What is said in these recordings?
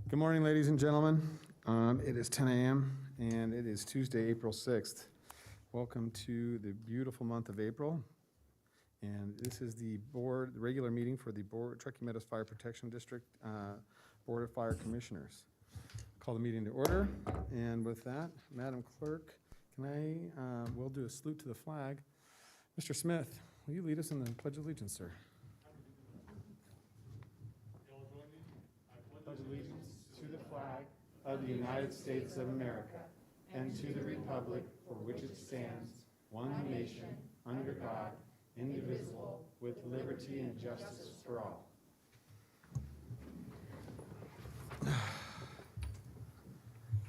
Good morning, ladies and gentlemen. It is 10 a.m. and it is Tuesday, April 6th. Welcome to the beautiful month of April. And this is the regular meeting for the Truckee Meadows Fire Protection District Board of Fire Commissioners. Call the meeting to order. And with that, Madam Clerk, we'll do a salute to the flag. Mr. Smith, will you lead us in the Pledge of Allegiance, sir? Pledge allegiance to the flag of the United States of America and to the republic for which it stands, one nation, under God, indivisible, with liberty and justice for all.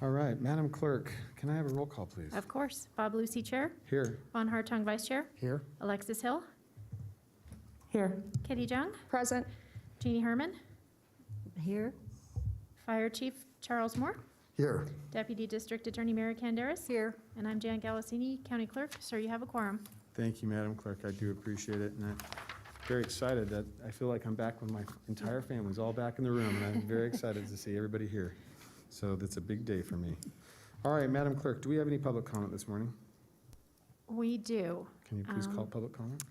All right, Madam Clerk, can I have a roll call, please? Of course. Bob Lucy, Chair. Here. Von Hartung, Vice Chair. Here. Alexis Hill. Here. Kitty Jung. Present. Jeannie Herman. Here. Fire Chief Charles Moore. Here. Deputy District Attorney Mary Canderas. Here. And I'm Jan Galasini, County Clerk. Sir, you have a quorum. Thank you, Madam Clerk. I do appreciate it. And I'm very excited that I feel like I'm back with my entire family's all back in the room. And I'm very excited to see everybody here. So that's a big day for me. All right, Madam Clerk, do we have any public comment this morning? We do. Can you please call public comment?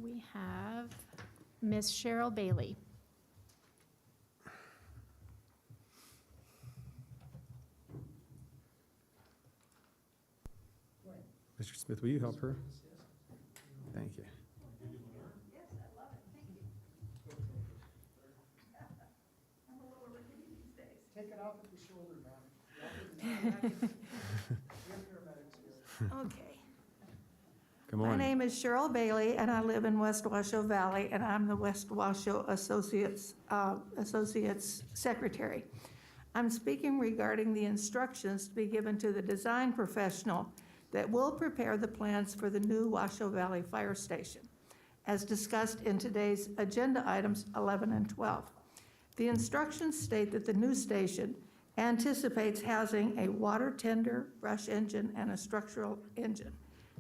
We have Miss Cheryl Bailey. Mr. Smith, will you help her? Thank you. Yes, I love it. Thank you. I'm a little rickety these days. Take it off at the shoulder, ma'am. Okay. Come My on. name is Cheryl Bailey, and I live in West Washoe Valley, and I'm the West Washoe Associates Secretary. I'm speaking regarding the instructions to be given to the design professional that will prepare the plans for the new Washoe Valley Fire Station, as discussed in today's agenda items 11 and 12. The instructions state that the new station anticipates housing a water tender, brush engine, and a structural engine.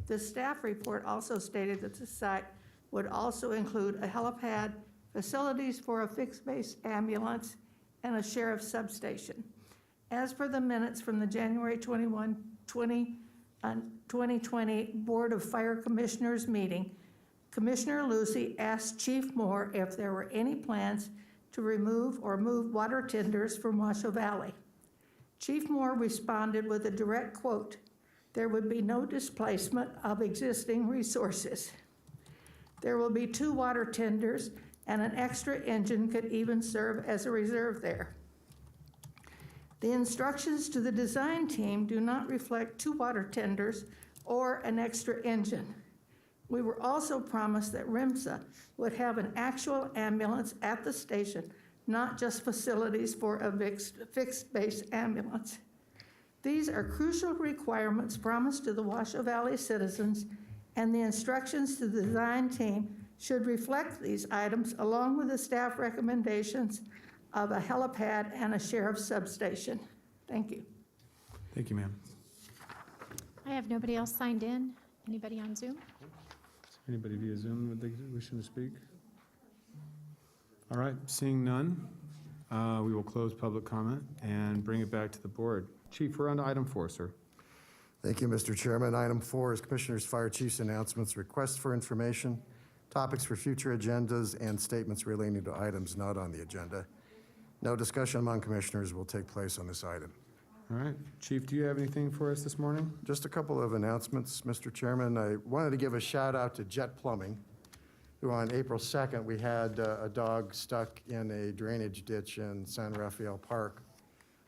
The staff report also stated that the site would also include a helipad, facilities for a fixed-base ambulance, and a sheriff's substation. As per the minutes from the January 2020 Board of Fire Commissioners meeting, Commissioner Lucy asked Chief Moore if there were any plans to remove or move water tenders from Washoe Valley. Chief Moore responded with a direct quote, "There would be no displacement of existing resources. There will be 2 water tenders, and an extra engine could even serve as a reserve there." The instructions to the design team do not reflect 2 water tenders or an extra engine. We were also promised that Emsa would have an actual ambulance at the station, not just facilities for a fixed-base ambulance. These are crucial requirements promised to the Washoe Valley citizens, and the instructions to the design team should reflect these items along with the staff recommendations of a helipad and a sheriff's substation. Thank you. Thank you, ma'am. I have nobody else signed in. Anybody on Zoom? Anybody via Zoom would they wishing to speak? All right, seeing none, we will close public comment and bring it back to the board. Chief, we're on to item 4, sir. Thank you, Mr. Chairman. Item 4 is Commissioners, Fire Chiefs announcements, requests for information, topics for future agendas, and statements relating to items not on the agenda. No discussion among commissioners will take place on this item. All right, Chief, do you have anything for us this morning? Just a couple of announcements, Mr. Chairman. I wanted to give a shout out to Jet Plumbing, who on April 2nd, we had a dog stuck in a drainage ditch in San Rafael Park.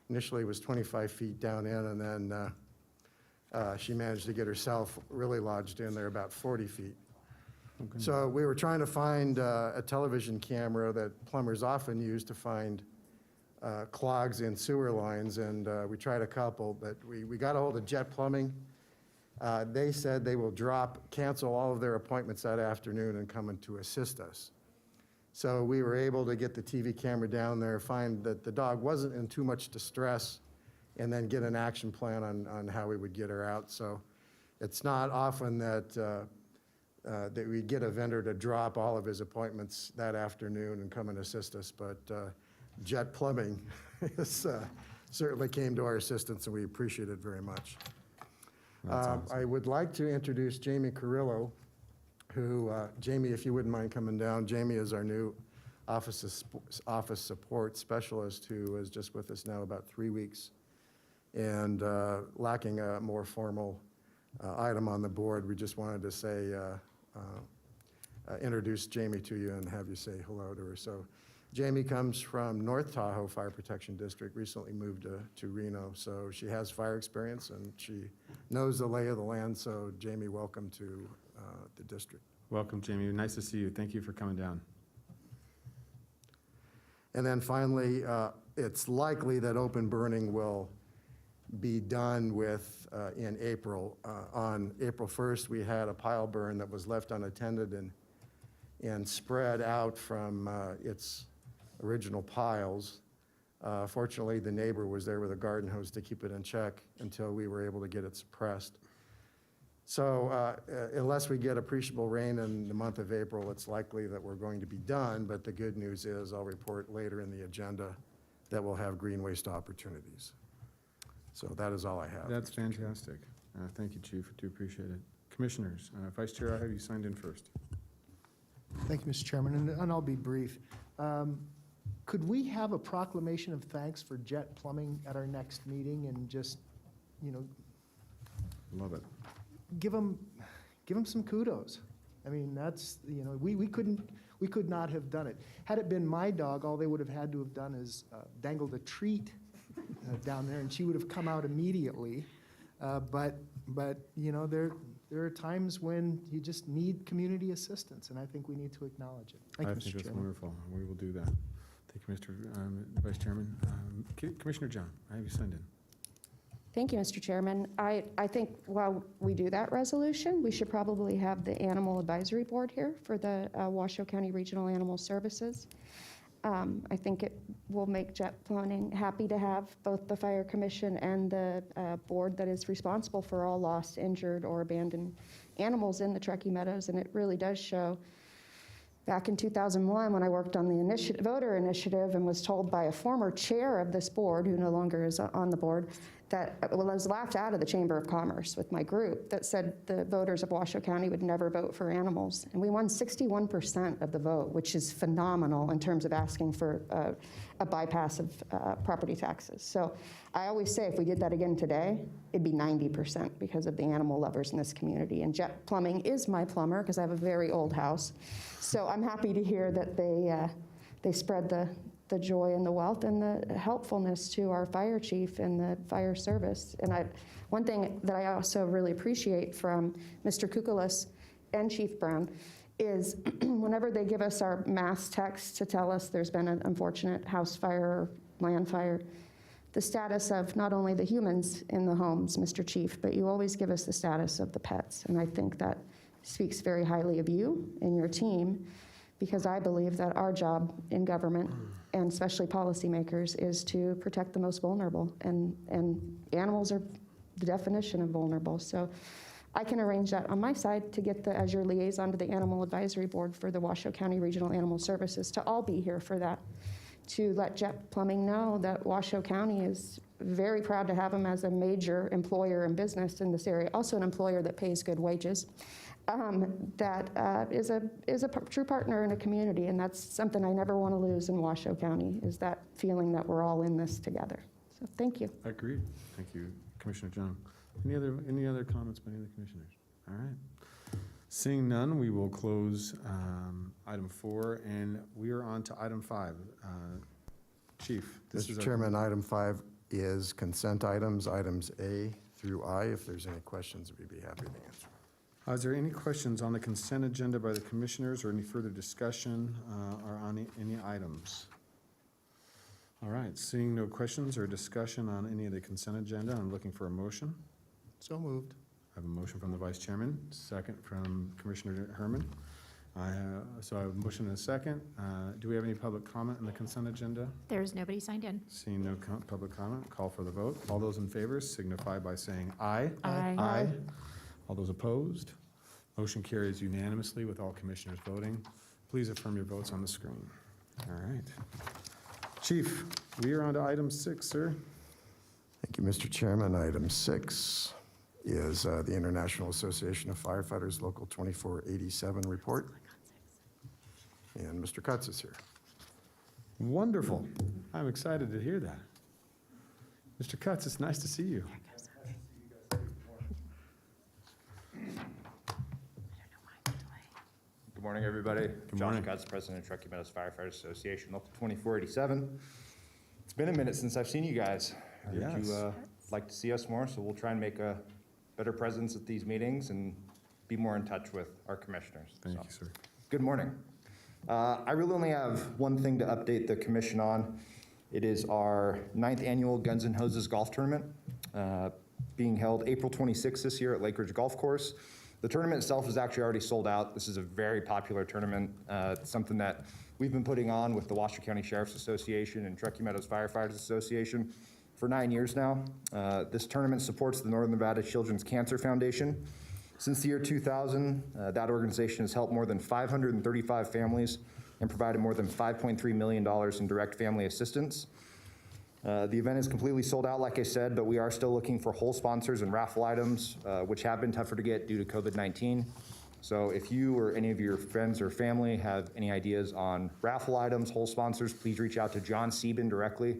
Initially, it was 25 feet down in, and then she managed to get herself really lodged in there about 40 feet. Okay. So we were trying to find a television camera that plumbers often use to find clogs in sewer lines, and we tried a couple, but we got a hold of Jet Plumbing. They said they will cancel all of their appointments that afternoon and come in to assist us. So we were able to get the TV camera down there, find that the dog wasn't in too much distress, and then get an action plan on how we would get her out. So it's not often that we get a vendor to drop all of his appointments that afternoon and come and assist us, but Jet Plumbing has certainly came to our assistance, and we appreciate it very much. That's awesome. I would like to introduce Jamie Carrillo, who, Jamie, if you wouldn't mind coming down. Jamie is our new office support specialist who is just with us now about 3 weeks, and lacking a more formal item on the board. We just wanted to say, introduce Jamie to you and have you say hello to her. So Jamie comes from North Tahoe Fire Protection District, recently moved to Reno. So she has fire experience and she knows the lay of the land. So Jamie, welcome to the district. Welcome, Jamie. Nice to see you. Thank you for coming down. And then finally, it's likely that open burning will be done with in April. On April 1st, we had a pile burn that was left unattended and spread out from its original piles. Fortunately, the neighbor was there with a garden hose to keep it in check until we were able to get it suppressed. So unless we get appreciable rain in the month of April, it's likely that we're going to be done, but the good news is I'll report later in the agenda that we'll have green waste opportunities. So that is all I have. That's fantastic. Thank you, Chief. I do appreciate it. Commissioners, Vice Chair, I have you signed in first. Thank you, Mr. Chairman, and I'll be brief. Could we have a proclamation of thanks for Jet Plumbing at our next meeting and just, Love it. give them some kudos? I mean, that's, we could not have done it. Had it been my dog, all they would have had to have done is dangled a treat down there, and she would have come out immediately. But there are times when you just need community assistance, and I think we need to acknowledge it. Thank you, I Mr. think that's Chairman. wonderful. We will do that. Thank you, Mr. Vice Chairman. Commissioner John, I have you signed in. Thank you, Mr. Chairman. I think while we do that resolution, we should probably have the Animal Advisory Board here for the Washoe County Regional Animal Services. I think it will make Jet Plumbing happy to have both the Fire Commission and the board that is responsible for all lost, injured, or abandoned animals in the Truckee Meadows. And it really does show. Back in 2001, when I worked on the voter initiative and was told by a former chair of this board, who no longer is on the board, that I was laughed out of the Chamber of Commerce with my group that said the voters of Washoe County would never vote for animals. And we won 61% of the vote, which is phenomenal in terms of asking for a bypass of property taxes. So I always say if we did that again today, it'd be 90% because of the animal lovers in this community. And Jet Plumbing is my plumber because I have a very old house. So I'm happy to hear that they spread the joy and the wealth and the helpfulness to our fire chief and the fire service. And one thing that I also really appreciate from Mr. Kukulis and Chief Brown is whenever they give us our mass text to tell us there's been an unfortunate house fire or land fire, the status of not only the humans in the homes, Mr. Chief, but you always give us the status of the pets. And I think that speaks very highly of you and your team, because I believe that our job in government, and especially policymakers, is to protect the most vulnerable. And animals are the definition of vulnerable. So I can arrange that on my side to get as your liaison to the Animal Advisory Board for the Washoe County Regional Animal Services to all be here for that, to let Jet Plumbing know that Washoe County is very proud to have them as a major employer and business in this area, also an employer that pays good wages. That is a true partner in a community, and that's something I never want to lose in Washoe County, is that feeling that we're all in this together. So thank you. Agreed. Thank you, Commissioner John. Any other comments by any of the commissioners? All right. Seeing none, we will close item 4, and we are on to item 5. Chief, this is Mr. Chairman, item 5 is consent items, items A through I. If there's any questions, we'd be happy to answer. Is there any questions on the consent agenda by the commissioners or any further discussion or on any items? All right, seeing no questions or discussion on any of the consent agenda, I'm looking for a motion. So moved. I have a motion from the Vice Chairman, second from Commissioner Herman. So I have a motion and a second. Do we have any public comment on the consent agenda? There's nobody signed in. Seeing no public comment, call for the vote. All those in favor signify by saying aye. Aye. Aye. All those opposed? Motion carries unanimously with all commissioners voting. Please affirm your votes on the screen. All right. Chief, we are on to item 6, sir. Thank you, Mr. Chairman. Item 6 is the International Association of Firefighters Local 2487 report. And Mr. Cutts is here. Wonderful. I'm excited to hear that. Mr. Cutts, it's nice to see you. Good morning, everybody. morning. Josh Cutts, President of Truckee Meadows Firefighters Association, Local 2487. It's been a minute since I've seen you guys. I heard Yes. you like to see us more, so we'll try and make a better presence at these meetings and be more in touch with our commissioners. Thank So, you, sir. Good morning. I really only have one thing to update the commission on. It is our 9th annual Guns N' Hoses Golf Tournament, being held April 26th this year at Lake Ridge Golf Course. The tournament itself is actually already sold out. This is a very popular tournament. It's something that we've been putting on with the Washoe County Sheriff's Association and Truckee Meadows Firefighters Association for 9 years now. This tournament supports the Northern Nevada Children's Cancer Foundation. Since the year 2000, that organization has helped more than 535 families and provided more than $5.3 million in direct family assistance. The event is completely sold out, like I said, but we are still looking for whole sponsors and raffle items, which have been tougher to get due to COVID-19. So if you or any of your friends or family have any ideas on raffle items, whole sponsors, please reach out to John Sieben directly.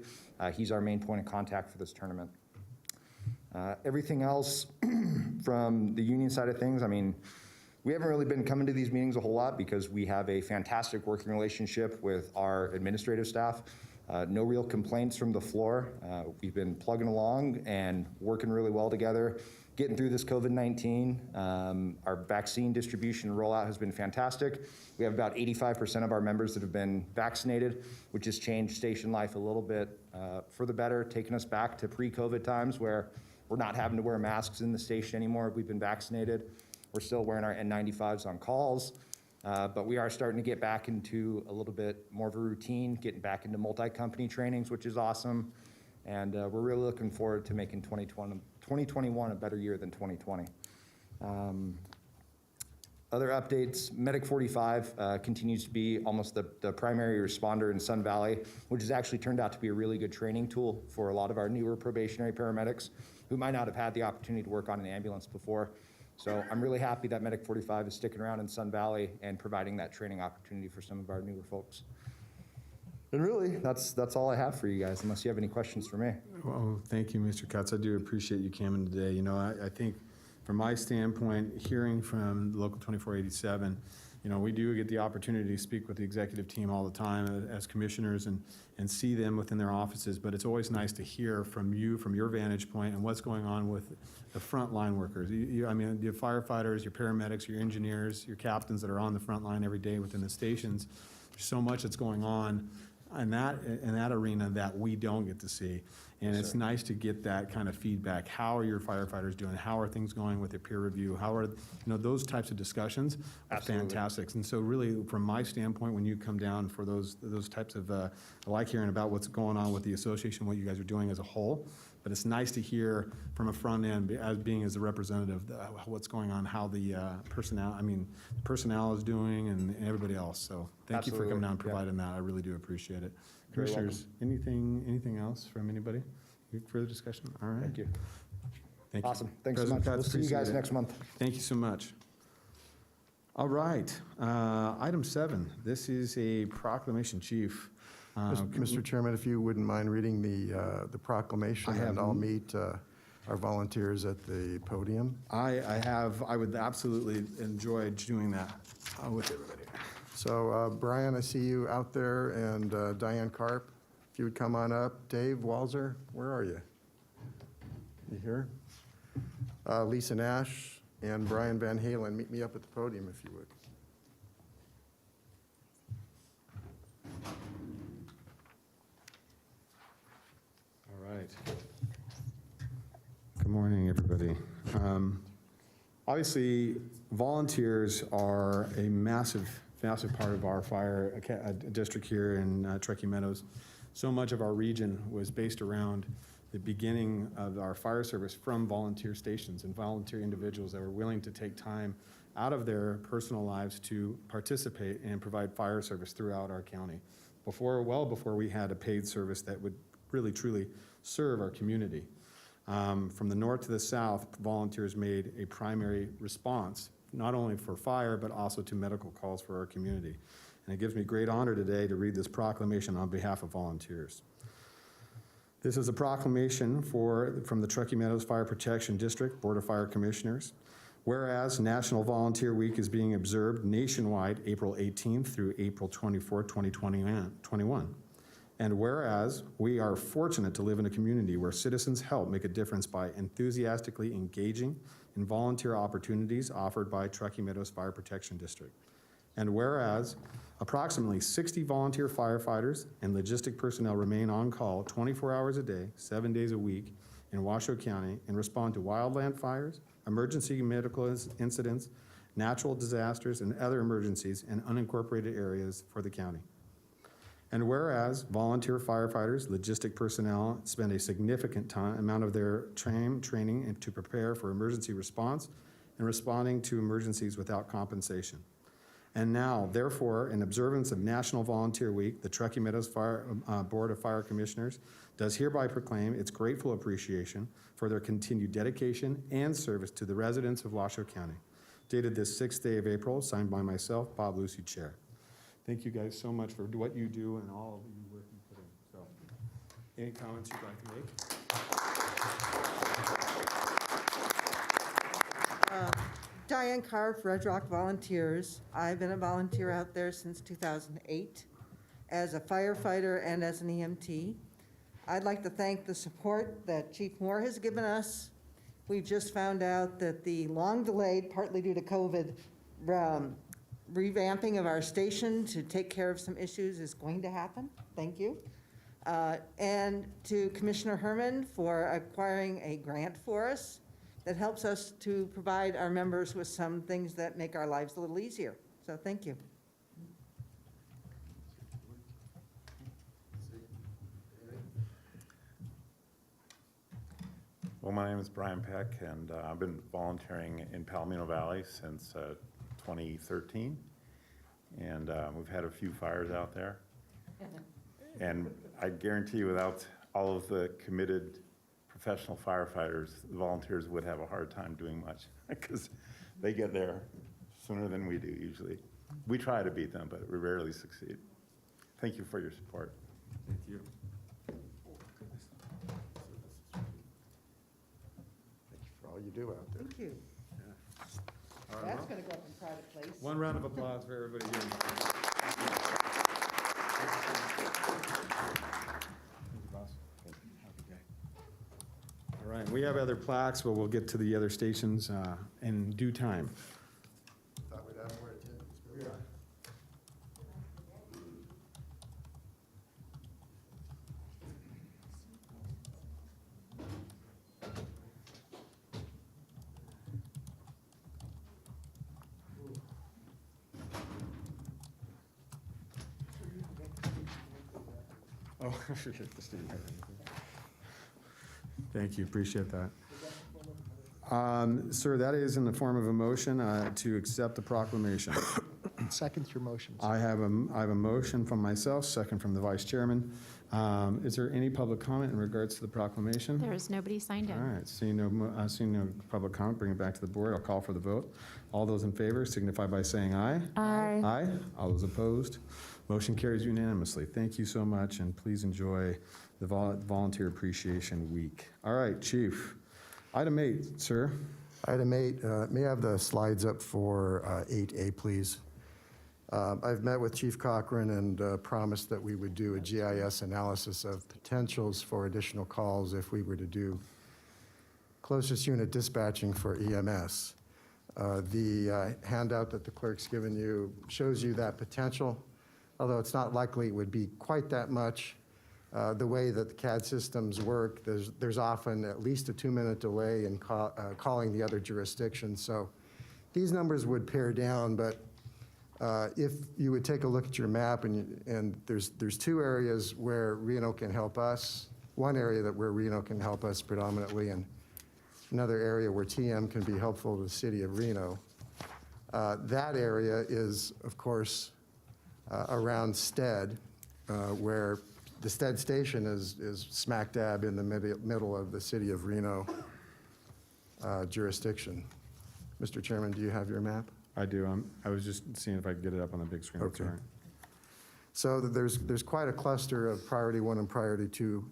He's our main point of contact for this tournament. Everything else from the union side of things, I mean, we haven't really been coming to these meetings a whole lot because we have a fantastic working relationship with our administrative staff. No real complaints from the floor. We've been plugging along and working really well together, getting through this COVID-19. Our vaccine distribution rollout has been fantastic. We have about 85% of our members that have been vaccinated, which has changed station life a little bit for the better, taking us back to pre-COVID times where we're not having to wear masks in the station anymore. We've been vaccinated. We're still wearing our N95s on calls. But we are starting to get back into a little bit more of a routine, getting back into multi-company trainings, which is awesome. And we're really looking forward to making 2021 a better year than 2020. Other updates, Medic 45 continues to be almost the primary responder in Sun Valley, which has actually turned out to be a really good training tool for a lot of our newer probationary paramedics who might not have had the opportunity to work on an ambulance before. So I'm really happy that Medic 45 is sticking around in Sun Valley and providing that training opportunity for some of our newer folks. And really, that's all I have for you guys, unless you have any questions for me. Well, thank you, Mr. Cutts. I do appreciate you coming today. You know, I think from my standpoint, hearing from Local 2487, you know, we do get the opportunity to speak with the executive team all the time as commissioners and see them within their offices, but it's always nice to hear from you, from your vantage point, and what's going on with the frontline workers. I mean, your firefighters, your paramedics, your engineers, your captains that are on the front line every day within the stations. There's so much that's going on in that arena that we don't get to see. And it's nice to get that kind of feedback. How are your firefighters doing? How are things going with their peer review? How are, you know, those types of discussions are Absolutely. fantastic. And so really, from my standpoint, when you come down for those types of, I like hearing about what's going on with the association, what you guys are doing as a whole. But it's nice to hear from a front end, as being as a representative, what's going on, how the personnel is doing, and everybody else. So thank you for coming down and providing that. I really do appreciate it. Very welcome. Commissioners, anything else from anybody? Further discussion? All right. Thank you. Thank you. Awesome. Thanks so President much. We'll Cutts, see you guys appreciate it. next month. Thank you so much. All right, item 7. This is a proclamation, Chief. Mr. Chairman, if you wouldn't mind reading the proclamation, I have and I'll meet our volunteers at the podium. I would absolutely enjoy doing that with everybody. So Brian, I see you out there, and Diane Karp, if you would come on up. Dave Walzer, where are you? You here? Lisa Nash and Brian Van Halen, meet me up at the podium if you would. All right. Good morning, everybody. Obviously, volunteers are a massive part of our fire district here in Truckee Meadows. So much of our region was based around the beginning of our fire service from volunteer stations and volunteer individuals that were willing to take time out of their personal lives to participate and provide fire service throughout our county. well before we had a paid service that would really truly serve our community. From the north to the south, volunteers made a primary response, not only for fire, but also to medical calls for our community. And it gives me great honor today to read this proclamation on behalf of volunteers. This is a proclamation from the Truckee Meadows Fire Protection District Board of Fire Commissioners. Whereas National Volunteer Week is being observed nationwide April 18th through April 24th, 2021. And whereas we are fortunate to live in a community where citizens help make a difference by enthusiastically engaging in volunteer opportunities offered by Truckee Meadows Fire Protection District. And whereas approximately 60 volunteer firefighters and logistic personnel remain on call 24 hours a day, 7 days a week in Washoe County and respond to wildland fires, emergency medical incidents, natural disasters, and other emergencies in unincorporated areas for the county. And whereas volunteer firefighters, logistic personnel spend a significant amount of their training to prepare for emergency response and responding to emergencies without compensation. And now, therefore, in observance of National Volunteer Week, the Truckee Meadows Board of Fire Commissioners does hereby proclaim its grateful appreciation for their continued dedication and service to the residents of Washoe County. Dated this 6th day of April, signed by myself, Bob Lucy, Chair. Thank you guys so much for what you do and all of the work you put in. So, any comments you'd like to make? Diane Carr, Red Rock Volunteers. I've been a volunteer out there since 2008 as a firefighter and as an EMT. I'd like to thank the support that Chief Moore has given us. We've just found out that the long delayed, partly due to COVID, revamping of our station to take care of some issues is going to happen. Thank you. And to Commissioner Herman for acquiring a grant for us that helps us to provide our members with some things that make our lives a little easier. So thank you. Well, my name is Brian Peck, and I've been volunteering in Palomino Valley since 2013, and we've had a few fires out there. And I guarantee you, without all of the committed professional firefighters, the volunteers would have a hard time doing much because they get there sooner than we do usually. We try to beat them, but we rarely succeed. Thank you for your support. Thank you. Thank you for all you do out there. Thank you. All right, That's well, going to go up in private place. one round of applause for everybody here. All right, we have other plaques, but we'll get to the other stations in due time. Thought we'd have more attendance. but we are. Oh, thank you, appreciate that. Sir, that is in the form of a motion to accept the proclamation. Second your motions. I have a motion from myself, second from the vice chairman. Is there any public comment in regards to the proclamation? There is nobody signed All in. right, seeing no public comment, bring it back to the board. I'll call for the vote. All those in favor signify by saying aye. Aye. Aye. All those opposed? Motion carries unanimously. Thank you so much, and please enjoy the Volunteer Appreciation Week. All right, Chief. Item 8, sir. Item 8, may I have the slides up for 8A, please? I've met with Chief Cochran and promised that we would do a GIS analysis of potentials for additional calls if we were to do closest unit dispatching for EMS. The handout that the clerk's given you shows you that potential, although it's not likely it would be quite that much. The way that the CAD systems work, there's often at least a 2-minute delay in calling the other jurisdiction. So these numbers would pare down, but if you would take a look at your map, and there's 2 areas where Reno can help us, one area where Reno can help us predominantly, and another area where TM can be helpful to the city of Reno. That area is, of course, around Stead. where the Stead Station is smack dab in the middle of the city of Reno jurisdiction. Mr. Chairman, do you have your map? I do. I was just seeing if I could get it up on the big screen. That's Okay. all right. So there's quite a cluster of priority 1 and priority 2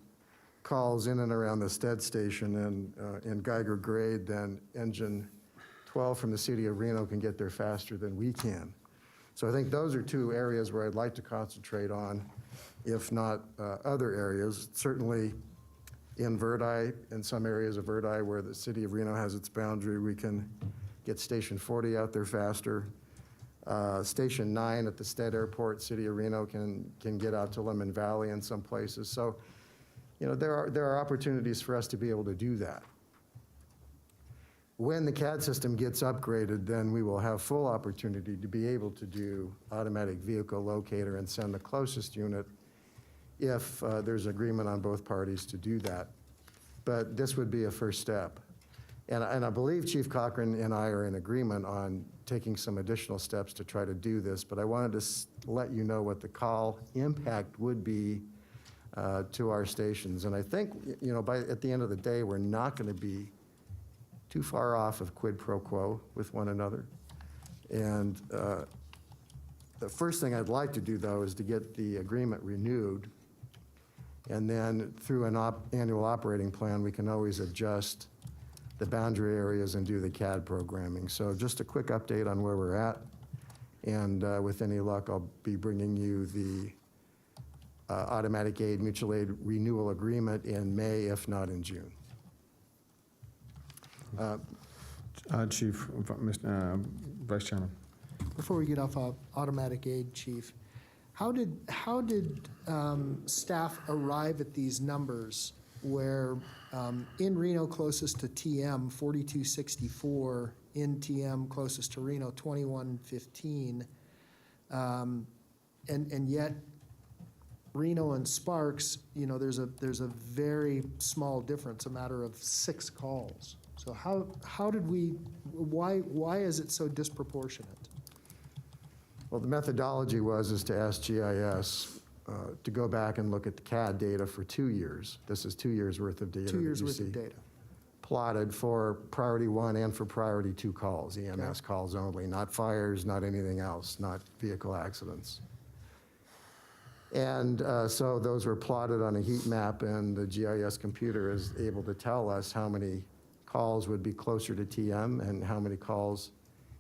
calls in and around the Stead Station, and in Geiger grade, then engine 12 from the city of Reno can get there faster than we can. So I think those are 2 areas where I'd like to concentrate on, if not other areas. Certainly in Verdi, in some areas of Verdi where the city of Reno has its boundary, we can get Station 40 out there faster. Station 9 at the Stead Airport, city of Reno can get out to Lemon Valley in some places. So, you know, there are opportunities for us to be able to do that. When the CAD system gets upgraded, then we will have full opportunity to be able to do automatic vehicle locator and send the closest unit if there's agreement on both parties to do that. But this would be a first step. And I believe Chief Cochran and I are in agreement on taking some additional steps to try to do this, but I wanted to let you know what the call impact would be to our stations. And I think, you know, at the end of the day, we're not going to be too far off of quid pro quo with one another. And the first thing I'd like to do, though, is to get the agreement renewed. And then through an annual operating plan, we can always adjust the boundary areas and do the CAD programming. So just a quick update on where we're at. And with any luck, I'll be bringing you the automatic aid, mutual aid renewal agreement in May, if not in June. Chief, Vice Chairman. Before we get off automatic aid, Chief, how did staff arrive at these numbers where in Reno closest to TM, 4264, in TM closest to Reno, 2115, and yet Reno and Sparks, you know, there's a very small difference, a matter of 6 calls. So how did we, why is it so disproportionate? Well, the methodology is to ask GIS to go back and look at the CAD data for 2 years. This is 2 years worth of data. 2 years that you worth see of data. Plotted for priority 1 and for priority 2 calls, EMS calls only, not fires, not anything else, not vehicle accidents. And so those were plotted on a heat map, and the GIS computer is able to tell us how many calls would be closer to TM and how many calls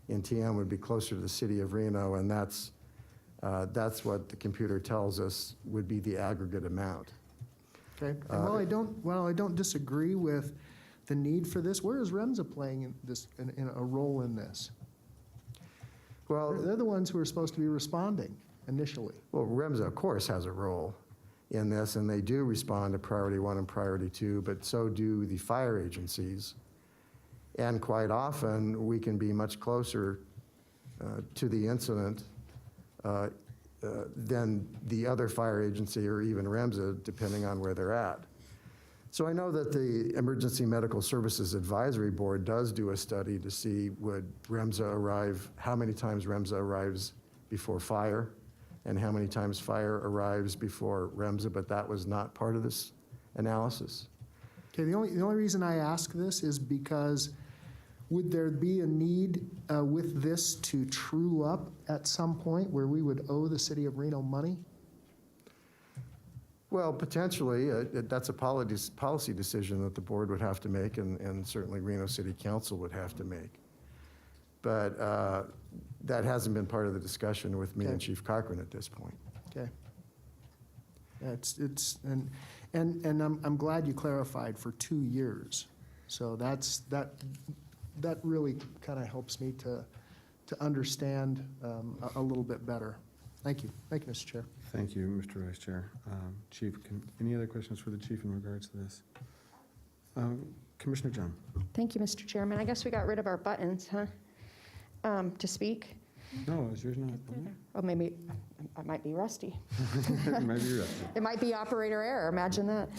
in TM would be closer to the city of Reno, and that's what the computer tells us would be the aggregate amount. Okay, and while I don't disagree with the need for this, where is Remsa playing in a role in this? Well, They're the ones who are supposed to be responding initially. well, Remsa, of course, has a role in this, and they do respond to priority 1 and priority 2, but so do the fire agencies. And quite often, we can be much closer to the incident than the other fire agency or even Remsa, depending on where they're at. So I know that the Emergency Medical Services Advisory Board does do a study to see would Remsa arrive, how many times Remsa arrives before fire, and how many times fire arrives before Remsa, but that was not part of this analysis. Okay, the only reason I ask this is because would there be a need with this to true up at some point where we would owe the city of Reno money? Well, potentially, that's a policy decision that the board would have to make, and certainly Reno City Council would have to make. But that hasn't been part of the discussion with me and Chief Cochran at this point. Okay. Yeah, and I'm glad you clarified for 2 years. So that really kind of helps me to understand a little bit better. Thank you. Thank you, Mr. Chair. Thank you, Mr. Vice Chair. Chief, any other questions for the chief in regards to this? Commissioner John. Thank you, Mr. Chairman. I guess we got rid of our buttons, huh? To speak. No, is yours not? Oh, maybe I might be rusty. Maybe you're rusty. It might be operator error, imagine that.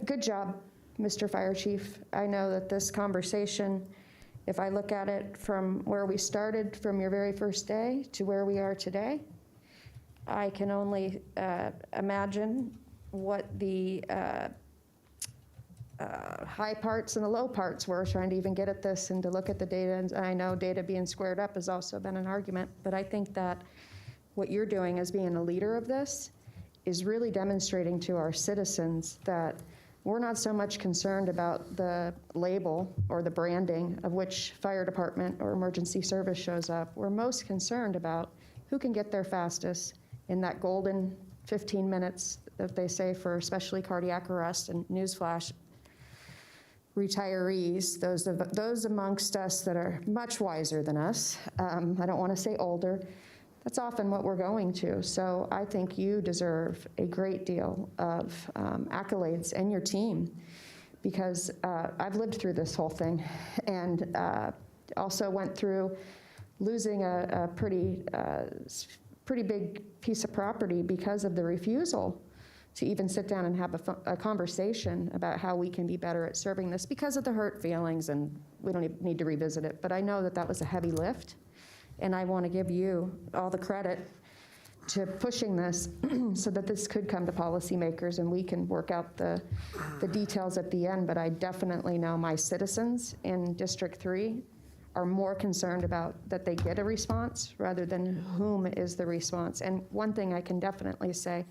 Good job, Mr. Fire Chief. I know that this conversation, if I look at it from where we started from your very first day to where we are today, I can only imagine what the high parts and the low parts were trying to even get at this and to look at the data. And I know data being squared up has also been an argument, but I think that what you're doing as being a leader of this is really demonstrating to our citizens that we're not so much concerned about the label or the branding of which fire department or emergency service shows up. We're most concerned about who can get there fastest in that golden 15 minutes that they say for especially cardiac arrest. And newsflash, retirees, those amongst us that are much wiser than us, I don't want to say older, that's often what we're going to. So I think you deserve a great deal of accolades and your team, because I've lived through this whole thing and also went through losing a pretty big piece of property because of the refusal to even sit down and have a conversation about how we can be better at serving this because of the hurt feelings, and we don't need to revisit it. But I know that that was a heavy lift, and I want to give you all the credit to pushing this so that this could come to policymakers and we can work out the details at the end. But I definitely know my citizens in District 3 are more concerned about that they get a response rather than whom is the response. And one thing I can definitely say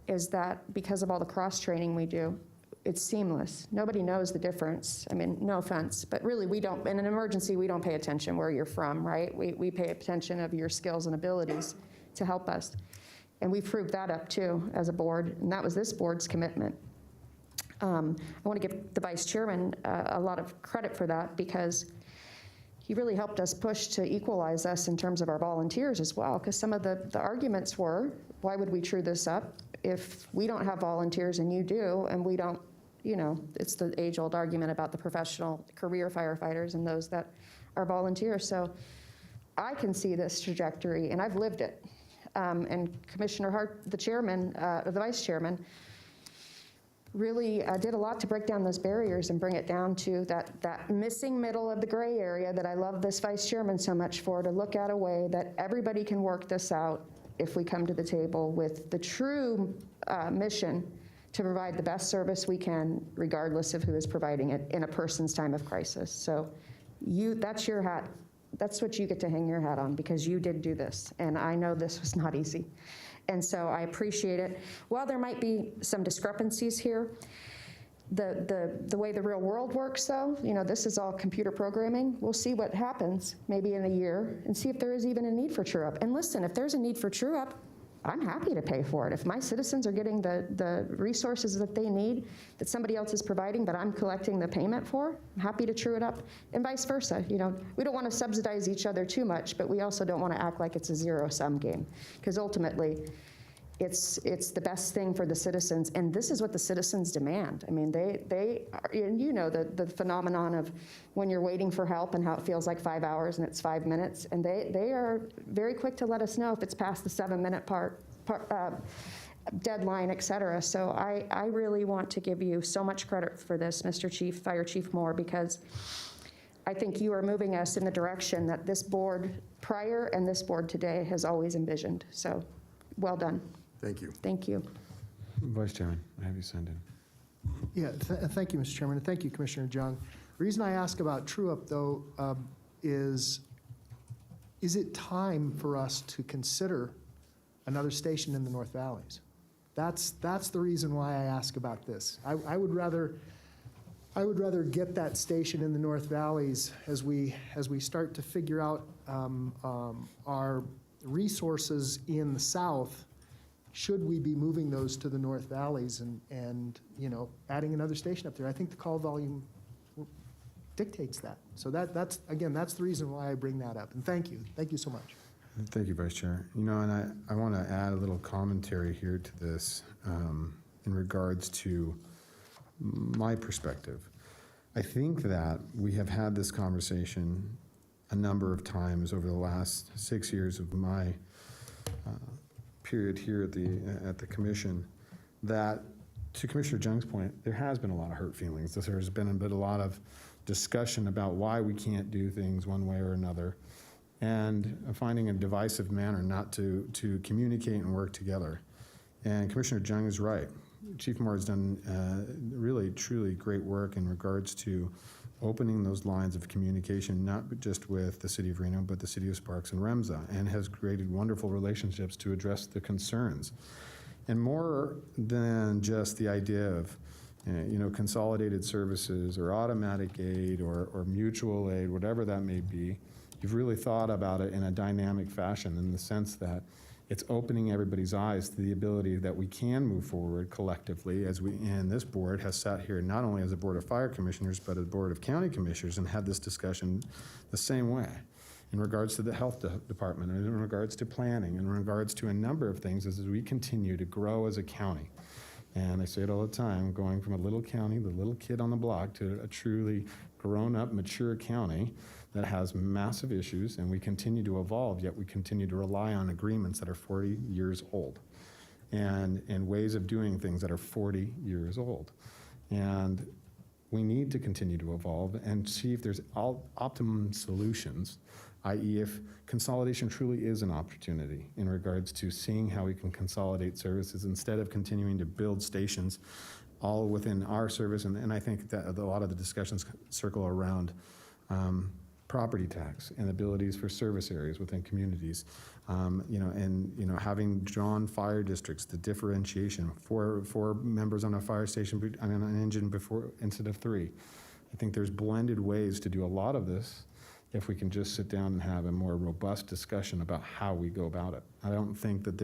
is that because of all the cross-training we do, it's seamless. Nobody knows the difference. I mean, no offense, but really we don't, in an emergency, we don't pay attention where you're from, right? We pay attention of your skills and abilities to help us. And we've proved that up too as a board, and that was this board's commitment. I want to give the vice chairman a lot of credit for that, because he really helped us push to equalize us in terms of our volunteers as well, because some of the arguments were, why would we true this up if we don't have volunteers and you do, and we don't, you know, it's the age-old argument about the professional career firefighters and those that are volunteers. So I can see this trajectory, and I've lived it. And Commissioner Hart, the chairman, the vice chairman, really did a lot to break down those barriers and bring it down to that missing middle of the gray area that I love this vice chairman so much for, to look at a way that everybody can work this out if we come to the table with the true mission to provide the best service we can, regardless of who is providing it in a person's time of crisis. So that's your hat. That's what you get to hang your hat on, because you did do this. And I know this was not easy. And so I appreciate it. While there might be some discrepancies here, the way the real world works, though, you know, this is all computer programming. We'll see what happens maybe in a year and see if there is even a need for true-up. And listen, if there's a need for true-up, I'm happy to pay for it. If my citizens are getting the resources that they need, that somebody else is providing, but I'm collecting the payment for, I'm happy to true it up, and vice versa. You know, we don't want to subsidize each other too much, but we also don't want to act like it's a zero-sum game, because ultimately, it's the best thing for the citizens, and this is what the citizens demand. I mean, they are, and you know the phenomenon of when you're waiting for help and how it feels like 5 hours and it's 5 minutes, and they are very quick to let us know if it's past the 7-minute deadline, et cetera. So I really want to give you so much credit for this, Mr. Chief, Fire Chief Moore, because I think you are moving us in the direction that this board prior and this board today has always envisioned. So well done. Thank you. Thank you. Vice Chairman, I have you signed in. Yeah, thank you, Mr. Chairman, and thank you, Commissioner Jung. The reason I ask about true-up, though, is it time for us to consider another station in the North Valleys? That's the reason why I ask about this. I would rather get that station in the North Valleys as we start to figure out our resources in the south. Should we be moving those to the North Valleys and you know, adding another station up there? I think the call volume dictates that. So that's the reason why I bring that up. And thank you so much. Thank you, Vice Chair. You know, and I want to add a little commentary here to this in regards to my perspective. I think that we have had this conversation a number of times over the last 6 years of my period here at the commission, that, to Commissioner Jung's point, there has been a lot of hurt feelings. There's been a lot of discussion about why we can't do things one way or another. and finding a divisive manner not to communicate and work together. And Commissioner Jung is right. Chief Moore has done really, truly great work in regards to opening those lines of communication, not just with the City of Reno, but the City of Sparks and Remsa, and has created wonderful relationships to address the concerns. And more than just the idea of consolidated services or automatic aid or mutual aid, whatever that may be, you've really thought about it in a dynamic fashion in the sense that it's opening everybody's eyes to the ability that we can move forward collectively and this board has sat here not only as a board of fire commissioners, but a board of county commissioners and had this discussion the same way in regards to the health department, and in regards to planning, in regards to a number of things as we continue to grow as a county. And I say it all the time, going from a little county, the little kid on the block, to a truly grown-up, mature county that has massive issues, and we continue to evolve, yet we continue to rely on agreements that are 40 years old and ways of doing things that are 40 years old. And we need to continue to evolve and see if there's optimum solutions, i.e. if consolidation truly is an opportunity in regards to seeing how we can consolidate services instead of continuing to build stations all within our service. And I think that a lot of the discussions circle around property tax and abilities for service areas within communities, having drawn fire districts, the differentiation for members on a fire station, an engine before instead of 3. I think there's blended ways to do a lot of this if we can just sit down and have a more robust discussion about how we go about it. I don't think that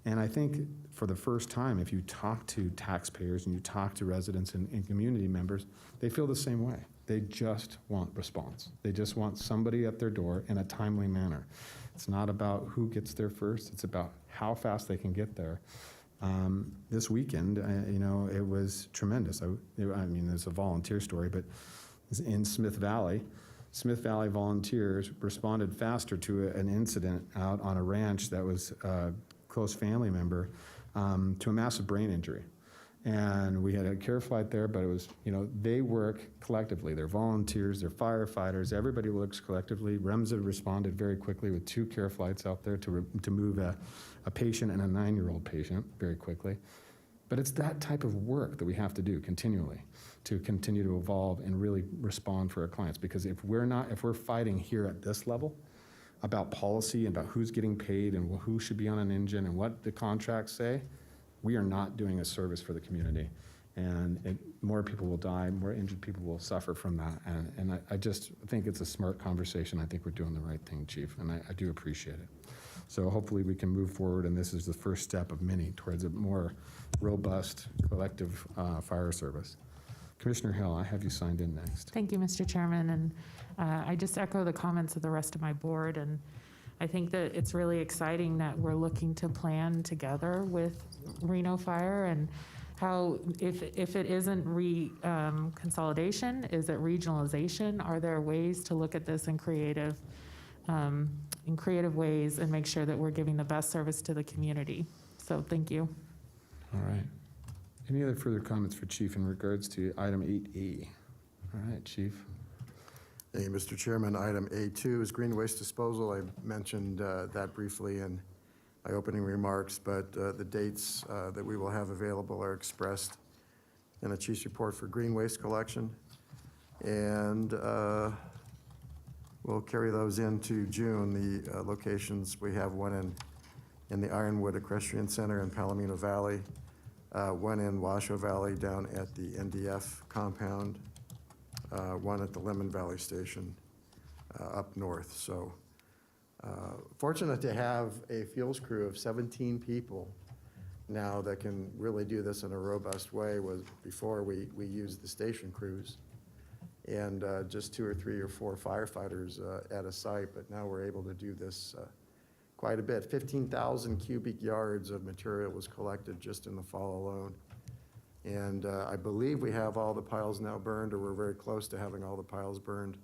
and I think for the first time, if you talk to taxpayers and you talk to residents and community members, they feel the same way. They just want response. They just want somebody at their door in a timely manner. It's not about who gets there first, it's about how fast they can get there. This weekend, it was tremendous. It's a volunteer story, but in Smith Valley volunteers responded faster to an incident out on a ranch that was a close family member to a massive brain injury. And we had a care flight there, but it was, they work collectively. They're volunteers, they're firefighters, everybody works collectively. Remsa responded very quickly with 2 care flights out there to move a patient and a 9-year-old patient very quickly. But it's that type of work that we have to do continually to continue to evolve and really respond for our clients. Because if we're fighting here at this level about policy and about who's getting paid and who should be on an engine and what the contracts say, we are not doing a service for the community. And more people will die, more injured people will suffer from that. And I just think it's a smart conversation. I think we're doing the right thing, Chief, and I do appreciate it. So hopefully we can move forward, and this is the first step of many towards a more robust collective fire service. Commissioner Hill, I have you signed in next. Thank you, Mr. Chairman, and I just echo the comments of the rest of my board, and I think that it's really exciting that we're looking to plan together with Reno Fire and how, if it isn't consolidation, is it regionalization? Are there ways to look at this in creative ways and make sure that we're giving the best service to the community? So thank you. All right. Any other further comments for Chief in regards to item 8E? All right, Chief. Thank you, Mr. Chairman. Item A2 is green waste disposal. I mentioned that briefly in my opening remarks, but the dates that we will have available are expressed in a chief's report for green waste collection. And we'll carry those into June. The locations, we have one in the Ironwood Equestrian Center in Palomino Valley, one in Washoe Valley down at the NDF compound, one at the Lemon Valley Station up north. So fortunate to have a fuels crew of 17 people now that can really do this in a robust way. Was before we used the station crews and just 2 or 3 or 4 firefighters at a site, but now we're able to do this quite a bit. 15,000 cubic yards of material was collected just in the fall alone. And I believe we have all the piles now burned, or we're very close to having all the piles burned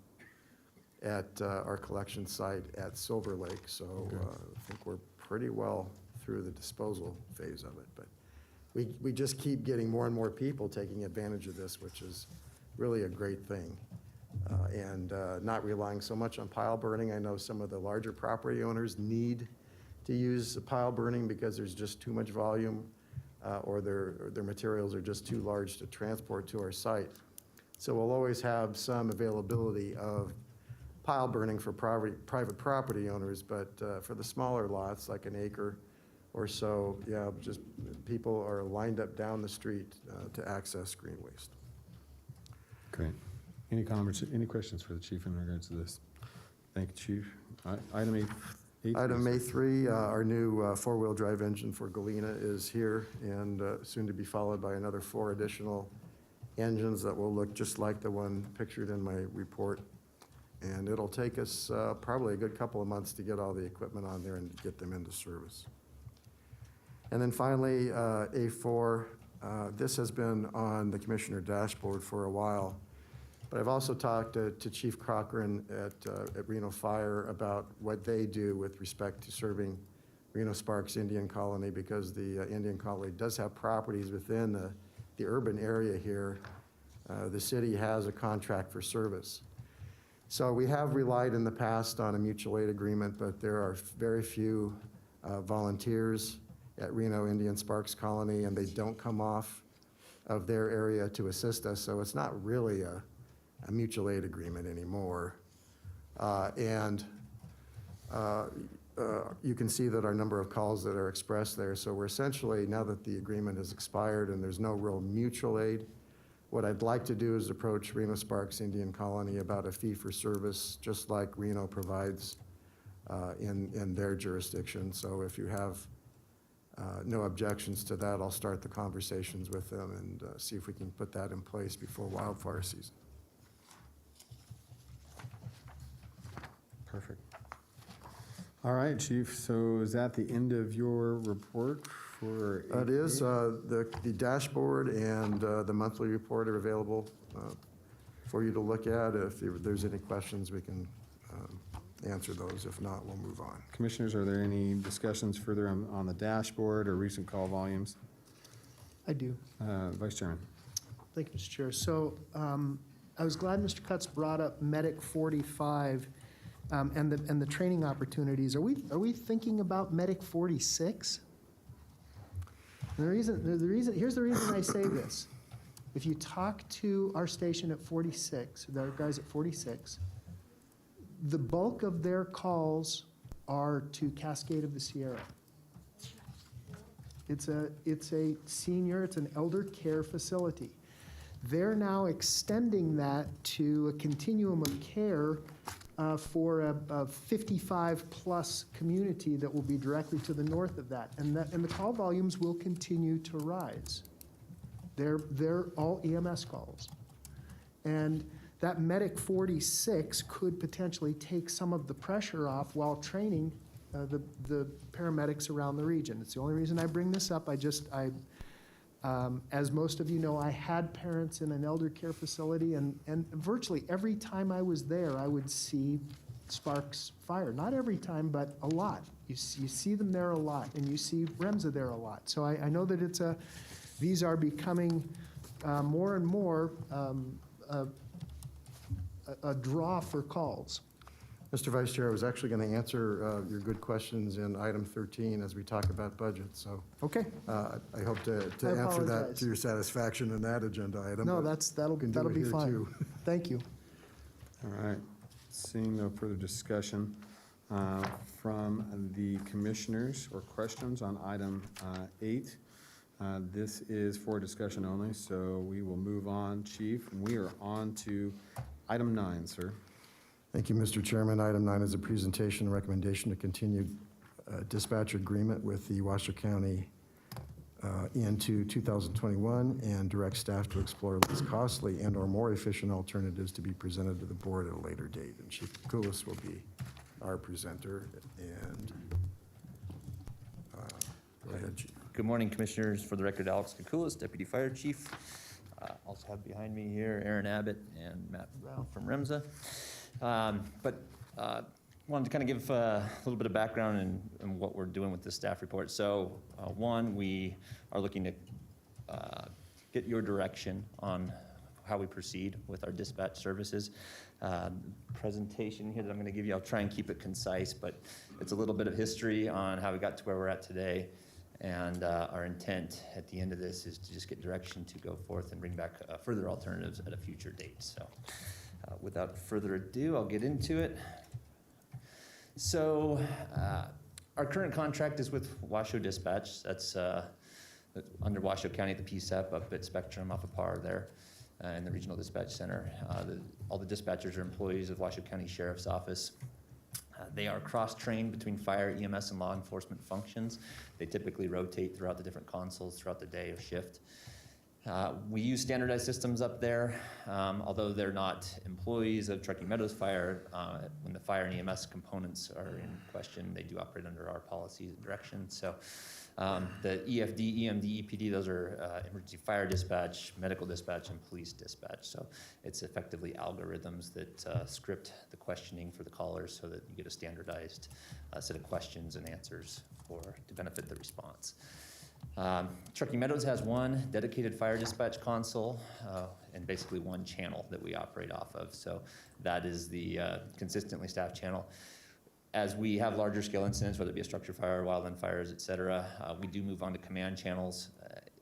at our collection site at Silver Lake. So I think we're pretty well through the disposal phase of it. But we just keep getting more and more people taking advantage of this, which is really a great thing. and not relying so much on pile burning. I know some of the larger property owners need to use pile burning because there's just too much volume, or their materials are just too large to transport to our site. So we'll always have some availability of pile burning for private property owners, but for the smaller lots, like an acre or so, yeah, just people are lined up down the street to access green waste. Great. Any comments, any questions for the chief in regards to this? Thank you, chief. Item eight. Item A3, our new four-wheel drive engine for Galena is here, and soon to be followed by another 4 additional engines that will look just like the one pictured in my report. And it'll take us probably a good couple of months to get all the equipment on there and get them into service. And then finally, A4, this has been on the commissioner dashboard for a while, but I've also talked to Chief Cochran at Reno Fire about what they do with respect to serving Reno Sparks Indian Colony, because the Indian Colony does have properties within the urban area here. The city has a contract for service. So we have relied in the past on a mutual aid agreement, but there are very few volunteers at Reno Indian Sparks Colony, and they don't come off of their area to assist us, so it's not really a mutual aid agreement anymore. You can see that our number of calls that are expressed there, so we're essentially, now that the agreement has expired and there's no real mutual aid, what I'd like to do is approach Reno Sparks Indian Colony about a fee for service, just like Reno provides in their jurisdiction. So if you have no objections to that, I'll start the conversations with them and see if we can put that in place before wildfire season. Perfect. All right, chief, so is that the end of your report for? It is. The dashboard and the monthly report are available for you to look at. If there's any questions, we can answer those. If not, we'll move on. Commissioners, are there any discussions further on the dashboard or recent call volumes? I do. Vice Chairman. Thank you, Mr. Chair. So I was glad Mr. Cutts brought up Medic 45 and the training opportunities. Are we thinking about Medic 46? Here's the reason I say this. If you talk to our station at 46, our guys at 46, the bulk of their calls are to Cascade of the Sierra. It's a senior, it's an elder care facility. They're now extending that to a continuum of care for a 55-plus community that will be directly to the north of that. And the call volumes will continue to rise. They're all EMS calls. And that Medic 46 could potentially take some of the pressure off while training the paramedics around the region. It's the only reason I bring this up. As most of you know, I had parents in an elder care facility, and virtually every time I was there, I would see sparks fire. Not every time, but a lot. You see them there a lot, and you see Remsa there a lot. So I know that these are becoming more and more a draw for calls. Mr. Vice Chair, I was actually going to answer your good questions in item 13 as we talk about budget, so. Okay. I hope to answer that apologize. to your satisfaction in that agenda item. No, but that'll we can do it be here, fine. too. Thank you. All right. Seeing no further discussion from the commissioners or questions on item 8. This is for discussion only, so we will move on, Chief. We are on to item 9, sir. Thank you, Mr. Chairman. Item 9 is a presentation and recommendation to continue dispatch agreement with the Washoe County into 2021 and direct staff to explore less costly and or more efficient alternatives to be presented to the board at a later date. And Chief Kulis will be our presenter. And go ahead, Chief. Good morning, Commissioners. For the record, Alex Kukulis, Deputy Fire Chief. Also have behind me here Aaron Abbott and Matt Rao from Remsa. Wanted to kind of give a little bit of background in what we're doing with this staff report. So one, we are looking to get your direction on how we proceed with our dispatch services. Presentation here that I'm going to give you, I'll try and keep it concise, but it's a little bit of history on how we got to where we're at today. And our intent at the end of this is to just get direction to go forth and bring back further alternatives at a future date. So without further ado, I'll get into it. So our current contract is with Washoe Dispatch. That's under Washoe County at the PSEP up at Spectrum off of Par there in the Regional Dispatch Center. All the dispatchers are employees of Washoe County Sheriff's Office. They are cross-trained between fire, EMS, and law enforcement functions. They typically rotate throughout the different consoles throughout the day of shift. We use standardized systems up there, although they're not employees of Truckee Meadows Fire. When the fire and EMS components are in question, they do operate under our policies and directions. So the EFD, EMD, EPD, those are emergency fire dispatch, medical dispatch, and police dispatch. So it's effectively algorithms that script the questioning for the callers so that you get a standardized set of questions and answers to benefit the response. Truckee Meadows has one dedicated fire dispatch console and basically one channel that we operate off of. So that is the consistently staffed channel. As we have larger scale incidents, whether it be a structure fire, wildland fires, et cetera, we do move on to command channels.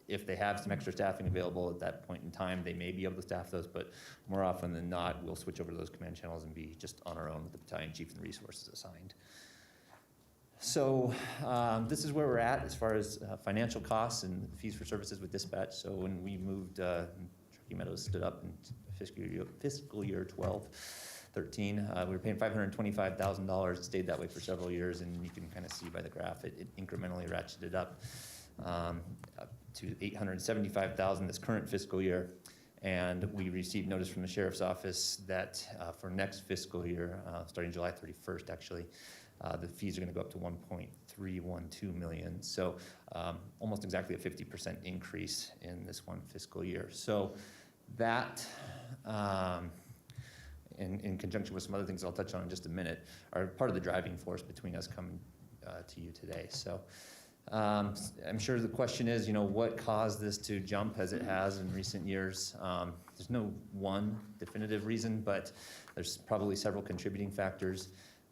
If they have some extra staffing available at that point in time, they may be able to staff those, but more often than not, we'll switch over to those command channels and be just on our own with the battalion chief and the resources assigned. So this is where we're at as far as financial costs and fees for services with dispatch. So when we moved, Truckee Meadows stood up in fiscal year 13, we were paying $525,000. It stayed that way for several years, and you can kind of see by the graph, it incrementally ratcheted up to $875,000 this current fiscal year. And we received notice from the Sheriff's Office that for next fiscal year, starting July 31st actually, the fees are going to go up to $1.312 million. So almost exactly a 50% increase in this one fiscal year. So that, in conjunction with some other things I'll touch on in just a minute, are part of the driving force between us coming to you today. So I'm sure the question is, what caused this to jump as it has in recent years? There's no one definitive reason, but there's probably several contributing factors.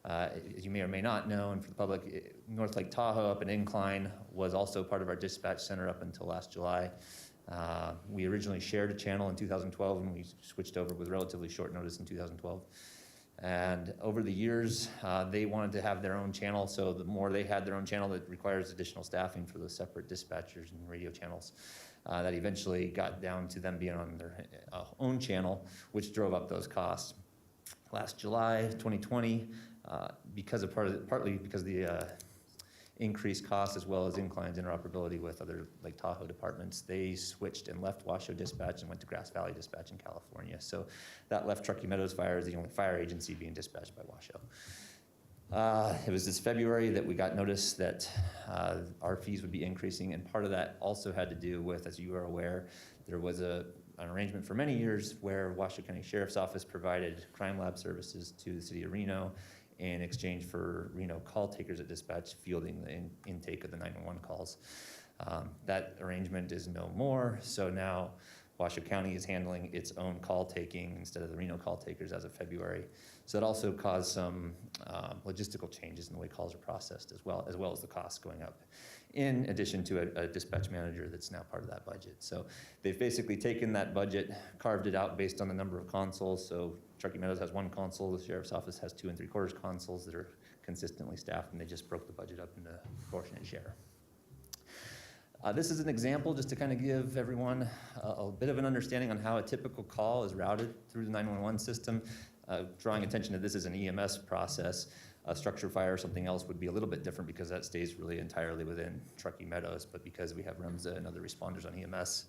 As you may or may not know, and for the public, North Lake Tahoe up in Incline was also part of our dispatch center up until last July. We originally shared a channel in 2012, and we switched over with relatively short notice in 2012. And over the years, they wanted to have their own channel, so the more they had their own channel, that requires additional staffing for those separate dispatchers and radio channels. That eventually got down to them being on their own channel, which drove up those costs. Last July 2020, partly because of the increased costs as well as Incline's interoperability with other Lake Tahoe departments, they switched and left Washoe Dispatch and went to Grass Valley Dispatch in California. So that left Truckee Meadows Fire as the only fire agency being dispatched by Washoe. It was this February that we got notice that our fees would be increasing, and part of that also had to do with, as you are aware, there was an arrangement for many years where Washoe County Sheriff's Office provided crime lab services to the city of Reno in exchange for Reno call takers at dispatch fielding the intake of the 911 calls. That arrangement is no more, so now Washoe County is handling its own call taking instead of the Reno call takers as of February. So that also caused some logistical changes in the way calls are processed as well as the costs going up, in addition to a dispatch manager that's now part of that budget. So they've basically taken that budget, carved it out based on the number of consoles. So Truckee Meadows has one console, the Sheriff's Office has 2 3/4 consoles that are consistently staffed, and they just broke the budget up into proportionate share. This is an example just to kind of give everyone a bit of an understanding on how a typical call is routed through the 911 system. Drawing attention to this as an EMS process, a structure fire or something else would be a little bit different because that stays really entirely within Truckee Meadows, but because we have Remsa and other responders on EMS,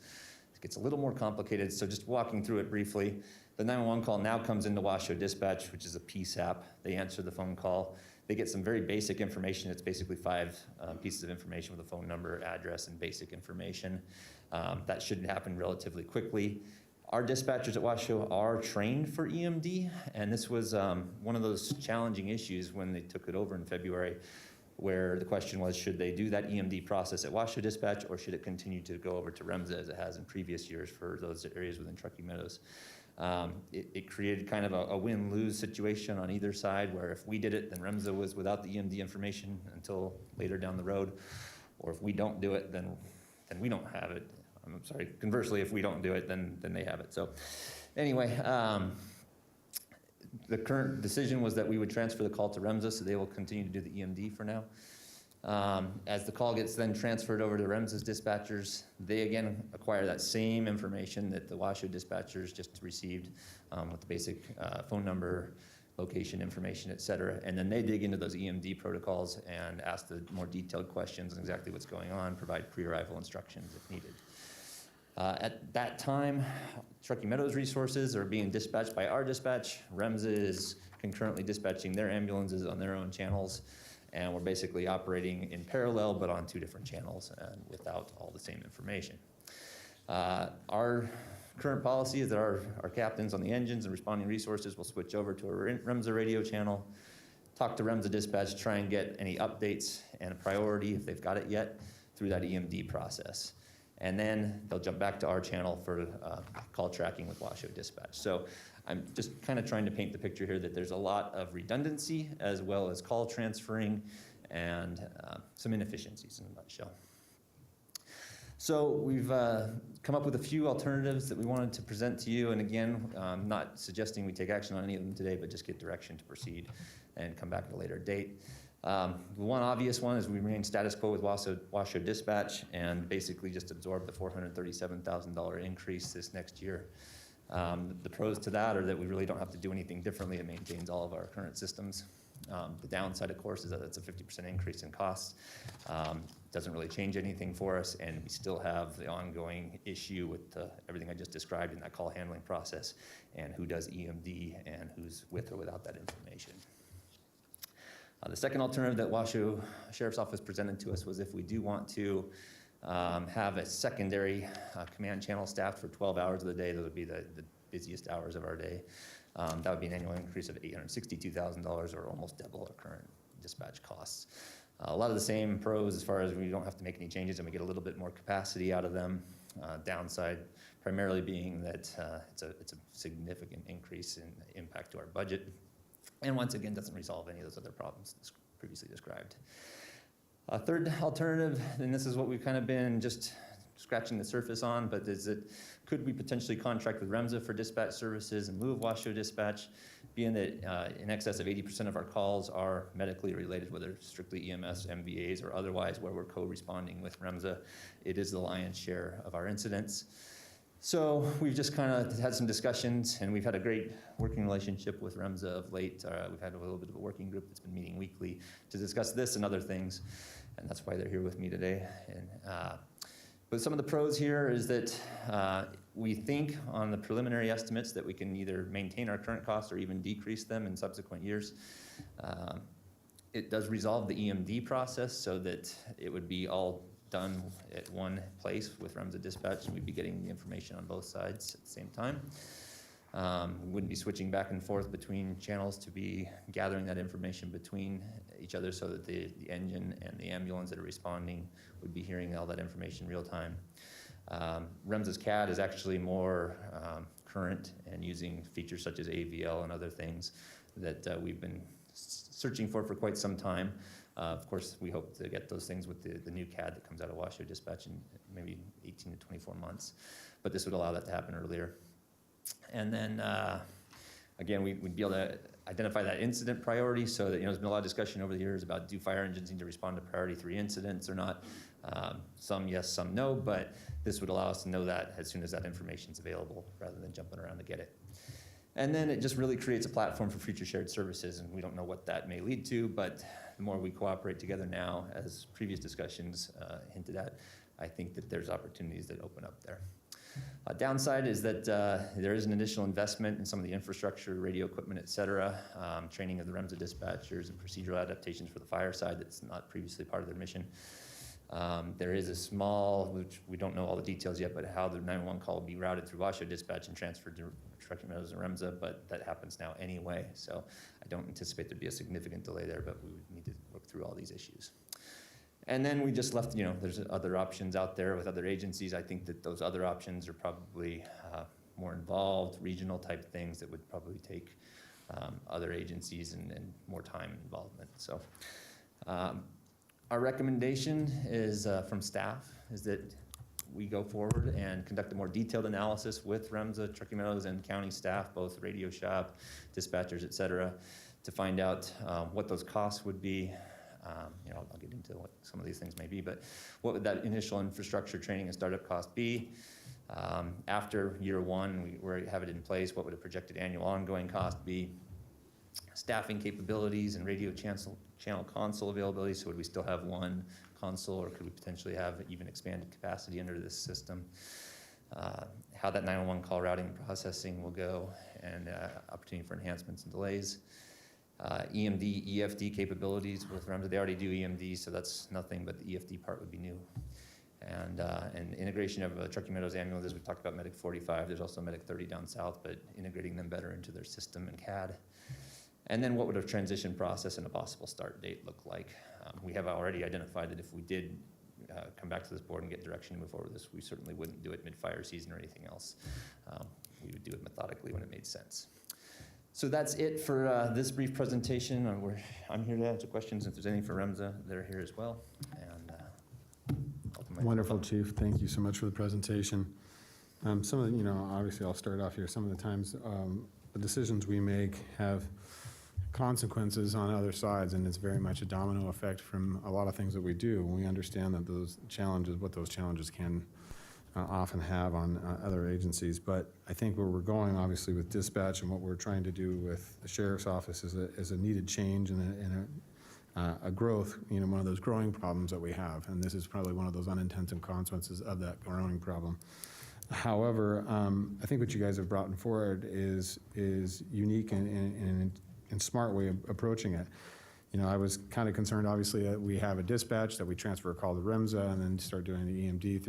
it gets a little more complicated. So just walking through it briefly, the 911 call now comes into Washoe Dispatch, which is a PSAP. They answer the phone call. They get some very basic information. It's basically 5 pieces of information with a phone number, address, and basic information. That should happen relatively quickly. Our dispatchers at Washoe are trained for EMD, and this was one of those challenging issues when they took it over in February, where the question was, should they do that EMD process at Washoe Dispatch, or should it continue to go over to Remsa as it has in previous years for those areas within Truckee Meadows? It created kind of a win-lose situation on either side, where if we did it, then Remsa was without the EMD information until later down the road, or if we don't do it, then we don't have it. I'm sorry, conversely, if we don't do it, then they have it. So anyway, the current decision was that we would transfer the call to Remsa, so they will continue to do the EMD for now. As the call gets then transferred over to Remsa's dispatchers, they again acquire that same information that the Washoe dispatchers just received with the basic phone number, location information, et cetera. And then they dig into those EMD protocols and ask the more detailed questions on exactly what's going on, provide pre-arrival instructions if needed. At that time, Truckee Meadows resources are being dispatched by our dispatch. Remsa is concurrently dispatching their ambulances on their own channels, and we're basically operating in parallel but on two different channels and without all the same information. Our current policy is that our captains on the engines and responding resources will switch over to a Remsa radio channel, talk to Remsa dispatch, try and get any updates and a priority if they've got it yet through that EMD process. And then they'll jump back to our channel for call tracking with Washoe Dispatch. So I'm just kind of trying to paint the picture here that there's a lot of redundancy as well as call transferring and some inefficiencies in a nutshell. So we've come up with a few alternatives that we wanted to present to you. And again, I'm not suggesting we take action on any of them today, but just get direction to proceed and come back at a later date. The one obvious one is we remain status quo with Washoe Dispatch and basically just absorb the $437,000 increase this next year. The pros to that are that we really don't have to do anything differently. It maintains all of our current systems. The downside, of course, is that it's a 50% increase in costs. Doesn't really change anything for us, and we still have the ongoing issue with everything I just described in that call handling process and who does EMD and who's with or without that information. The second alternative that Washoe Sheriff's Office presented to us was if we do want to have a secondary command channel staffed for 12 hours of the day, those would be the busiest hours of our day. That would be an annual increase of $862,000 or almost double our current dispatch costs. A lot of the same pros as far as we don't have to make any changes and we get a little bit more capacity out of them. Downside primarily being that it's a significant increase in impact to our budget. And once again, doesn't resolve any of those other problems previously described. A third alternative, and this is what we've kind of been just scratching the surface on, but is that could we potentially contract with Remsa for dispatch services in lieu of Washoe Dispatch, being that in excess of 80% of our calls are medically related, whether strictly EMS, MVAs, or otherwise, where we're co-responding with Remsa. It is the lion's share of our incidents. So we've just kind of had some discussions, and we've had a great working relationship with Remsa of late. We've had a little bit of a working group that's been meeting weekly to discuss this and other things, and that's why they're here with me today. But some of the pros here is that we think on the preliminary estimates that we can either maintain our current costs or even decrease them in subsequent years. It does resolve the EMD process so that it would be all done at one place with Remsa Dispatch, and we'd be getting the information on both sides at the same time. We wouldn't be switching back and forth between channels to be gathering that information between each other so that the engine and the ambulance that are responding would be hearing all that information real time. Remsa's CAD is actually more current and using features such as AVL and other things that we've been searching for quite some time. Of course, we hope to get those things with the new CAD that comes out of Washoe Dispatch in maybe 18 to 24 months. But this would allow that to happen earlier. And then, again, we'd be able to identify that incident priority so that, there's been a lot of discussion over the years about do fire engines need to respond to priority 3 incidents or not. Some yes, some no, but this would allow us to know that as soon as that information is available rather than jumping around to get it. And then it just really creates a platform for future shared services, and we don't know what that may lead to, but the more we cooperate together now, as previous discussions hinted at, I think that there's opportunities that open up there. Downside is that there is an additional investment in some of the infrastructure, radio equipment, et cetera, training of the Remsa dispatchers and procedural adaptations for the fire side that's not previously part of their mission. There is a small, which we don't know all the details yet, but how the 911 call will be routed through Washoe Dispatch and transferred to Truckee Meadows and Remsa, but that happens now anyway. So I don't anticipate there'd be a significant delay there, but we would need to work through all these issues. And then we just left, there's other options out there with other agencies. I think that those other options are probably more involved, regional type things that would probably take other agencies and more time involvement. So our recommendation is from staff is that we go forward and conduct a more detailed analysis with Remsa, Truckee Meadows, and county staff, both radio shop, dispatchers, et cetera, to find out what those costs would be. I'll get into what some of these things may be, but what would that initial infrastructure training and startup cost be? After year one, we have it in place, what would a projected annual ongoing cost be? Staffing capabilities and radio channel console availability, so would we still have one console, or could we potentially have even expanded capacity under this system? How that 911 call routing and processing will go, and opportunity for enhancements and delays. EMD, EFD capabilities with Remsa. They already do EMD, so that's nothing, but the EFD part would be new. And integration of Truckee Meadows ambulance, we talked about Medic 45. There's also Medic 30 down south, but integrating them better into their system and CAD. And then what would a transition process and a possible start date look like? We have already identified that if we did come back to this board and get direction to move forward with this, we certainly wouldn't do it mid-fire season or anything else. We would do it methodically when it made sense. So that's it for this brief presentation. I'm here to answer questions. If there's any for Remsa, they're here as well. And Wonderful, Chief. Thank you so much for the presentation. Some of the, obviously I'll start off here. Some of the times the decisions we make have consequences on other sides, and it's very much a domino effect from a lot of things that we do. We understand that those challenges, what those challenges can often have on other agencies. But I think where we're going, obviously, with dispatch and what we're trying to do with the sheriff's office is a needed change and a growth, one of those growing problems that we have. And this is probably one of those unintended consequences of that growing problem. However, I think what you guys have brought forward is unique and smart way of approaching it. I was kind of concerned, obviously, that we have a dispatch that we transfer a call to Remsa and then start doing the EMD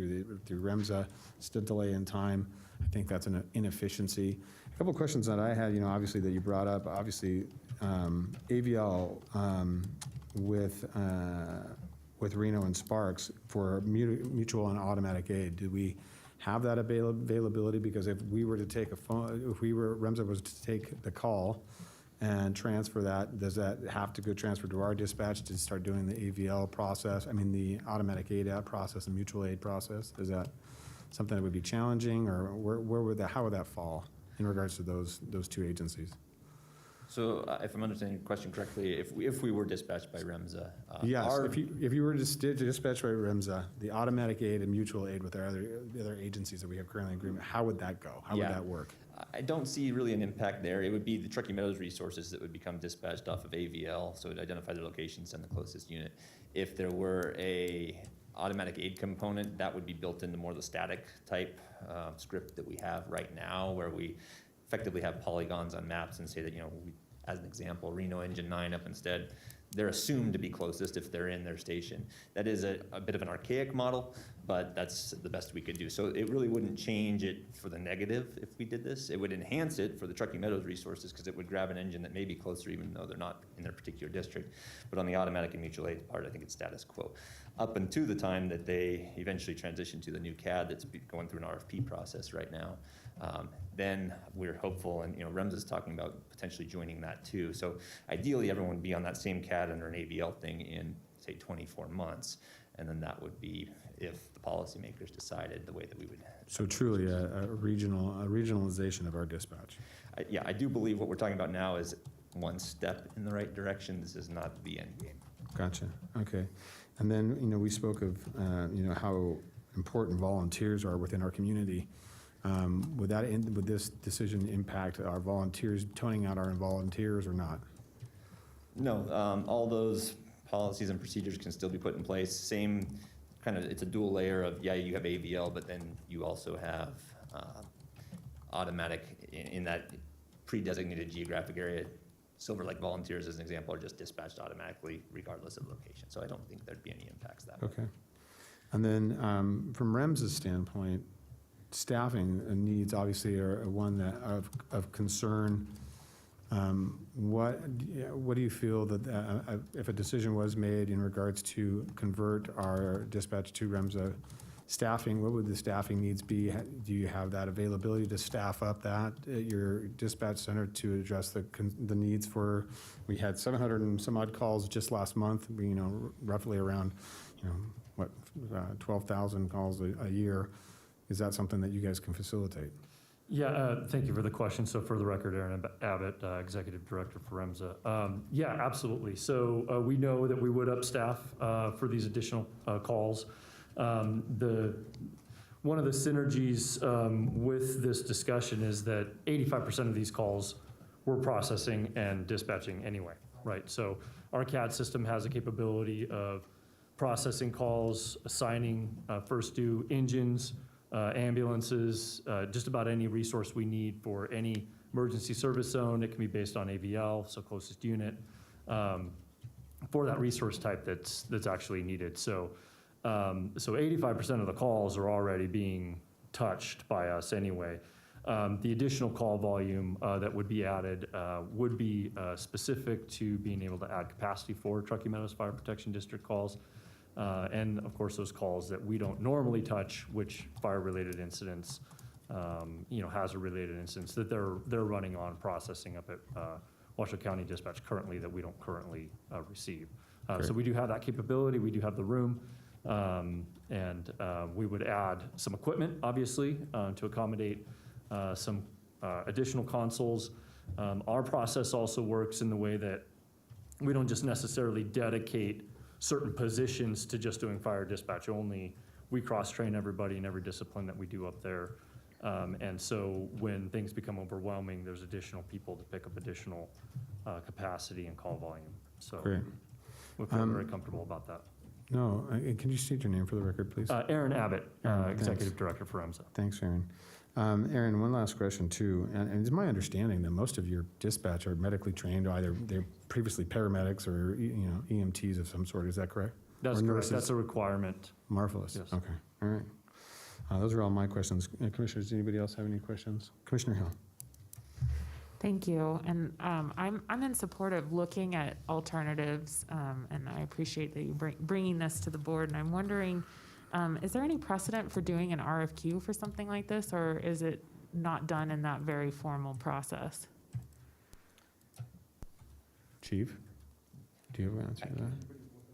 through Remsa. Still delay in time. I think that's an inefficiency. A couple of questions that I had, obviously, that you brought up. Obviously, AVL with Reno and Sparks for mutual and automatic aid. Did we have that availability? Because if we were to take Remsa was to take the call and transfer that, does that have to go transfer to our dispatch to start doing the AVL process? I mean, the automatic aid process and mutual aid process? Is that something that would be challenging, or how would that fall in regards to those two agencies? So if I'm understanding your question correctly, if we were dispatched by Remsa, yes, if you were dispatched by Remsa, the automatic aid and mutual aid with our other agencies that we have currently in agreement, how would that go? How would that work? I don't see really an impact there. It would be the Truckee Meadows resources that would become dispatched off of AVL, so it would identify the location, send the closest unit. If there were a automatic aid component, that would be built into more the static type script that we have right now, where we effectively have polygons on maps and say that, as an example, Reno Engine 9 up instead, they're assumed to be closest if they're in their station. That is a bit of an archaic model, but that's the best we could do. So it really wouldn't change it for the negative if we did this. It would enhance it for the Truckee Meadows resources, because it would grab an engine that may be closer even though they're not in their particular district. But on the automatic and mutual aid part, I think it's status quo. Up until the time that they eventually transition to the new CAD that's going through an RFP process right now, then we're hopeful, and Remsa is talking about potentially joining that too. So ideally, everyone would be on that same CAD under an AVL thing in, say, 24 months, and then that would be if the policymakers decided the way that we would. So truly a regionalization of our dispatch. I do believe what we're talking about now is one step in the right direction. This is not the end game. Gotcha. Okay. And then, we spoke of, how important volunteers are within our community. Would this decision impact our volunteers, toning out our volunteers or not? No, all those policies and procedures can still be put in place. Same kind of, it's a dual layer of, you have AVL, but then you also have automatic in that pre-designated geographic area. Silver Lake volunteers, as an example, are just dispatched automatically regardless of location. So I don't think there'd be any impacts that way. Okay. And then from Remsa's standpoint, staffing needs obviously are one that of concern What do you feel that, if a decision was made in regards to convert our dispatch to Remsa staffing, what would the staffing needs be? Do you have that availability to staff up that at your dispatch center to address the needs for, we had 700 and some odd calls just last month, roughly around, 12,000 calls a year. Is that something that you guys can facilitate? Yeah, thank you for the question. So for the record, Aaron Abbott, Executive Director for Emsa. Yeah, absolutely. So we know that we would up staff for these additional calls. One of the synergies with this discussion is that 85% of these calls we're processing and dispatching anyway, right? So our CAD system has a capability of processing calls, assigning first due engines, ambulances, just about any resource we need for any emergency service zone. It can be based on AVL, so closest unit, for that resource type that's actually needed. So 85% of the calls are already being touched by us anyway. The additional call volume that would be added would be specific to being able to add capacity for Truckee Meadows Fire Protection District calls. And of course, those calls that we don't normally touch, which fire-related incidents, hazard-related incidents that they're running on processing up at Washoe County Dispatch currently that we don't currently receive. So we do have that capability. We do have the room, and we would add some equipment, obviously, to accommodate some additional consoles. Our process also works in the way that we don't just necessarily dedicate certain positions to just doing fire dispatch only. We cross-train everybody in every discipline that we do up there. And so when things become overwhelming, there's additional people to pick up additional capacity and call volume. So Great. we feel very comfortable about that. No, can you state your name for the record, please? Aaron Abbott, Aaron, Executive thanks. Director for Emsa. Thanks, Aaron. Aaron, one last question too, and it's my understanding that most of your dispatch are medically trained, either they're previously paramedics or EMTs of some sort. Is that correct? That's Or correct. nurses? That's a requirement. Marvelous. Yes. Okay. All right. Those are all my questions. Commissioners, does anybody else have any questions? Commissioner Hill. Thank you. And I'm in support of looking at alternatives, and I appreciate that you bringing this to the board. And I'm wondering, is there any precedent for doing an RFQ for something like this, or is it not done in that very formal process? Chief, do you have an answer to that?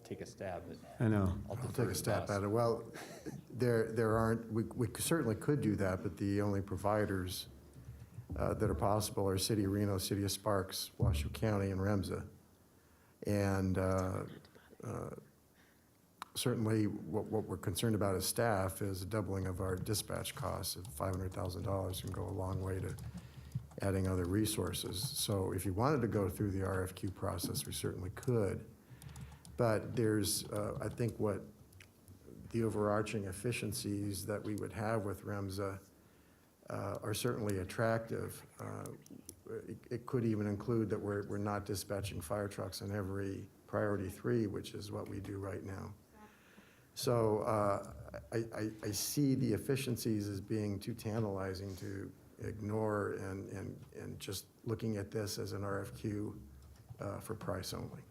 Take a stab at. I know. I'll take a stab at it. Well, there aren't, we certainly could do that, but the only providers that are possible are City of Reno, City of Sparks, Washoe County, and Remsa. And certainly what we're concerned about as staff is a doubling of our dispatch costs of $500,000 can go a long way to adding other resources. So if you wanted to go through the RFQ process, we certainly could. But there's, I think what the overarching efficiencies that we would have with Remsa are certainly attractive. It could even include that we're not dispatching fire trucks in every priority 3, which is what we do right now. So I see the efficiencies as being too tantalizing to ignore and just looking at this as an RFQ for price only.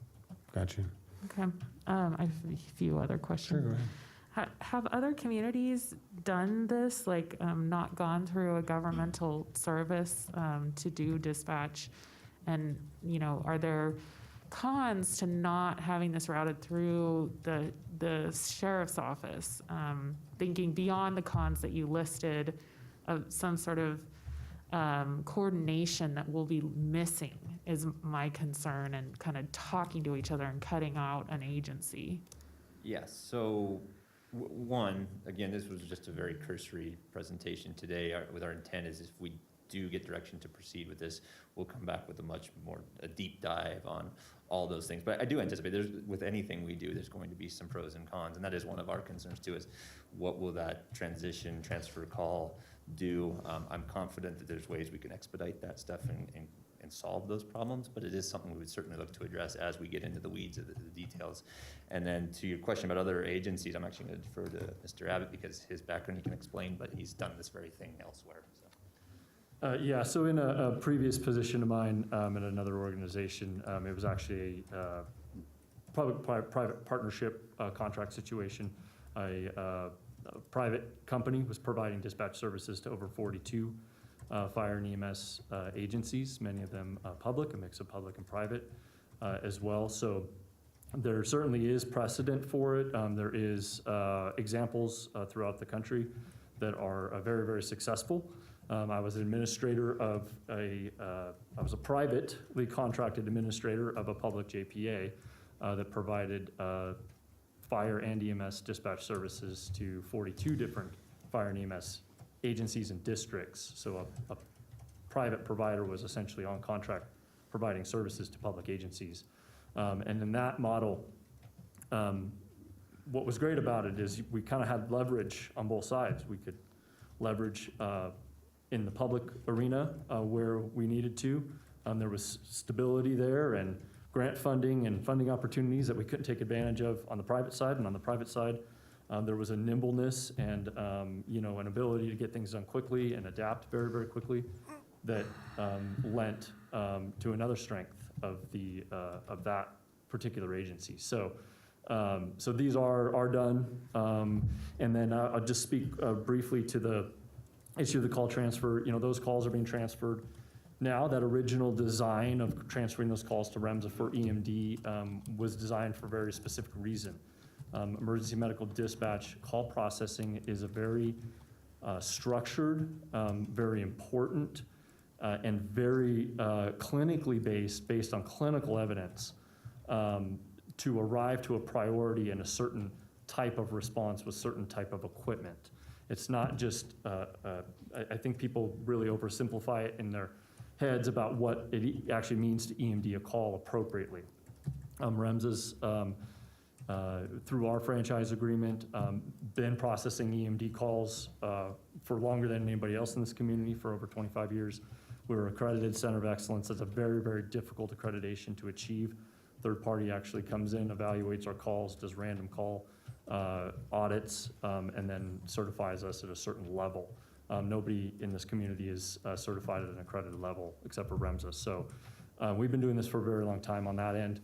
Gotcha. Okay. I have a few other questions. Sure, go ahead. Have other communities done this, like not gone through a governmental service to do dispatch? And, are there cons to not having this routed through the sheriff's office? Thinking beyond the cons that you listed of some sort of coordination that will be missing is my concern, and kind of talking to each other and cutting out an agency. Yes, so one, again, this was just a very cursory presentation today. With our intent is if we do get direction to proceed with this, we'll come back with a deep dive on all those things. But I do anticipate with anything we do, there's going to be some pros and cons, and that is one of our concerns too, is what will that transfer call do? I'm confident that there's ways we can expedite that stuff and solve those problems, but it is something we would certainly look to address as we get into the weeds of the details. And then to your question about other agencies, I'm actually going to defer to Mr. Abbott because his background he can explain, but he's done this very thing elsewhere. So. Yeah, so in a previous position of mine in another organization, it was actually a public-private partnership contract situation. A private company was providing dispatch services to over 42 fire and EMS agencies, many of them public, a mix of public and private as well. So there certainly is precedent for it. There is examples throughout the country that are very, very successful. I was an administrator of I was a privately contracted administrator of a public JPA that provided fire and EMS dispatch services to 42 different fire and EMS agencies and districts. So a private provider was essentially on contract providing services to public agencies. And in that model, what was great about it is we kind of had leverage on both sides. We could leverage in the public arena where we needed to. There was stability there and grant funding and funding opportunities that we couldn't take advantage of on the private side. And on the private side, there was a nimbleness and an ability to get things done quickly and adapt very, very quickly that lent to another strength of that particular agency. So these are done. And then I'll just speak briefly to the issue of the call transfer. Those calls are being transferred now. That original design of transferring those calls to Remsa for EMD was designed for a very specific reason. Emergency medical dispatch call processing is a very structured, very important, and very clinically based on clinical evidence to arrive to a priority and a certain type of response with certain type of equipment. It's not just, I think people really oversimplify it in their heads about what it actually means to EMD a call appropriately. Remsa's, through our franchise agreement, been processing EMD calls for longer than anybody else in this community, for over 25 years. We're accredited Center of Excellence. That's a very, very difficult accreditation to achieve. Third party actually comes in, evaluates our calls, does random call audits, and then certifies us at a certain level. Nobody in this community is certified at an accredited level except for Remsa. So we've been doing this for a very long time on that end.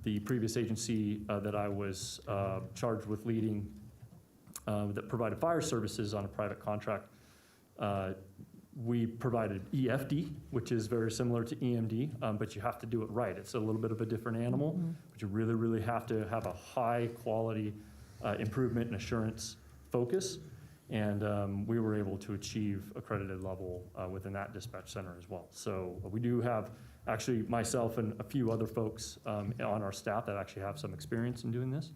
The previous agency that I was charged with leading that provided fire services on a private contract, we provided EFD, which is very similar to EMD, but you have to do it right. It's a little bit of a different animal, but you really, really have to have a high quality improvement and assurance focus. And we were able to achieve accredited level within that dispatch center as well. So we do have, actually myself and a few other folks on our staff that actually have some experience in doing this.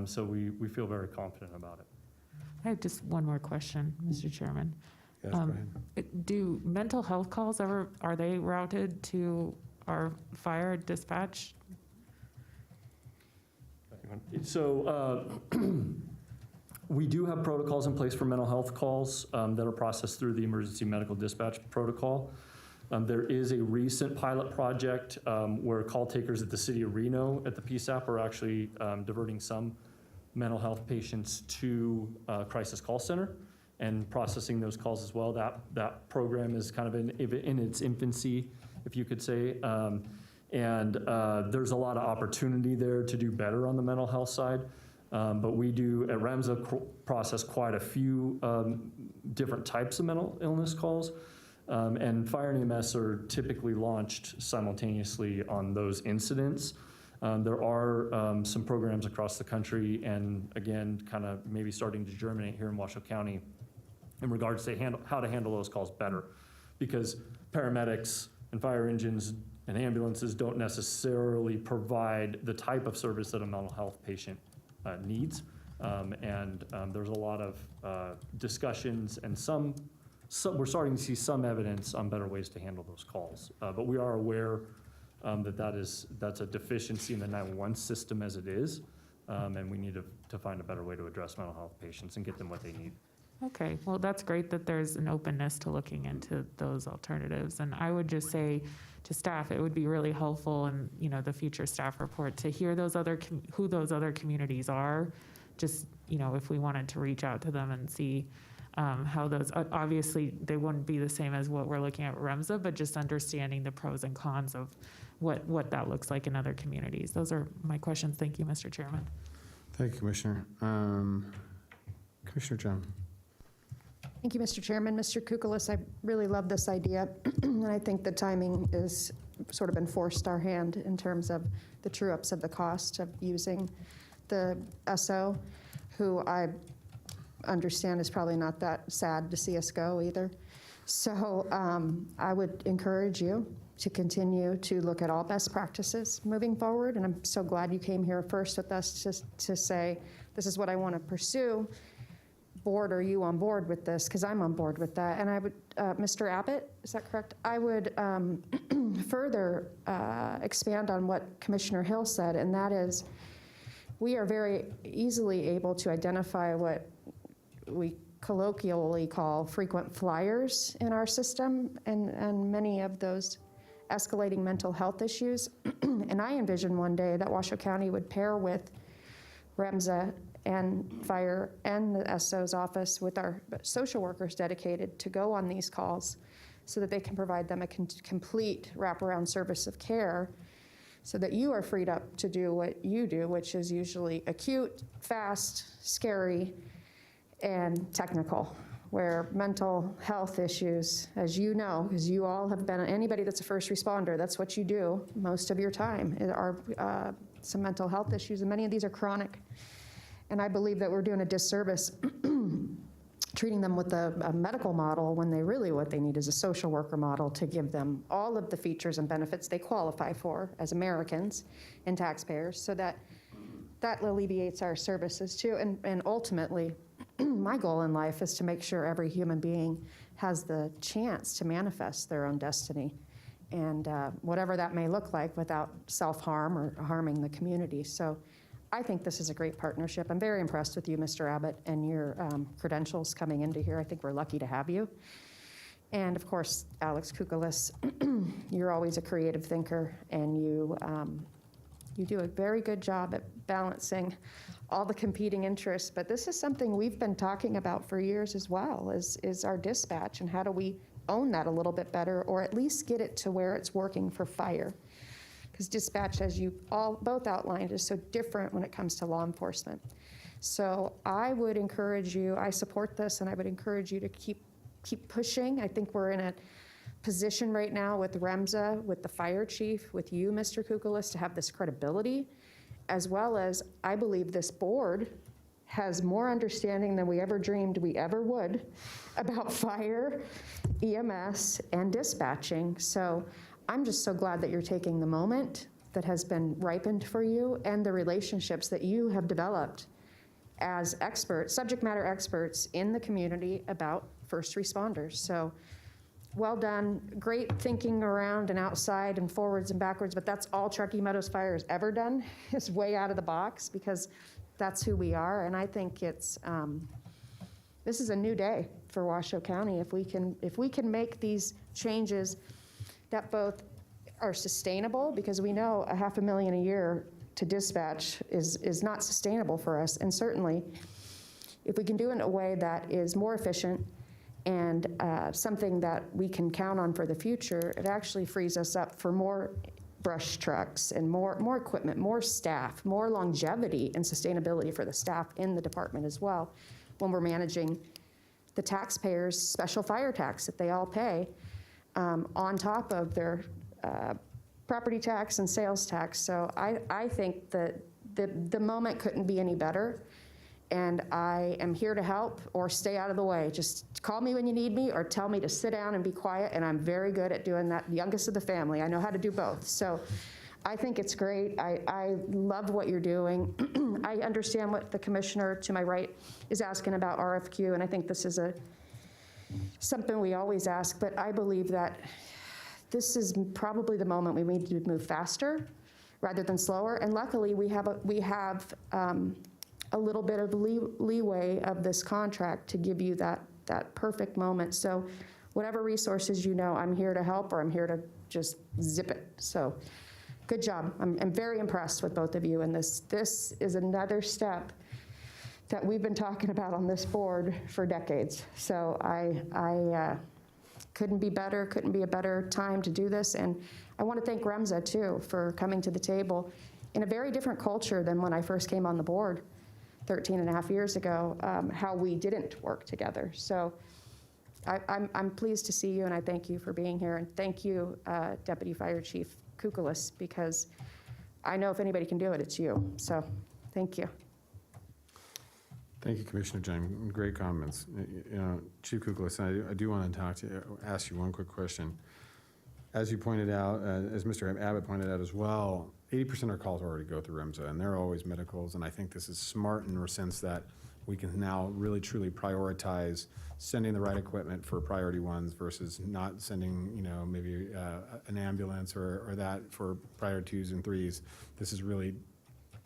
So we feel very confident about it. I have just one more question, Mr. Chairman. Yes, go ahead. Do mental health calls are they routed to our fire dispatch? So we do have protocols in place for mental health calls that are processed through the emergency medical dispatch protocol. There is a recent pilot project where call takers at the city of Reno at the PSAP are actually diverting some mental health patients to crisis call center and processing those calls as well. That program is kind of in its infancy, if you could say. And there's a lot of opportunity there to do better on the mental health side. But we do at Remsa process quite a few different types of mental illness calls. And fire and EMS are typically launched simultaneously on those incidents. There are some programs across the country, and again, kind of maybe starting to germinate here in Washoe County in regards to how to handle those calls better. Because paramedics and fire engines and ambulances don't necessarily provide the type of service that a mental health patient needs. And there's a lot of discussions and we're starting to see some evidence on better ways to handle those calls. But we are aware that's a deficiency in the 911 system as it is. And we need to find a better way to address mental health patients and get them what they need. Okay, well, that's great that there's an openness to looking into those alternatives. And I would just say to staff, it would be really helpful in the future staff report to hear who those other communities are. Just if we wanted to reach out to them and see how those, obviously, they wouldn't be the same as what we're looking at Remsa, but just understanding the pros and cons of what that looks like in other communities. Those are my questions. Thank you, Mr. Chairman. Thank you, Commissioner. Commissioner John. Thank you, Mr. Chairman. Mr. Kukulis, I really love this idea, and I think the timing is sort of been forced our hand in terms of the true-ups of the cost of using the SO, who I understand is probably not that sad to see us go either. So I would encourage you to continue to look at all best practices moving forward, and I'm so glad you came here first with us to say, this is what I want to pursue. Board, are you on board with this? Because I'm on board with that. And I would, Mr. Abbott, is that correct? I would further expand on what Commissioner Hill said, and that is, we are very easily able to identify what we colloquially call frequent flyers in our system, and many of those escalating mental health issues. And I envision one day that Washoe County would pair with Remsa and fire and the SO's office with our social workers dedicated to go on these calls so that they can provide them a complete wraparound service of care, so that you are freed up to do what you do, which is usually acute, fast, scary, and technical, where mental health issues, as you know, because you all have been, anybody that's a first responder, that's what you do most of your time, are some mental health issues, and many of these are chronic. And I believe that we're doing a disservice treating them with a medical model when what they need is a social worker model to give them all of the features and benefits they qualify for as Americans and taxpayers, so that alleviates our services too. And ultimately, my goal in life is to make sure every human being has the chance to manifest their own destiny, and whatever that may look like, without self-harm or harming the community. So I think this is a great partnership. I'm very impressed with you, Mr. Abbott, and your credentials coming into here. I think we're lucky to have you. And of course, Alex Kukulis, you're always a creative thinker, and you do a very good job at balancing all the competing interests. But this is something we've been talking about for years as well, is our dispatch, and how do we own that a little bit better, or at least get it to where it's working for fire. Because dispatch, as you all both outlined, is so different when it comes to law enforcement. So I would encourage you, I support this, and I would encourage you to keep pushing. I think we're in a position right now with Remsa, with the fire chief, with you, Mr. Kukulis, to have this credibility, as well as I believe this board has more understanding than we ever dreamed we ever would about fire, EMS, and dispatching. So I'm just so glad that you're taking the moment that has been ripened for you, and the relationships that you have developed as experts, subject matter experts in the community about first responders. So well done. Great thinking around and outside and forwards and backwards, but that's all Truckee Meadows Fire has ever done, is way out of the box, because that's who we are. And I think it's, this is a new day for Washoe County. If we can make these changes that both are sustainable, because we know $500,000 a year to dispatch is not sustainable for us. And certainly, if we can do it in a way that is more efficient and something that we can count on for the future, it actually frees us up for more brush trucks and more equipment, more staff, more longevity and sustainability for the staff in the department as well, when we're managing the taxpayers' special fire tax that they all pay, on top of their property tax and sales tax. So I think that the moment couldn't be any better, and I am here to help or stay out of the way. Just call me when you need me, or tell me to sit down and be quiet, and I'm very good at doing that. Youngest of the family, I know how to do both. So I think it's great. I love what you're doing. I understand what the commissioner to my right is asking about RFQ, and I think this is something we always ask, but I believe that this is probably the moment we need to move faster rather than slower. And luckily, we have a little bit of leeway of this contract to give you that perfect moment. So whatever resources I'm here to help, or I'm here to just zip it. So good job. I'm very impressed with both of you, and this is another step that we've been talking about on this board for decades. So I couldn't be better, couldn't be a better time to do this. And I want to thank Remsa, too, for coming to the table in a very different culture than when I first came on the board 13 and a half years ago, how we didn't work together. So I'm pleased to see you, and I thank you for being here. And thank you, Deputy Fire Chief Kukulis, because I know if anybody can do it, it's you. So thank you. Thank you, Commissioner Jung. Great comments. Chief Kukulis, I do want to ask you one quick question. As you pointed out, as Mr. Abbott pointed out as well, 80% of our calls already go through Emsa, and they're always medicals, and I think this is smart in the sense that we can now really truly prioritize sending the right equipment for priority ones versus not sending, maybe an ambulance or that for priority twos and threes. This is really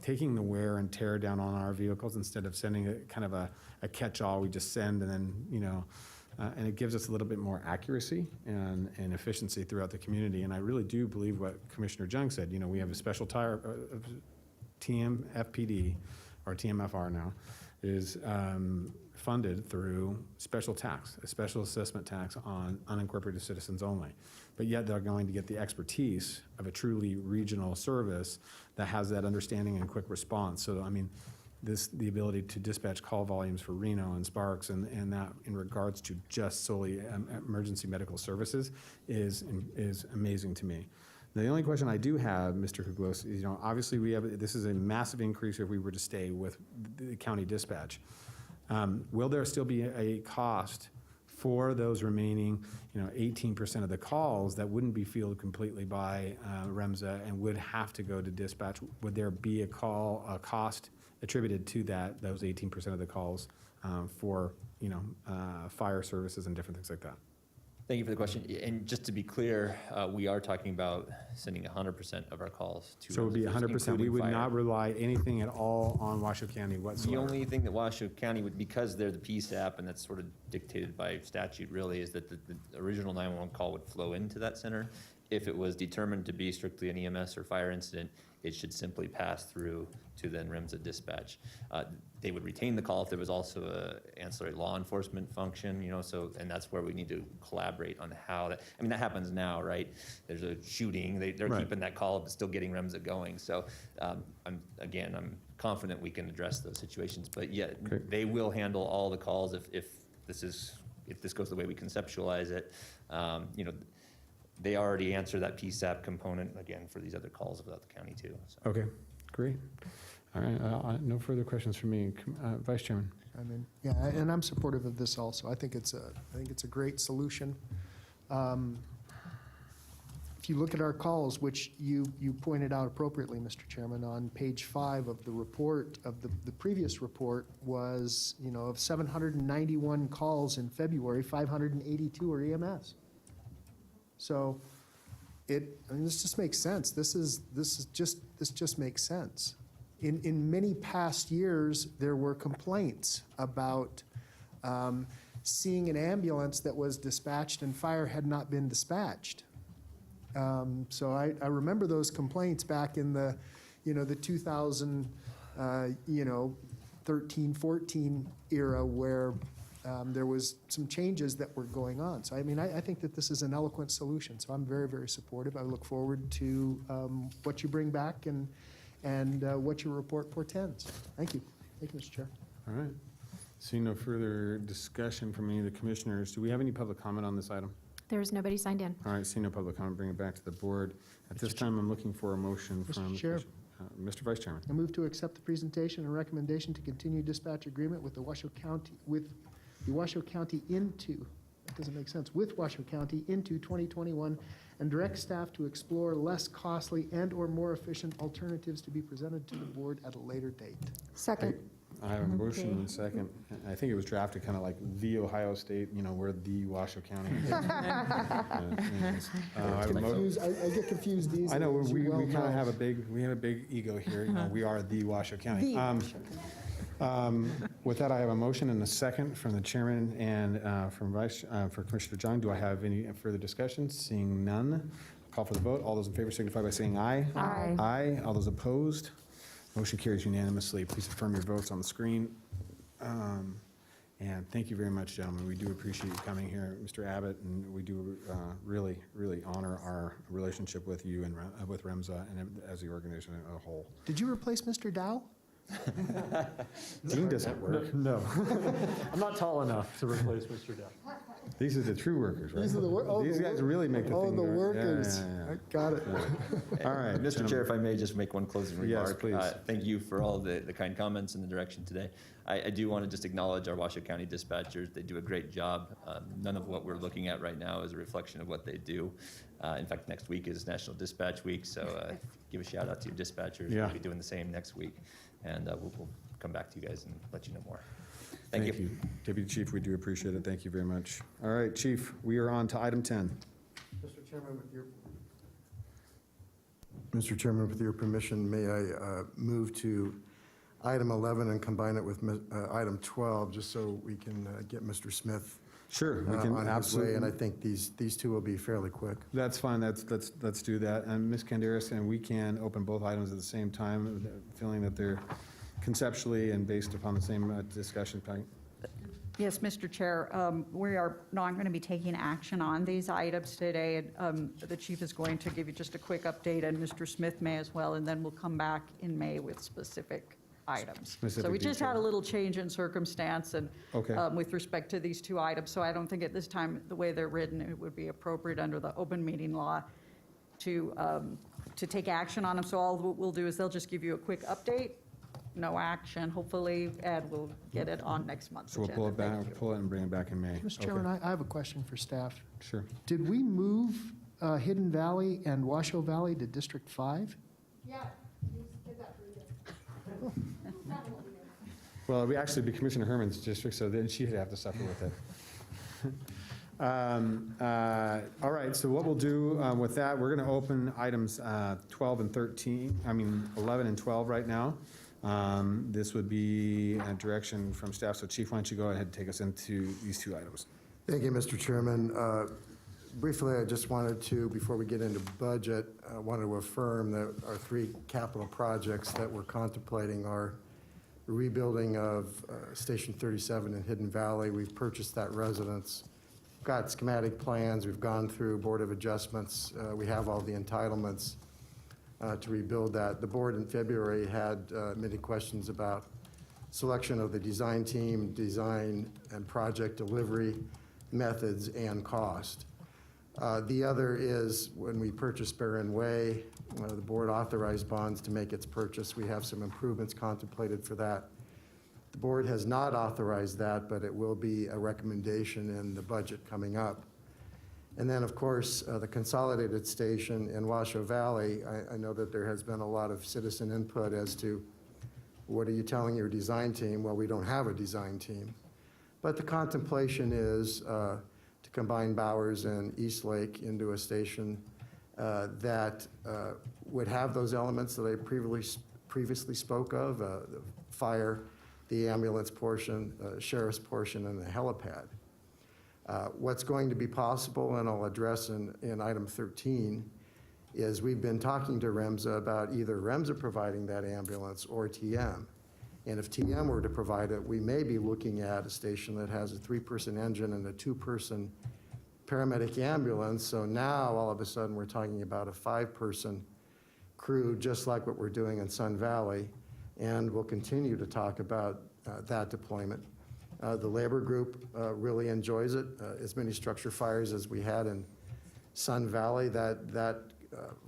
taking the wear and tear down on our vehicles instead of sending a kind of a catch-all we just send and then, and it gives us a little bit more accuracy and efficiency throughout the community. And I really do believe what Commissioner Jung said. We have a special TMFPD, or TMFR now, is funded through special tax, a special assessment tax on unincorporated citizens only. But yet they're going to get the expertise of a truly regional service that has that understanding and quick response. So, the ability to dispatch call volumes for Reno and Sparks and that in regards to just solely emergency medical services is amazing to me. The only question I do have, Mr. Kuglos, is, obviously this is a massive increase if we were to stay with the county dispatch. Will there still be a cost for those remaining, 18% of the calls that wouldn't be fielded completely by Remsa and would have to go to dispatch? Would there be a cost attributed to those 18% of the calls for, fire services and different things like that? Thank you for the question. And just to be clear, we are talking about sending 100% of our calls to. So it would be 100%. We would not rely anything at all on Washoe County whatsoever. The only thing that Washoe County would, because they're the PSAP, and that's sort of dictated by statute really, is that the original 911 call would flow into that center. If it was determined to be strictly an EMS or fire incident, it should simply pass through to then Remsa dispatch. They would retain the call if there was also a ancillary law enforcement function, and that's where we need to collaborate on how that, that happens now, right? There's a shooting, they're Right. keeping that call, but still getting Remsa going. So I'm confident we can address those situations, but yeah, Okay. they will handle all the calls if this goes the way we conceptualize it. They already answer that PSAP component, again, for these other calls without the county too. So. Okay, great. All right, no further questions from me. Vice Chairman. And I'm supportive of this also. I think it's a great solution. If you look at our calls, which you pointed out appropriately, Mr. Chairman, on page 5 of the report, of the previous report was, of 791 calls in February, 582 are EMS. So this just makes sense. This just makes sense. In many past years, there were complaints about seeing an ambulance that was dispatched and fire had not been dispatched. So I remember those complaints back in the 2013, 14 era where there was some changes that were going on. So I think that this is an eloquent solution. So I'm very, very supportive. I look forward to what you bring back and what your report portends. Thank you. Thank you, Mr. Chair. All right. Seeing no further discussion from any of the commissioners, do we have any public comment on this item? There is nobody signed in. All right, seeing no public comment, bring it back to the board. At this time, I'm looking for a motion from Mr. Chair. Mr. Vice Chairman. I move to accept the presentation and recommendation to continue dispatch agreement with the Washoe County, into, that doesn't make sense, with Washoe County into 2021, and direct staff to explore less costly and/or more efficient alternatives to be presented to the board at a later date. Second. I have a motion and a second. I think it was drafted kind of like the Ohio State, we're the Washoe County. I get confused easily. I know, as we you well kind of know. have a big ego here. We are the Washoe County. With that, I have a motion and a second from the chairman and for Commissioner Jung. Do I have any further discussion? Seeing none, call for the vote. All those in favor signify by saying aye. Aye. Aye. All those opposed? Motion carries unanimously. Please affirm your votes on the screen. And thank you very much, gentlemen. We do appreciate you coming here, Mr. Abbott, and we do really, really honor our relationship with you and with Remsa and as the organization as a whole. Did you replace Mr. Dow? Dean doesn't work. No. I'm not tall enough to replace Mr. Dow. These are the true workers, right? These are the These guys really make the thing the go. workers. Yeah, yeah, I got it. yeah. All right. Mr. Chair, if I may just make one closing Yes, remark. please. Thank you for all the kind comments and the direction today. I do want to just acknowledge our Washoe County dispatchers. They do a great job. None of what we're looking at right now is a reflection of what they do. In fact, next week is National Dispatch Week, so give a shout out to your dispatchers. Yeah. We'll be doing the same next week, and we'll come back to you guys and let you know more. Thank you. Deputy Chief, we do appreciate it. Thank you very much. All right, Chief, we are on to item 10. Mr. Chairman, with your permission, may I move to item 11 and combine it with item 12, just so we can get Mr. Smith Sure, we can on his way, absolutely. and I think these two will be fairly quick. That's fine, let's do that. And Ms. Canderas, and we can open both items at the same time, feeling that they're conceptually and based upon the same discussion point. Yes, Mr. Chair, we are not going to be taking action on these items today. The chief is going to give you just a quick update, and Mr. Smith may as well, and then we'll come back in May with specific items. So Specific we just had a detail. little change in circumstance and Okay. with respect to these two items. So I don't think at this time, the way they're written, it would be appropriate under the open meeting law to take action on them. So all we'll do is they'll just give you a quick update, no action, hopefully, and we'll get it on next month's So we'll agenda. pull it back, Thank you. pull it and bring it back in May. Mr. Okay. Chairman, I have a question for staff. Sure. Did we move Hidden Valley and Washoe Valley to District 5? Well, we actually be Commissioner Herman's district, so then she'd have to suffer with it. All right, so what we'll do with that, we're going to open items 12 and 13, 11 and 12 right now. This would be a direction from staff, so Chief, why don't you go ahead and take us into these two items? Thank you, Mr. Chairman. Briefly, I just wanted to, before we get into budget, I wanted to affirm that our three capital projects that we're contemplating are rebuilding of Station 37 in Hidden Valley. We've purchased that residence, got schematic plans, we've gone through Board of Adjustments, we have all the entitlements to rebuild that. The board in February had many questions about selection of the design team, design and project delivery methods, and cost. The other is when we purchased Barron Way, the board authorized bonds to make its purchase. We have some improvements contemplated for that. The board has not authorized that, but it will be a recommendation in the budget coming up. And then, of course, the consolidated station in Washoe Valley, I know that there has been a lot of citizen input as to what are you telling your design team? Well, we don't have a design team. But the contemplation is to combine Bowers and Eastlake into a station that would have those elements that I previously spoke of, the fire, the ambulance portion, sheriff's portion, and the helipad. What's going to be possible, and I'll address in item 13, is we've been talking to Remsa about either Remsa providing that ambulance or TM. And if TM were to provide it, we may be looking at a station that has a 3-person engine and a 2-person paramedic ambulance. So now, all of a sudden, we're talking about a 5-person crew, just like what we're doing in Sun Valley. And we'll continue to talk about that deployment. The labor group really enjoys it. As many structure fires as we had in Sun Valley, that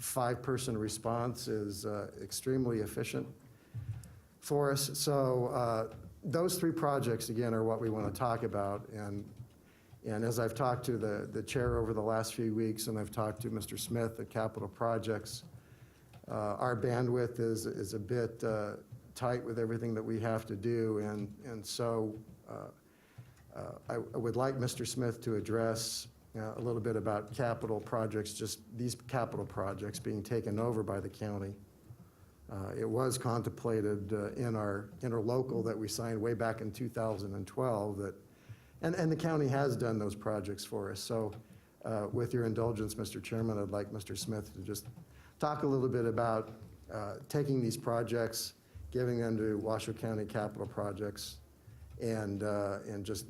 5-person response is extremely efficient for us. So those 3 projects, again, are what we want to talk about. And as I've talked to the chair over the last few weeks, and I've talked to Mr. Smith at Capital Projects, our bandwidth is a bit tight with everything that we have to do. And so I would like Mr. Smith to address a little bit about capital projects, just these capital projects being taken over by the county. It was contemplated in our interlocal that we signed way back in 2012 that, and the county has done those projects for us. So with your indulgence, Mr. Chairman, I'd like Mr. Smith to just talk a little bit about taking these projects, giving them to Washoe County Capital Projects, and just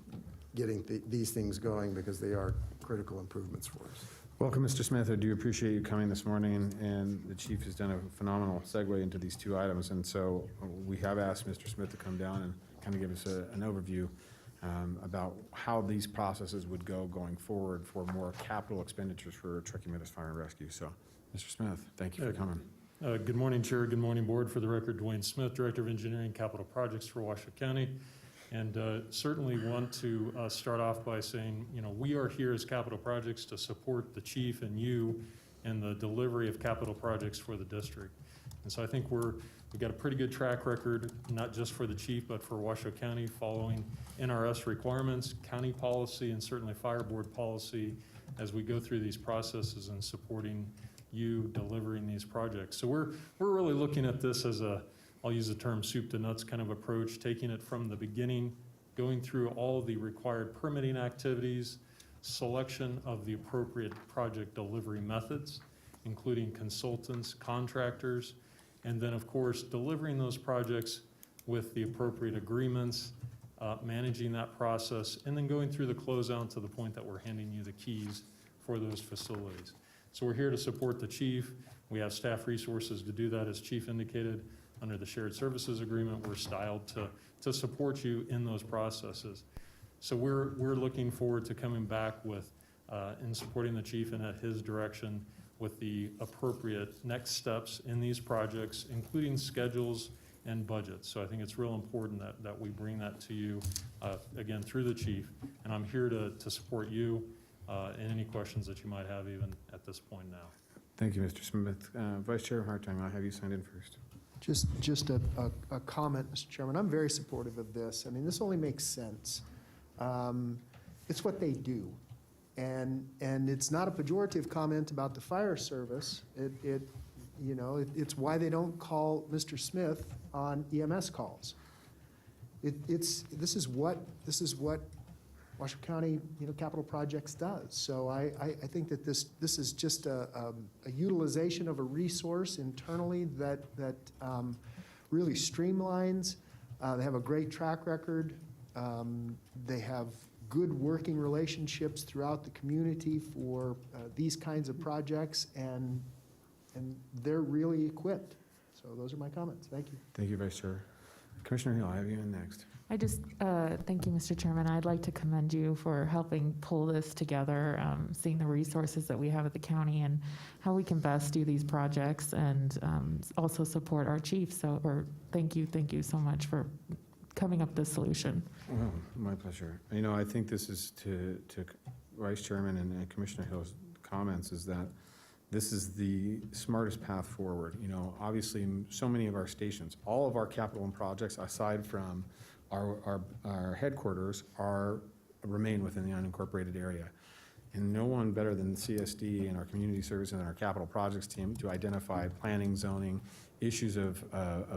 getting these things going because they are critical improvements for us. Welcome, Mr. Smith. I do appreciate you coming this morning, and the chief has done a phenomenal segue into these two items. And so we have asked Mr. Smith to come down and kind of give us an overview about how these processes would go going forward for more capital expenditures for Truckee Meadows Fire and Rescue. So, Mr. Smith, thank you for coming. Good morning, Chair. Good morning, Board. For the record, Dwayne Smith, Director of Engineering Capital Projects for Washoe County. And certainly want to start off by saying, we are here as Capital Projects to support the chief and you in the delivery of capital projects for the district. And so I think we've got a pretty good track record, not just for the chief, but for Washoe County, following NRS requirements, county policy, and certainly fire board policy as we go through these processes and supporting you delivering these projects. So we're really looking at this as I'll use the term soup to nuts kind of approach, taking it from the beginning, going through all the required permitting activities, selection of the appropriate project delivery methods, including consultants, contractors, and then, of course, delivering those projects with the appropriate agreements, managing that process, and then going through the closeout to the point that we're handing you the keys for those facilities. So we're here to support the chief. We have staff resources to do that, as Chief indicated. Under the shared services agreement, we're styled to support you in those processes. So we're looking forward to coming back with, in supporting the chief and at his direction with the appropriate next steps in these projects, including schedules and budgets. So I think it's real important that we bring that to you, again, through the chief. And I'm here to support you in any questions that you might have even at this point now. Thank you, Mr. Smith. Vice Chair Hartung, I'll have you signed in first. Just a comment, Mr. Chairman. I'm very supportive of this. I mean, this only makes sense. It's what they do. And it's not a pejorative comment about the fire service. It's why they don't call Mr. Smith on EMS calls. This is what Washoe County, Capital Projects does. So I think that this is just a utilization of a resource internally that really streamlines. They have a great track record. They have good working relationships throughout the community for these kinds of projects, and they're really equipped. So those are my comments. Thank you. Thank you, Vice Chair. Commissioner Hill, I have you in next. I just, thank you, Mr. Chairman. I'd like to commend you for helping pull this together, seeing the resources that we have at the county and how we can best do these projects, and also support our chief. So, thank you so much for coming up with this solution. Well, my pleasure. I think this is to Vice Chairman and Commissioner Hill's comments, is that this is the smartest path forward. Obviously, so many of our stations, all of our capital and projects, aside from our headquarters, remain within the unincorporated area. And no one better than CSD and our community services and our capital projects team to identify planning, zoning, issues of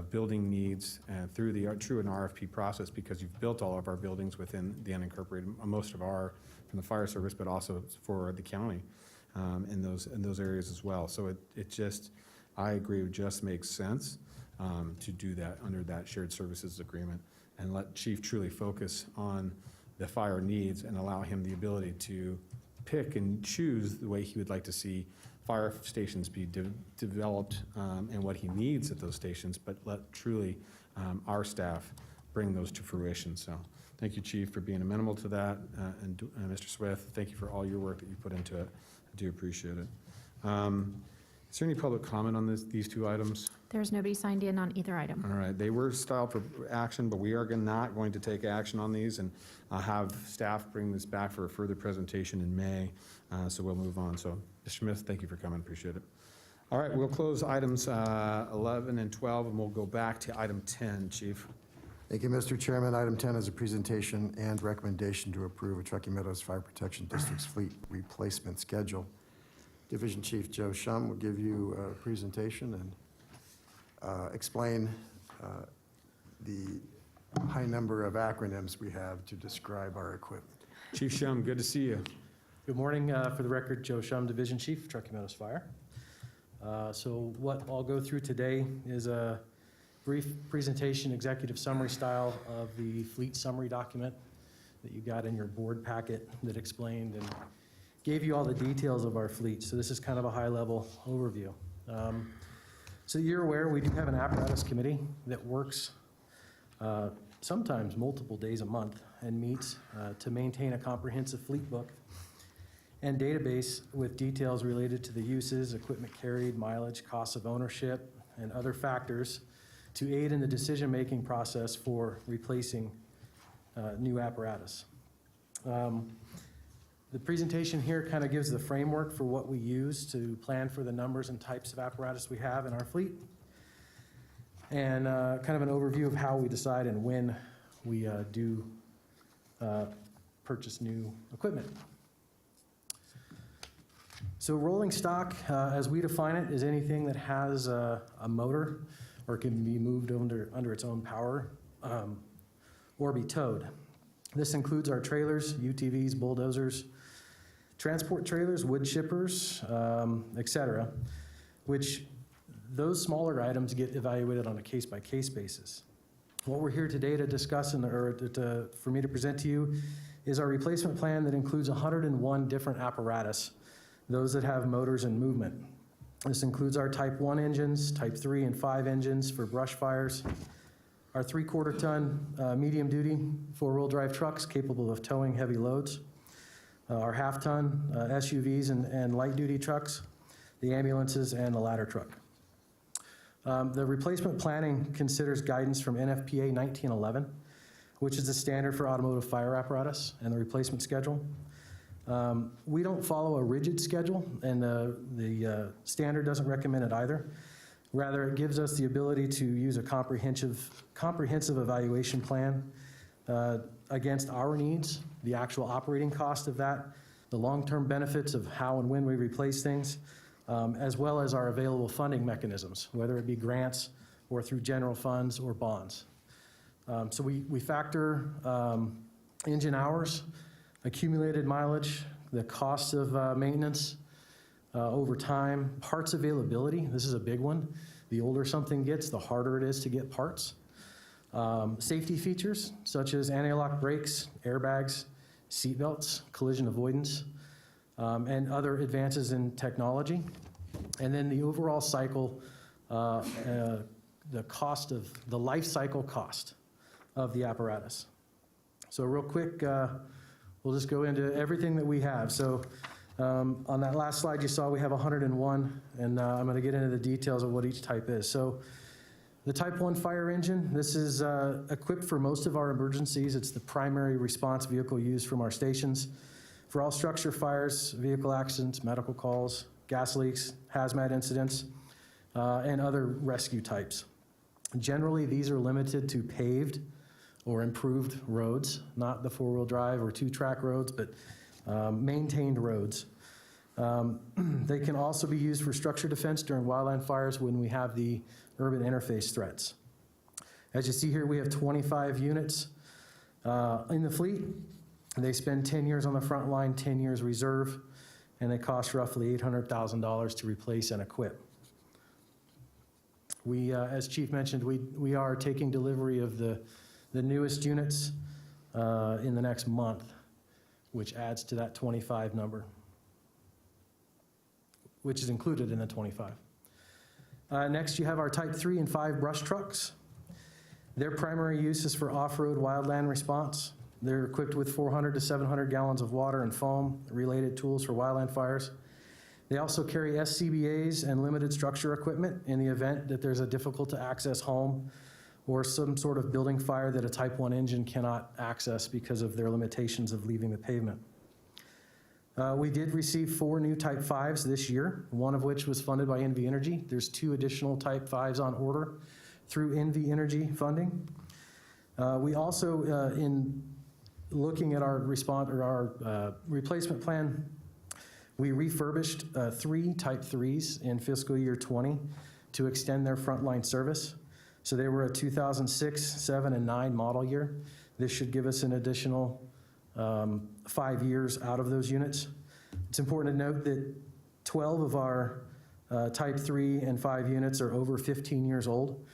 building needs through an RFP process, because you've built all of our buildings within the unincorporated, most of our from the fire service, but also for the county in those areas as well. So it just, I agree, it just makes sense to do that under that shared services agreement, and let Chief truly focus on the fire needs and allow him the ability to pick and choose the way he would like to see fire stations be developed and what he needs at those stations, but let truly our staff bring those to fruition. So thank you, Chief, for being amenable to that. And Mr. Smith, thank you for all your work that you put into it. I do appreciate it. Is there any public comment on these two items? There's nobody signed in on either item. All right, they were styled for action, but we are not going to take action on these, and I'll have staff bring this back for a further presentation in May, so we'll move on. So, Mr. Smith, thank you for coming, appreciate it. All right, we'll close items 11 and 12, and we'll go back to item 10, Chief. Thank you, Mr. Chairman. Item 10 is a presentation and recommendation to approve a Truckee Meadows Fire Protection District's fleet replacement schedule. Division Chief Joe Shum will give you a presentation and explain the high number of acronyms we have to describe our equipment. Chief Shum, good to see you. Good morning. For the record, Joe Shum, Division Chief, Truckee Meadows Fire. So what I'll go through today is brief presentation, executive summary style of the fleet summary document that you got in your board packet that explained and gave you all the details of our fleet. So this is kind of a high-level overview. So you're aware, we do have an apparatus committee that works sometimes multiple days a month and meets to maintain a comprehensive fleet book and database with details related to the uses, equipment carried, mileage, costs of ownership, and other factors to aid in the decision-making process for replacing new apparatus. The presentation here kind of gives the framework for what we use to plan for the numbers and types of apparatus we have in our fleet, and kind of an overview of how we decide and when we do purchase new equipment. So rolling stock, as we define it, is anything that has a motor or can be moved under its own power or be towed. This includes our trailers, UTVs, bulldozers, transport trailers, wood chippers, etc., which those smaller items get evaluated on a case-by-case basis. What we're here today to discuss for me to present to you is our replacement plan that includes 101 different apparatus, those that have motors and movement. This includes our Type 1 engines, Type 3 and 5 engines for brush fires, our 3/4 ton medium-duty four-wheel drive trucks capable of towing heavy loads, our half-ton SUVs and light-duty trucks, the ambulances, and the ladder truck. The replacement planning considers guidance from NFPA 1911, which is the standard for automotive fire apparatus, and the replacement schedule. We don't follow a rigid schedule, and the standard doesn't recommend it either. Rather, it gives us the ability to use a comprehensive evaluation plan against our needs, the actual operating cost of that, the long-term benefits of how and when we replace things, as well as our available funding mechanisms, whether it be grants or through general funds or bonds. So we factor engine hours, accumulated mileage, the cost of maintenance over time, parts availability. This is a big one. The older something gets, the harder it is to get parts. Safety features such as anti-lock brakes, airbags, seat belts, collision avoidance, and other advances in technology. And then the overall cycle, the life cycle cost of the apparatus. So real quick, we'll just go into everything that we have. So on that last slide you saw we have 101, and I'm going to get into the details of what each type is. So the Type 1 fire engine, this is equipped for most of our emergencies. It's the primary response vehicle used from our stations for all structure fires, vehicle accidents, medical calls, gas leaks, hazmat incidents, and other rescue types. Generally, these are limited to paved or improved roads, not the four-wheel drive or two-track roads, but maintained roads. They can also be used for structure defense during wildland fires when we have the urban interface threats. As you see here, we have 25 units in the fleet. They spend 10 years on the front line, 10 years reserve, and they cost roughly $800,000 to replace and equip. We, as Chief mentioned, we are taking delivery of the newest units in the next month, which adds to that 25 number, which is included in the 25. Next, you have our Type 3 and 5 brush trucks. Their primary use is for off-road wildland response. They're equipped with 400 to 700 gallons of water and foam-related tools for wildland fires. They also carry SCBAs and limited structure equipment in the event that there's a difficult-to-access home or some sort of building fire that a Type 1 engine cannot access because of their limitations of leaving the pavement. We did receive 4 new Type 5s this year, one of which was funded by NV Energy. There's 2 additional Type 5s on order through NV Energy funding. We also, in looking at our replacement plan, we refurbished 3 Type 3s in fiscal year 20 to extend their frontline service. So they were a 2006, 7, and 9 model year. This should give us an additional 5 years out of those units. It's important to note that 12 of our Type 3 and 5 units are over 15 years old,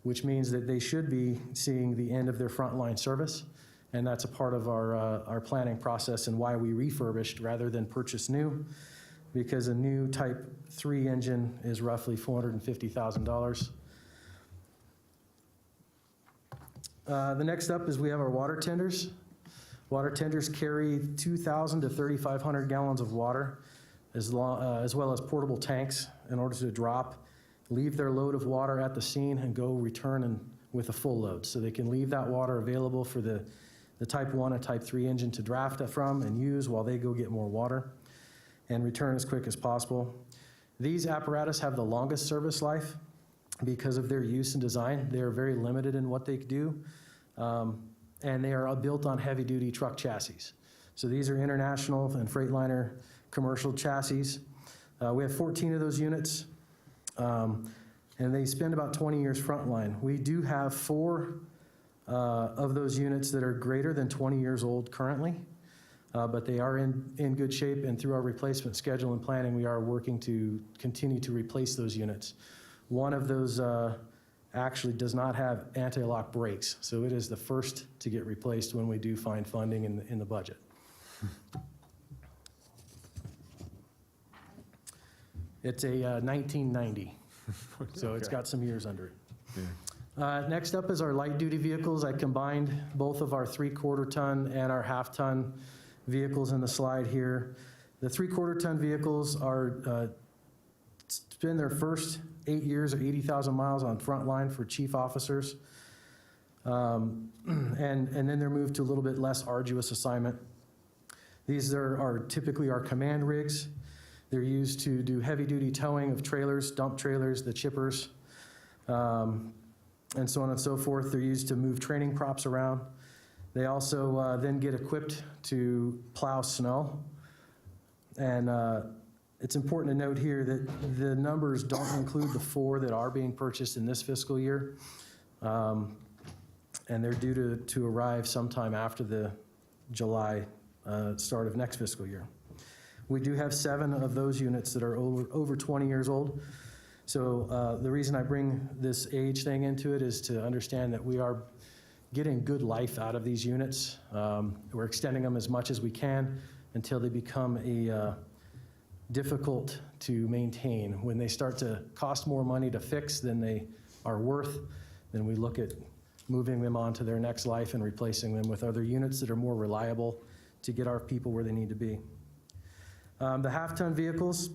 which means that they should be seeing the end of their frontline service. And that's a part of our planning process and why we refurbished rather than purchase new, because a new Type 3 engine is roughly $450,000. The next up is we have our water tenders. Water tenders carry 2,000 to 3,500 gallons of water, as well as portable tanks in order to drop, leave their load of water at the scene, and go return with a full load. So they can leave that water available for the Type 1 and Type 3 engine to draft from and use while they go get more water and return as quick as possible. These apparatus have the longest service life because of their use and design. They are very limited in what they do, and they are built on heavy-duty truck chassis. So these are international and Freightliner commercial chassis. We have 14 of those units, and they spend about 20 years frontline. We do have 4 of those units that are greater than 20 years old currently, but they are in good shape, and through our replacement schedule and planning, we are working to continue to replace those units. One of those actually does not have anti-lock brakes, so it is the first to get replaced when we do find funding in the budget. It's a 1990, so it's got some years under it. Next up is our light-duty vehicles. I combined both of our 3/4 ton and our 1/2 ton vehicles in the slide here. The 3/4 ton vehicles are spend their first 8 years or 80,000 miles on frontline for chief officers, and then they're moved to a little bit less arduous assignment. These are typically our command rigs. They're used to do heavy-duty towing of trailers, dump trailers, the chippers, and so on and so forth. They're used to move training props around. They also then get equipped to plow snow. And it's important to note here that the numbers don't include the 4 that are being purchased in this fiscal year. And they're due to arrive sometime after the July start of next fiscal year. We do have 7 of those units that are over 20 years old. So the reason I bring this age thing into it is to understand that we are getting good life out of these units. We're extending them as much as we can until they become difficult to maintain. When they start to cost more money to fix than they are worth, then we look at moving them on to their next life and replacing them with other units that are more reliable to get our people where they need to be. The 1/2 ton vehicles,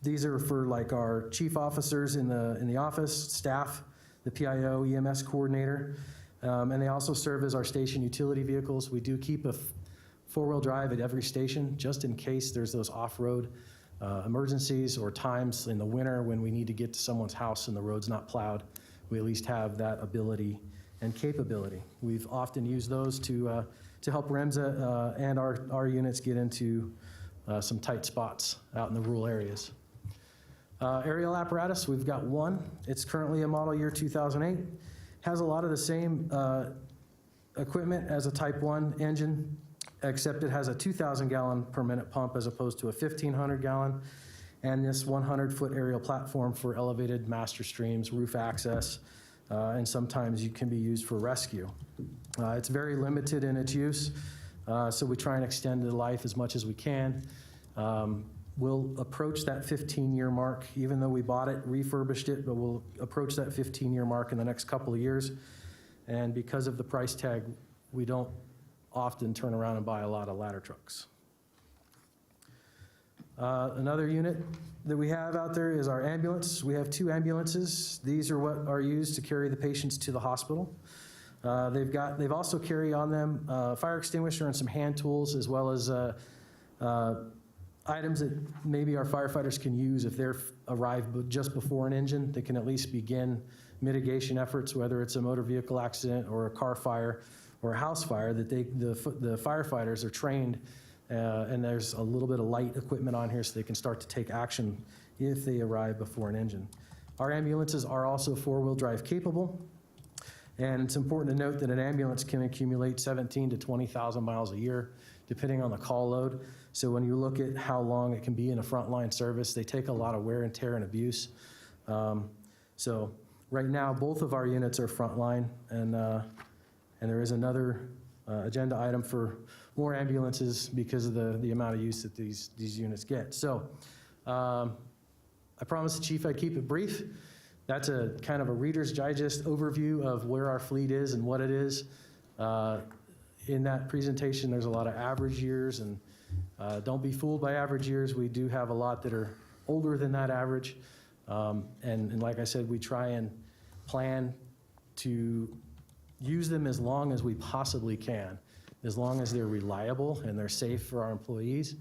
these are for like our chief officers in the office, staff, the PIO, EMS coordinator, and they also serve as our station utility vehicles. We do keep a 4-wheel drive at every station just in case there's those off-road emergencies or times in the winter when we need to get to someone's house and the road's not plowed. We at least have that ability and capability. We've often used those to help Remsa and our units get into some tight spots out in the rural areas. Aerial apparatus, we've got 1. It's currently a model year 2008. Has a lot of the same equipment as a Type 1 engine, except it has a 2,000 gallon per minute pump as opposed to a 1,500 gallon, and this 100-foot aerial platform for elevated master streams, roof access, and sometimes you can be used for rescue. It's very limited in its use, so we try and extend the life as much as we can. We'll approach that 15-year mark, even though we bought it, refurbished it, but we'll approach that 15-year mark in the next couple of years. And because of the price tag, we don't often turn around and buy a lot of ladder trucks. Another unit that we have out there is our ambulance. We have 2 ambulances. These are what are used to carry the patients to the hospital. They've also carry on them fire extinguisher and some hand tools, as well as items that maybe our firefighters can use if they're arrived just before an engine. They can at least begin mitigation efforts, whether it's a motor vehicle accident or a car fire or a house fire, that the firefighters are trained, and there's a little bit of light equipment on here so they can start to take action if they arrive before an engine. Our ambulances are also 4-wheel drive capable, and it's important to note that an ambulance can accumulate 17 to 20,000 miles a year, depending on the call load. So when you look at how long it can be in a frontline service, they take a lot of wear and tear and abuse. So Right now, both of our units are frontline, and there is another agenda item for more ambulances because of the amount of use that these units get. So I promised the chief I'd keep it brief. That's a kind of a Reader's Digest overview of where our fleet is and what it is. In that presentation, there's a lot of average years, and don't be fooled by average years. We do have a lot that are older than that average. And like I said, we try and plan to use them as long as we possibly can, as long as they're reliable and they're safe for our employees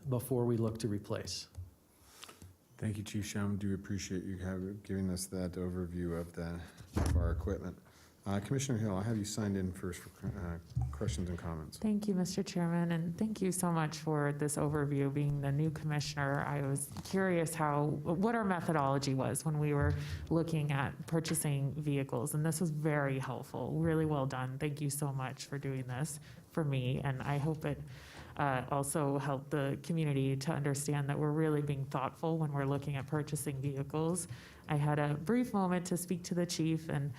before we look to replace. Thank you, Chief Shum. Do appreciate you giving us that overview of our equipment. Commissioner Hill, I have you signed in first for questions and comments. Thank you, Mr. Chairman, and thank you so much for this overview. Being the new commissioner, I was curious what our methodology was when we were looking at purchasing vehicles, and this was very helpful, really well done. Thank you so much for doing this for me, and I hope it also helped the community to understand that we're really being thoughtful when we're looking at purchasing vehicles. I had a brief moment to speak to the chief, and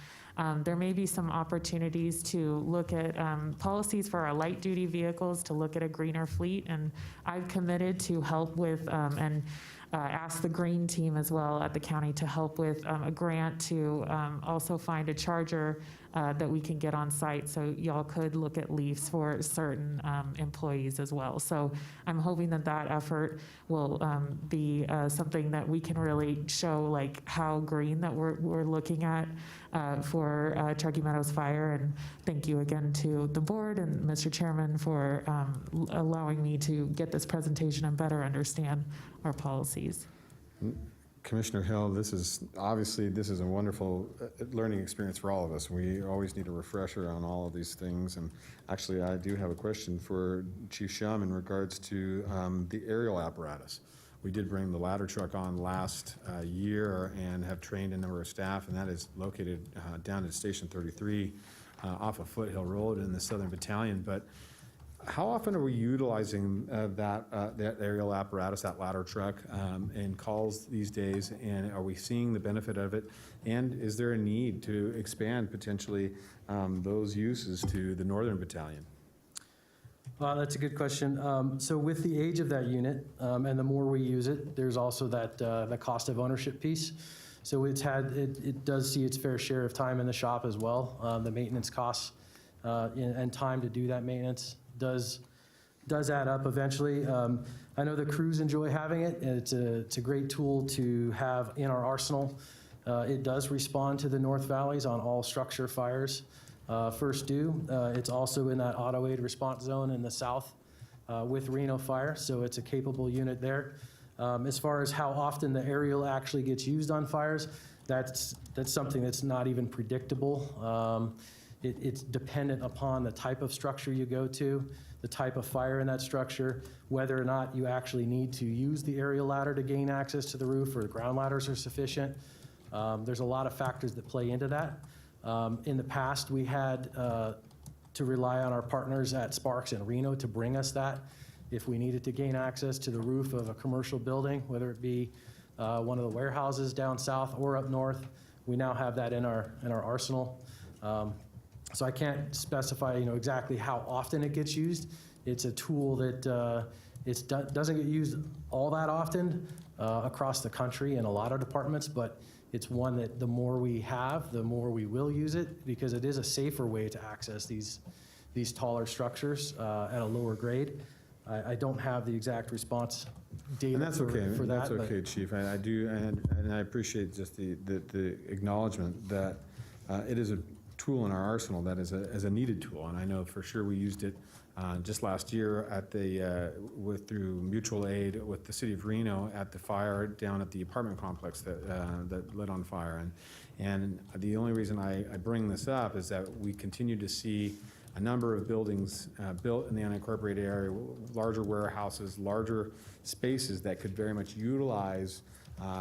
there may be some opportunities to look at policies for our light-duty vehicles, to look at a greener fleet, and I've committed to help with and ask the green team as well at the county to help with a grant to also find a charger that we can get on site, so y'all could look at leafs for certain employees as well. So I'm hoping that that effort will be something that we can really show, like how green that we're looking at for Truckee Meadows Fire. And thank you again to the board and Mr. Chairman for allowing me to get this presentation and better understand our policies. Commissioner Hill, this is a wonderful learning experience for all of us. We always need a refresher on all of these things. And actually, I do have a question for Chief Shum in regards to the aerial apparatus. We did bring the ladder truck on last year and have trained a number of staff, and that is located down at Station 33 off of Foothill Road in the Southern Battalion. But how often are we utilizing that aerial apparatus, that ladder truck, in calls these days? And are we seeing the benefit of it? And is there a need to expand potentially those uses to the Northern Battalion? Well, that's a good question. So with the age of that unit and the more we use it, there's also that the cost of ownership piece. So it does see its fair share of time in the shop as well. The maintenance costs and time to do that maintenance does add up eventually. I know the crews enjoy having it. It's a great tool to have in our arsenal. It does respond to the North Valleys on all structure fires first due. It's also in that auto aid response zone in the south with Reno Fire, so it's a capable unit there. As far as how often the aerial actually gets used on fires, that's something that's not even predictable. It's dependent upon the type of structure you go to, the type of fire in that structure, whether or not you actually need to use the aerial ladder to gain access to the roof, or ground ladders are sufficient. There's a lot of factors that play into that. In the past, we had to rely on our partners at Sparks and Reno to bring us that if we needed to gain access to the roof of a commercial building, whether it be one of the warehouses down south or up north. We now have that in our arsenal. So I can't specify, exactly how often it gets used. It's a tool that doesn't get used all that often across the country in a lot of departments, but it's one that the more we have, the more we will use it, because it is a safer way to access these taller structures at a lower grade. I don't have the exact response data And that's for okay. that. That's okay, Chief. I do, and I appreciate just the acknowledgement that it is a tool in our arsenal that is a needed tool. And I know for sure we used it just last year at through mutual aid with the city of Reno at the fire down at the apartment complex that lit on fire. And the only reason I bring this up is that we continue to see a number of buildings built in the unincorporated area, larger warehouses, larger spaces that could very much utilize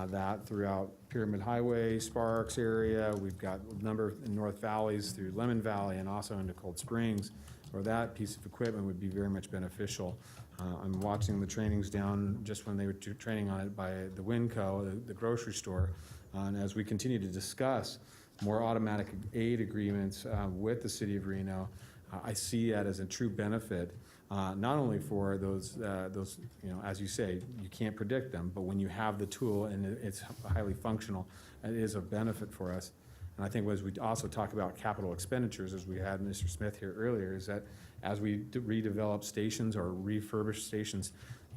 that throughout Pyramid Highway, Sparks area. We've got a number in North Valleys through Lemon Valley and also into Cold Springs, where that piece of equipment would be very much beneficial. I'm watching the trainings down just when they were training on it by the Winco, the grocery store. And as we continue to discuss more automatic aid agreements with the city of Reno, I see that as a true benefit, not only for those, as you say, you can't predict them, but when you have the tool and it's highly functional, it is a benefit for us. And I think as we also talk about capital expenditures, as we had Mr. Smith here earlier, is that as we redevelop stations or refurbish stations,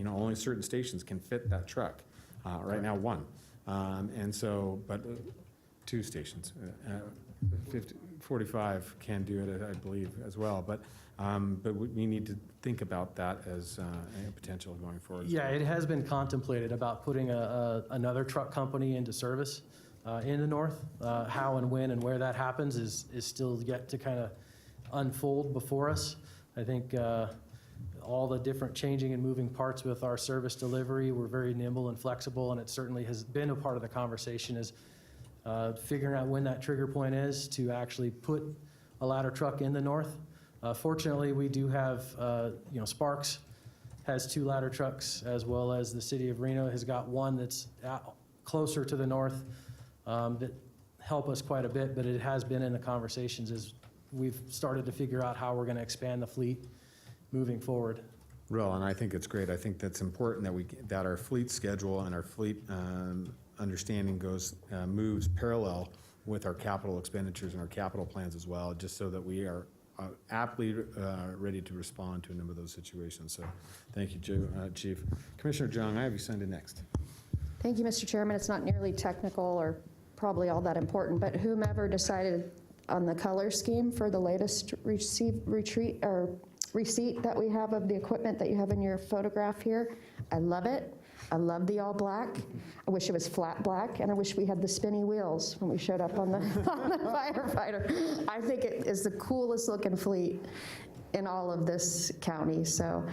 only certain stations can fit that truck. Right now, one. And so, but 2 stations, 45 can do it, I believe, as well. But we need to think about that as a potential going forward. Yeah, it has been contemplated about putting another truck company into service in the north. How and when and where that happens is still yet to kind of unfold before us. I think all the different changing and moving parts with our service delivery, we're very nimble and flexible, and it certainly has been a part of the conversation is figuring out when that trigger point is to actually put a ladder truck in the north. Fortunately, we do have, Sparks has 2 ladder trucks, as well as the city of Reno has got one that's closer to the north that help us quite a bit, but it has been in the conversations as we've started to figure out how we're going to expand the fleet moving forward. Well, and I think it's great. I think that's important that our fleet schedule and our fleet understanding moves parallel with our capital expenditures and our capital plans as well, just so that we are aptly ready to respond to a number of those situations. So thank you, Chief. Commissioner Jung, I have you signed in next. Thank you, Mr. Chairman. It's not nearly technical or probably all that important, but whomever decided on the color scheme for the latest receipt that we have of the equipment that you have in your photograph here, I love it. I love the all black. I wish it was flat black, and I wish we had the spinny wheels when we showed up on the firefighter. I think it is the coolest looking fleet in all of this county. So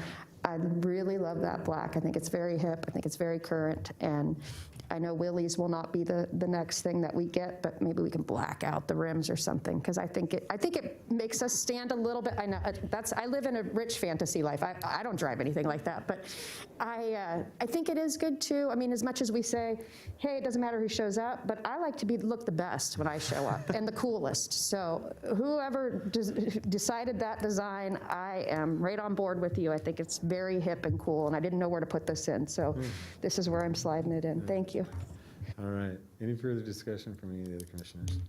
I really love that black. I think it's very hip. I think it's very current. And I know Willys will not be the next thing that we get, but maybe we can black out the rims or something, because I think it makes us stand a little bit. I know I live in a rich fantasy life. I don't drive anything like that, but I think it is good too. I mean, as much as we say, hey, it doesn't matter who shows up, but I like to look the best when I show up and the coolest. So whoever decided that design, I am right on board with you. I think it's very hip and cool, and I didn't know where to put this in, so this is where I'm sliding it in. Thank you. All right. Any further discussion from any of the other commissioners?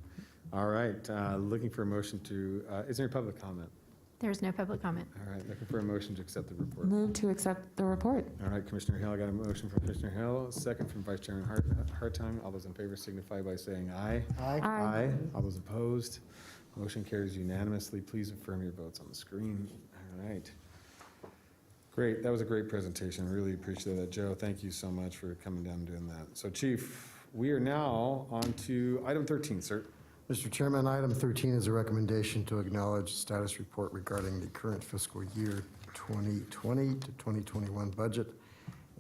All right. Looking for a motion to, is there any public comment? There's no public comment. All right. Looking for a motion to accept the report. Move to accept the report. All right. Commissioner Hill, I got a motion from Commissioner Hill, a second from Vice Chairman Hartime. All those in favor signify by saying aye. Aye. Aye. All those opposed? Motion carries unanimously. Please affirm your votes on the screen. All right. Great. That was a great presentation. Really appreciate that. Joe, thank you so much for coming down and doing that. So, Chief, we are now on to item 13, sir. Mr. Chairman, item 13 is a recommendation to acknowledge status report regarding the current fiscal year 2020 to 2021 budget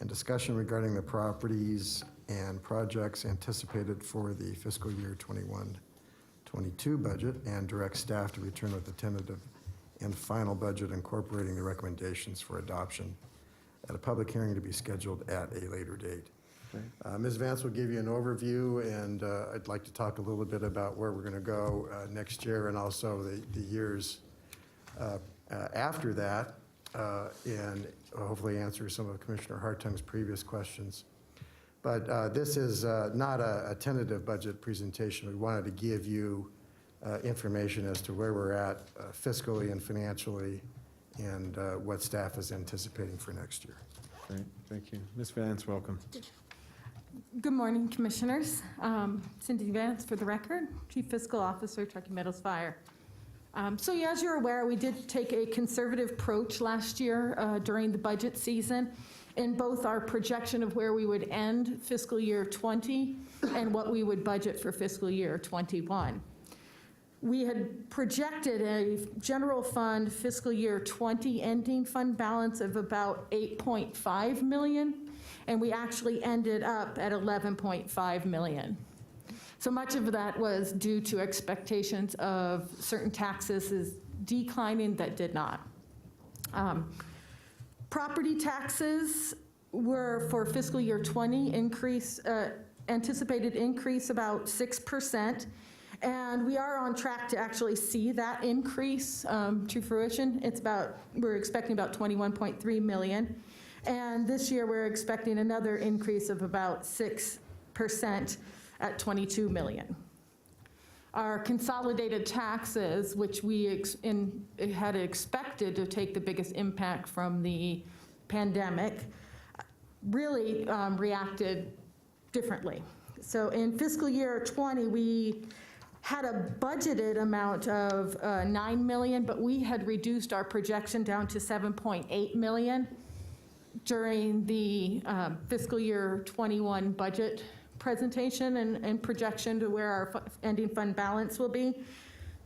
and discussion regarding the properties and projects anticipated for the fiscal year 21-22 budget, and direct staff to return with a tentative and final budget incorporating the recommendations for adoption at a public hearing to be scheduled at a later date. Ms. Vance will give you an overview, and I'd like to talk a little bit about where we're going to go next year and also the years after that, and hopefully answer some of Commissioner Hartung's previous questions. But this is not a tentative budget presentation. We wanted to give you information as to where we're at fiscally and financially, and what staff is anticipating for next year. Great. Thank you. Ms. Vance, welcome. Good morning, Commissioners. Cindy Vance for the record, Chief Fiscal Officer, Truckee Meadows Fire. So as you're aware, we did take a conservative approach last year during the budget season in both our projection of where we would end fiscal year 20 and what we would budget for fiscal year 21. We had projected a general fund fiscal year 20 ending fund balance of about $8.5 million, and we actually ended up at $11.5 million. So much of that was due to expectations of certain taxes declining that did not. Property taxes were for fiscal year '20 anticipated increase about 6%. And we are on track to actually see that increase to fruition. We're expecting about 21.3 million. And this year, we're expecting another increase of about 6% at 22 million. Our consolidated taxes, which we had expected to take the biggest impact from the pandemic, really reacted differently. So in fiscal year '20, we had a budgeted amount of 9 million, but we had reduced our projection down to 7.8 million during the fiscal year '21 budget presentation and projection to where our ending fund balance will be.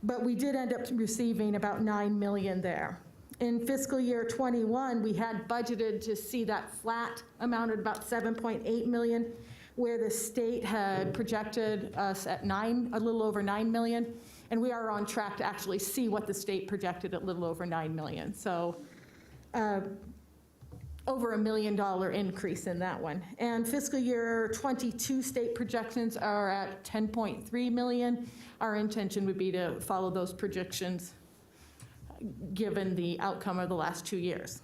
But we did end up receiving about 9 million there. In fiscal year '21, we had budgeted to see that flat amount at about 7.8 million, where the state had projected us at a little over 9 million, and we are on track to actually see what the state projected at a little over 9 million. So over $1 million increase in that one. And fiscal year '22 state projections are at 10.3 million. Our intention would be to follow those projections given the outcome of the last 2 years.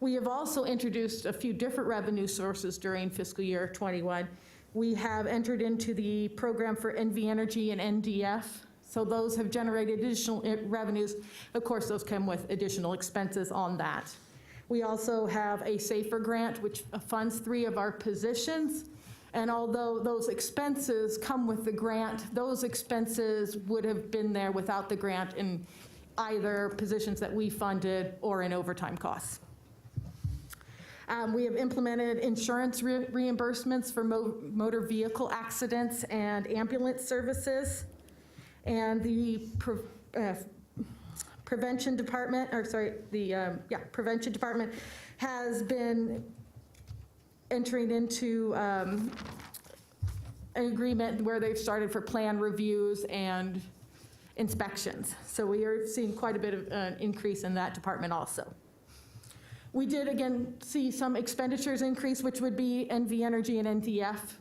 We have also introduced a few different revenue sources during fiscal year '21. We have entered into the program for NV Energy and NDF. So those have generated additional revenues. Of course, those come with additional expenses on that. We also have a SAFER grant, which funds 3 of our positions. And although those expenses come with the grant, those expenses would have been there without the grant in either positions that we funded or in overtime costs. We have implemented insurance reimbursements for motor vehicle accidents and ambulance services. And the Prevention Department has been entering into an agreement where they've started for plan reviews and inspections. So we are seeing quite a bit of an increase in that department also. We did again see some expenditures increase, which would be NV Energy and NDF.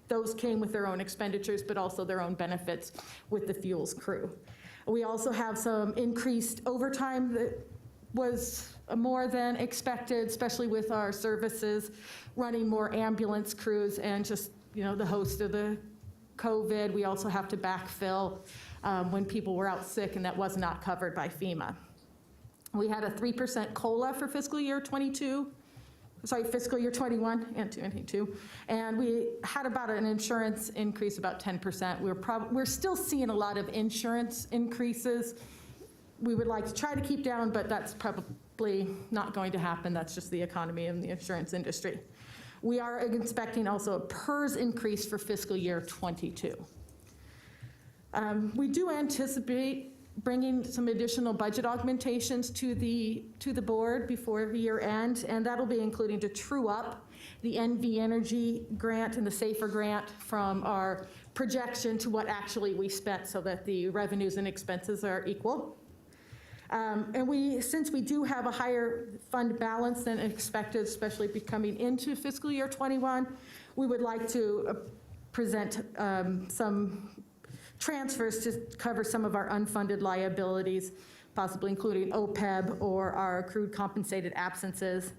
Those came with their own expenditures, but also their own benefits with the fuels crew. We also have some increased overtime that was more than expected, especially with our services, running more ambulance crews and just, the host of the COVID. We also have to backfill when people were out sick, and that was not covered by FEMA. We had a 3% COLA for fiscal year '21 and '22, and we had about an insurance increase about 10%. We're still seeing a lot of insurance increases. We would like to try to keep down, but that's probably not going to happen. That's just the economy and the insurance industry. We are expecting also a PERS increase for fiscal year '22. We do anticipate bringing some additional budget augmentations to the board before year end, and that'll be including to true up the NV Energy grant and the SAFER grant from our projection to what actually we spent, so that the revenues and expenses are equal. And since we do have a higher fund balance than expected, especially coming into fiscal year '21, we would like to present some transfers to cover some of our unfunded liabilities, possibly including OPEB or our accrued compensated absences.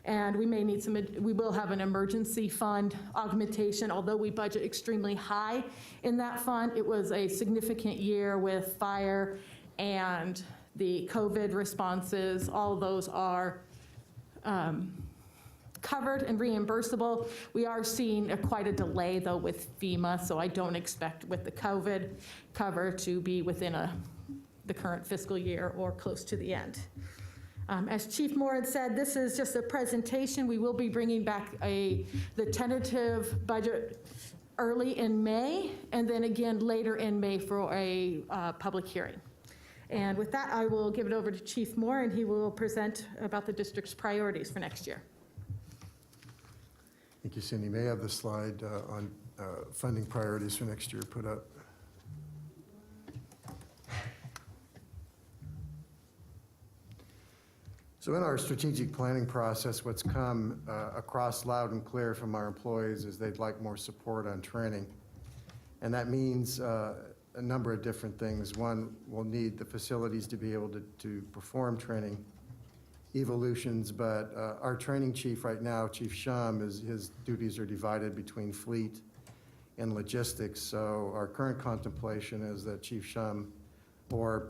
And we will have an emergency fund augmentation. Although we budget extremely high in that fund, it was a significant year with fire and the COVID responses. All of those are covered and reimbursable. We are seeing quite a delay though with FEMA, so I don't expect with the COVID cover to be within the current fiscal year or close to the end. As Chief Moore had said, this is just a presentation. We will be bringing back the tentative budget early in May, and then again later in May for a public hearing. And with that, I will give it over to Chief Moore, and he will present about the district's priorities for next year. Thank you, Cindy. May I have the slide on funding priorities for next year put up? So in our strategic planning process, what's come across loud and clear from our employees is they'd like more support on training. And that means a number of different things. One, we'll need the facilities to be able to perform training evolutions, but our training chief right now, Chief Shum, his duties are divided between fleet and logistics. So our current contemplation is that Chief Shum or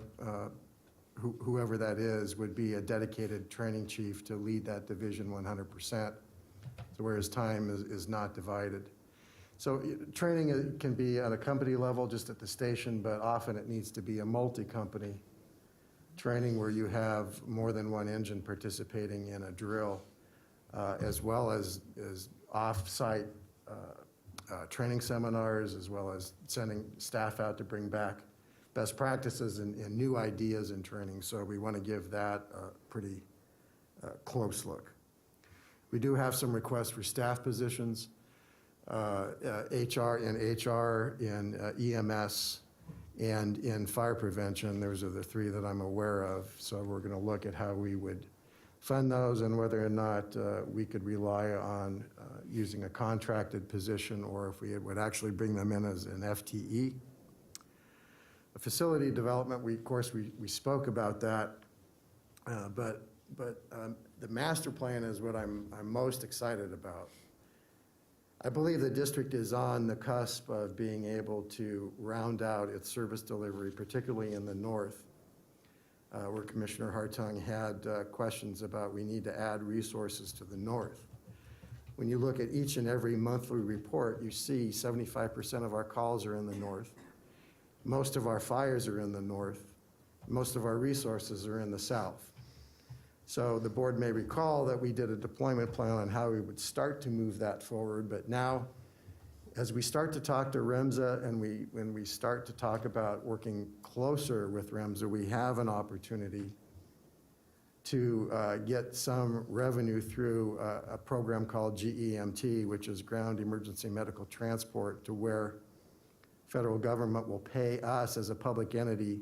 whoever that is would be a dedicated training chief to lead that division 100%, so where his time is not divided. So training can be at a company level, just at the station, but often it needs to be a multi-company training where you have more than one engine participating in a drill, as well as off-site training seminars, as well as sending staff out to bring back best practices and new ideas in training. So we want to give that a pretty close look. We do have some requests for staff positions, HR, in EMS, and in fire prevention. Those are the three that I'm aware of. So we're going to look at how we would fund those and whether or not we could rely on using a contracted position or if we would actually bring them in as an FTE. Facility development, we spoke about that, but the master plan is what I'm most excited about. I believe the district is on the cusp of being able to round out its service delivery, particularly in the north, where Commissioner Hartung had questions about we need to add resources to the north. When you look at each and every monthly report, you see 75% of our calls are in the north. Most of our fires are in the north. Most of our resources are in the south. So the board may recall that we did a deployment plan on how we would start to move that forward, but now as we start to talk to Remsa and when we start to talk about working closer with Remsa, we have an opportunity to get some revenue through a program called GEMT, which is Ground Emergency Medical Transport, to where federal government will pay us as a public entity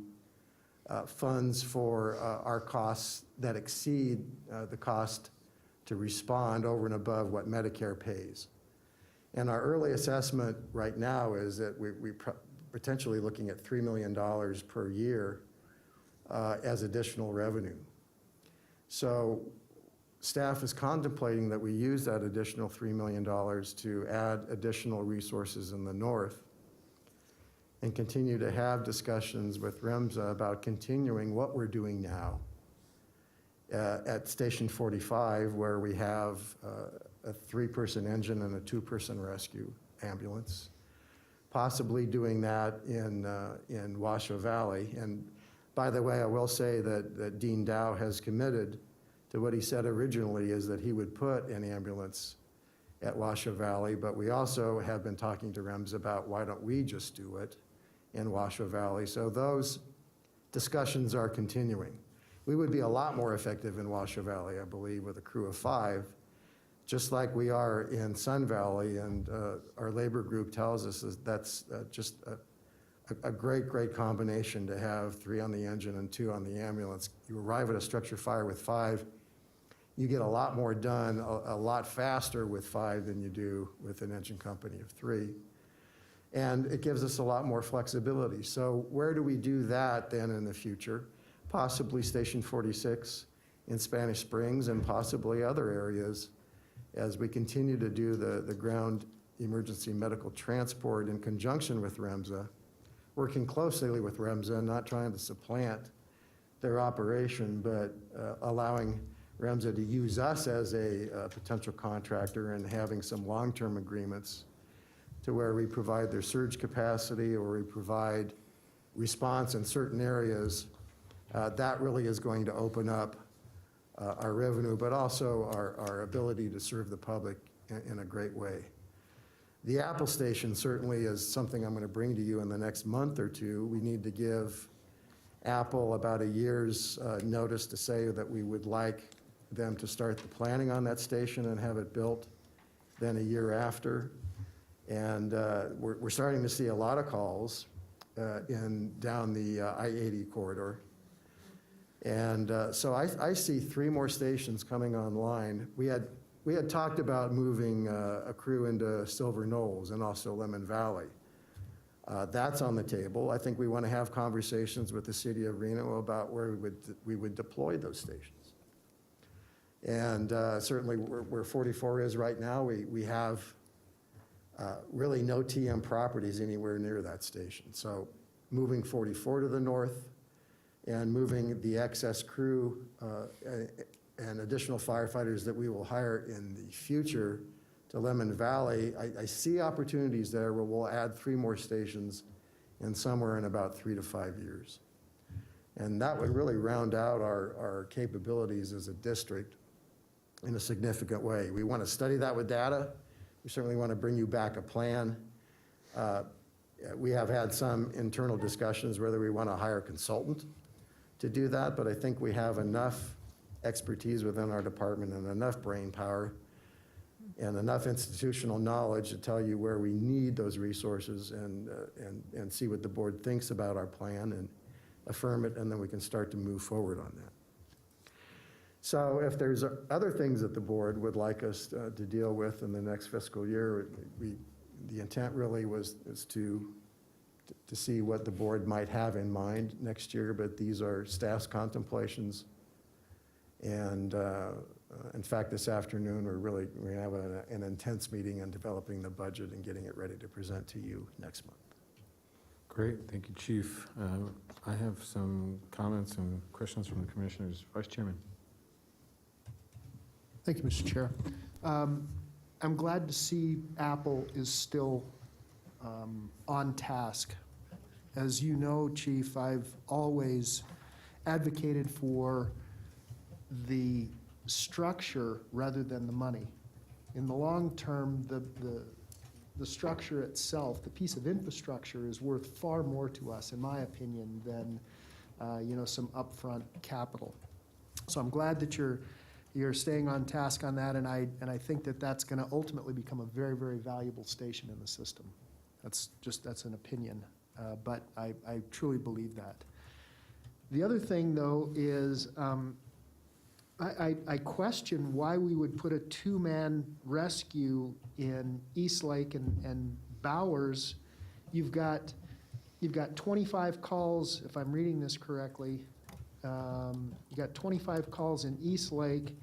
funds for our costs that exceed the cost to respond over and above what Medicare pays. And our early assessment right now is that we're potentially looking at $3 million per year as additional revenue. So staff is contemplating that we use that additional $3 million to add additional resources in the north and continue to have discussions with Remsa about continuing what we're doing now at Station 45, where we have a 3-person engine and a 2-person rescue ambulance, possibly doing that in Washoe Valley. And by the way, I will say that Dean Dow has committed to what he said originally, is that he would put an ambulance at Washoe Valley, but we also have been talking to Remsa about why don't we just do it in Washoe Valley. So those discussions are continuing. We would be a lot more effective in Washoe Valley, I believe, with a crew of 5, just like we are in Sun Valley, and our labor group tells us that's just a great combination to have 3 on the engine and 2 on the ambulance. You arrive at a structure fire with 5, you get a lot more done a lot faster with 5 than you do with an engine company of 3. And it gives us a lot more flexibility. So where do we do that then in the future? Possibly Station 46 in Spanish Springs and possibly other areas as we continue to do the ground emergency medical transport in conjunction with Remsa, working closely with Remsa, not trying to supplant their operation, but allowing Remsa to use us as a potential contractor and having some long-term agreements to where we provide their surge capacity or we provide response in certain areas. That really is going to open up our revenue, but also our ability to serve the public in a great way. The Apple station certainly is something I'm going to bring to you in the next month or two. We need to give Apple about a year's notice to say that we would like them to start the planning on that station and have it built then a year after. And we're starting to see a lot of calls down the I-80 corridor. And so I see 3 more stations coming online. We had talked about moving a crew into Silver Knolls and also Lemon Valley. That's on the table. I think we want to have conversations with the city of Reno about where we would deploy those stations. And certainly where 44 is right now, we have really no TM properties anywhere near that station. So moving 44 to the north and moving the excess crew and additional firefighters that we will hire in the future to Lemon Valley, I see opportunities there where we'll add 3 more stations in somewhere in about 3 to 5 years. And that would really round out our capabilities as a district in a significant way. We want to study that with data. We certainly want to bring you back a plan. We have had some internal discussions whether we want to hire a consultant to do that, but I think we have enough expertise within our department and enough brain power and enough institutional knowledge to tell you where we need those resources and see what the board thinks about our plan and affirm it, and then we can start to move forward on that. So if there's other things that the board would like us to deal with in the next fiscal year, the intent really is to see what the board might have in mind next year, but these are staff's contemplations. And in fact, this afternoon, we have an intense meeting on developing the budget and getting it ready to present to you next month. Great, thank you, Chief. I have some comments and questions from the commissioners. Vice Chairman. Thank you, Mr. Chair. I'm glad to see Apple is still on task. As you know, Chief, I've always advocated for the structure rather than the money. In the long term, the structure itself, the piece of infrastructure, is worth far more to us, in my opinion, than some upfront capital. So I'm glad that you're staying on task on that, and I think that that's going to ultimately become a very, very valuable station in the system. That's an opinion, but I truly believe that. The other thing, though, is I question why we would put a 2-man rescue in Eastlake and Bowers. You've got 25 calls, if I'm reading this correctly. You got 25 calls in Eastlake,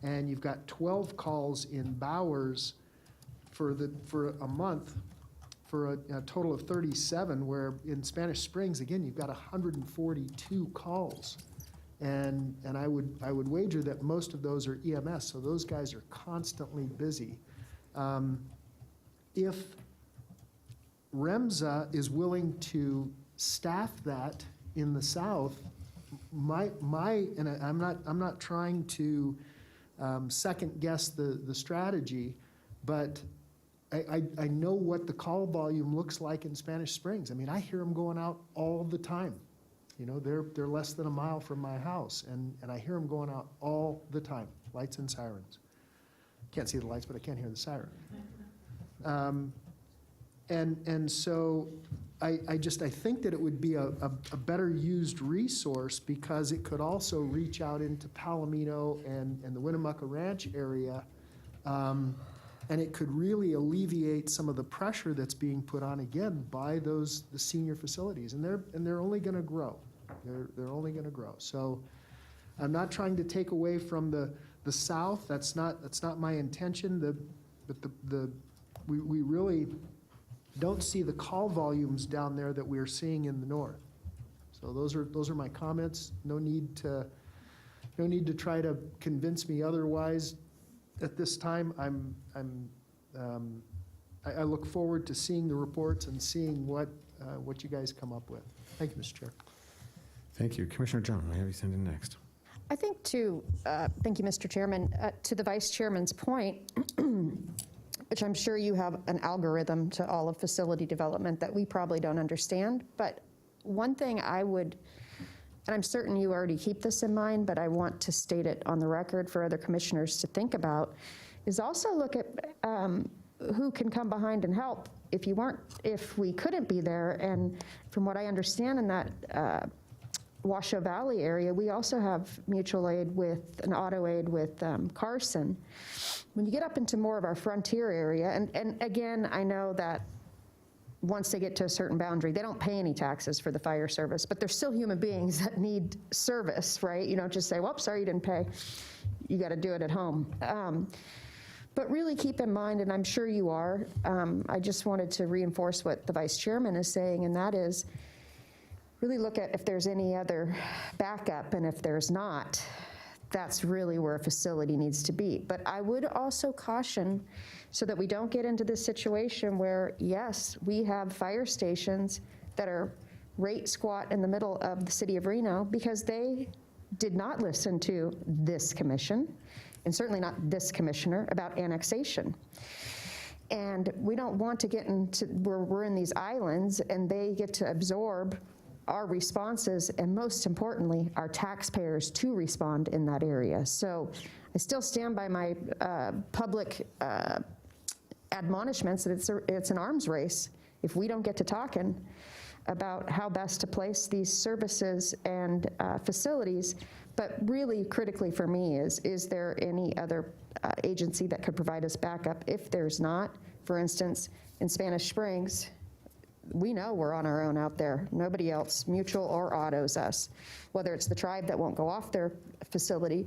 and you've got 12 calls in Bowers for a month, for a total of 37. Where in Spanish Springs, again, you've got 142 calls, and I would wager that most of those are EMS. So those guys are constantly busy. If Remsa is willing to staff that in the south, and I'm not trying to second guess the strategy, but I know what the call volume looks like in Spanish Springs. I mean, I hear them going out all the time. They're less than a mile from my house, and I hear them going out all the time, lights and sirens. Can't see the lights, but I can't hear the siren. And so I think that it would be a better used resource, because it could also reach out into Palomino and the Winnemucca Ranch area, and it could really alleviate some of the pressure that's being put on, again, by the senior facilities, and they're only going to grow. They're only going to grow. So I'm not trying to take away from the south. That's not my intention. We really don't see the call volumes down there that we're seeing in the north. So those are my comments. No need to try to convince me otherwise at this time. I look forward to seeing the reports and seeing what you guys come up with. Thank you, Mr. Chair. Thank you. Commissioner John, I have you send in next. I think thank you, Mr. Chairman, to the Vice Chairman's point, which I'm sure you have an algorithm to all of facility development that we probably don't understand. But one thing I would, and I'm certain you already keep this in mind, but I want to state it on the record for other commissioners to think about, is also look at who can come behind and help if we couldn't be there. And from what I understand in that Washoe Valley area, we also have mutual aid with, an auto aid with Carson. When you get up into more of our frontier area, and again, I know that once they get to a certain boundary, they don't pay any taxes for the fire service, but they're still human beings that need service, right? You don't just say, well, sorry, you didn't pay. You got to do it at home. But really keep in mind, and I'm sure you are, I just wanted to reinforce what the vice chairman is saying, and that is really look at if there's any other backup, and if there's not, that's really where a facility needs to be. But I would also caution, so that we don't get into this situation where, yes, we have fire stations that are right squat in the middle of the city of Reno because they did not listen to this commission, and certainly not this commissioner, about annexation. And we don't want to get into where we're in these islands and they get to absorb our responses, and most importantly, our taxpayers to respond in that area. So I still stand by my public admonishments that it's an arms race if we don't get to talking about how best to place these services and facilities. But really critically for me is there any other agency that could provide us backup? If there's not, for instance, in Spanish Springs, we know we're on our own out there. Nobody else, mutual or autos us, whether it's the tribe that won't go off their facility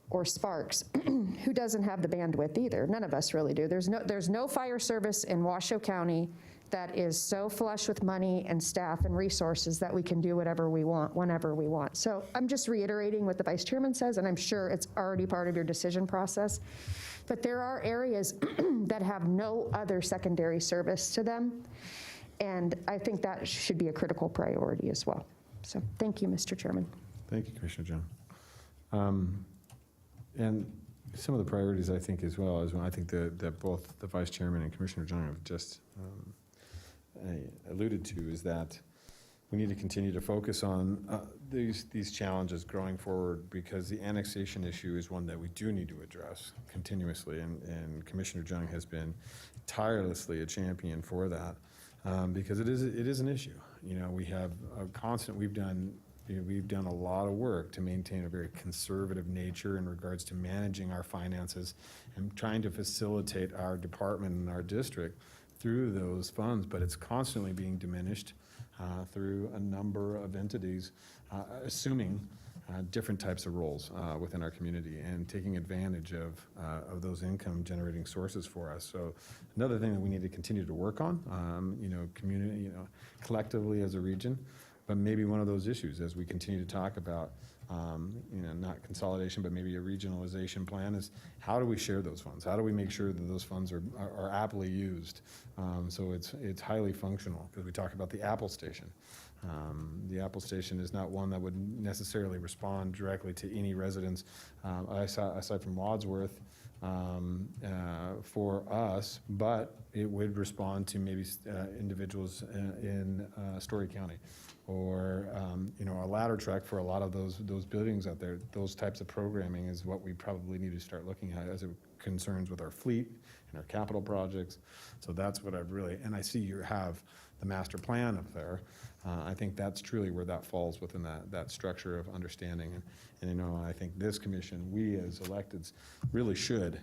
or Sparks, who doesn't have the bandwidth either. None of us really do. There's no fire service in Washoe County that is so flush with money and staff and resources that we can do whatever we want, whenever we want. So I'm just reiterating what the vice chairman says, and I'm sure it's already part of your decision process. But there are areas that have no other secondary service to them, and I think that should be a critical priority as well. So thank you, Mr. Chairman. Thank you, Commissioner John. And some of the priorities, I think, as well, is when I think that both the Vice Chairman and Commissioner John have just alluded to, is that we need to continue to focus on these challenges growing forward, because the annexation issue is one that we do need to address continuously, and Commissioner Jung has been tirelessly a champion for that, because it is an issue. You know, we have a constant, we've done a lot of work to maintain a very conservative nature in regards to managing our finances and trying to facilitate our department and our district through those funds, but it's constantly being diminished through a number of entities, assuming different types of roles within our community and taking advantage of those income generating sources for us. So another thing that we need to continue to work on, community, collectively as a region, but maybe one of those issues as we continue to talk about, not consolidation, but maybe a regionalization plan, is how do we share those funds? How do we make sure that those funds are aptly used? So it's highly functional, because we talk about the Apple Station. The Apple Station is not one that would necessarily respond directly to any residents, aside from Wadsworth, for us, but it would respond to maybe individuals in Story County, or a ladder truck for a lot of those buildings out there. Those types of programming is what we probably need to start looking at as it concerns with our fleet and our capital projects. So that's what I've really, and I see you have the master plan up there. I think that's truly where that falls within that structure of understanding. And I think this commission, we as electeds, really should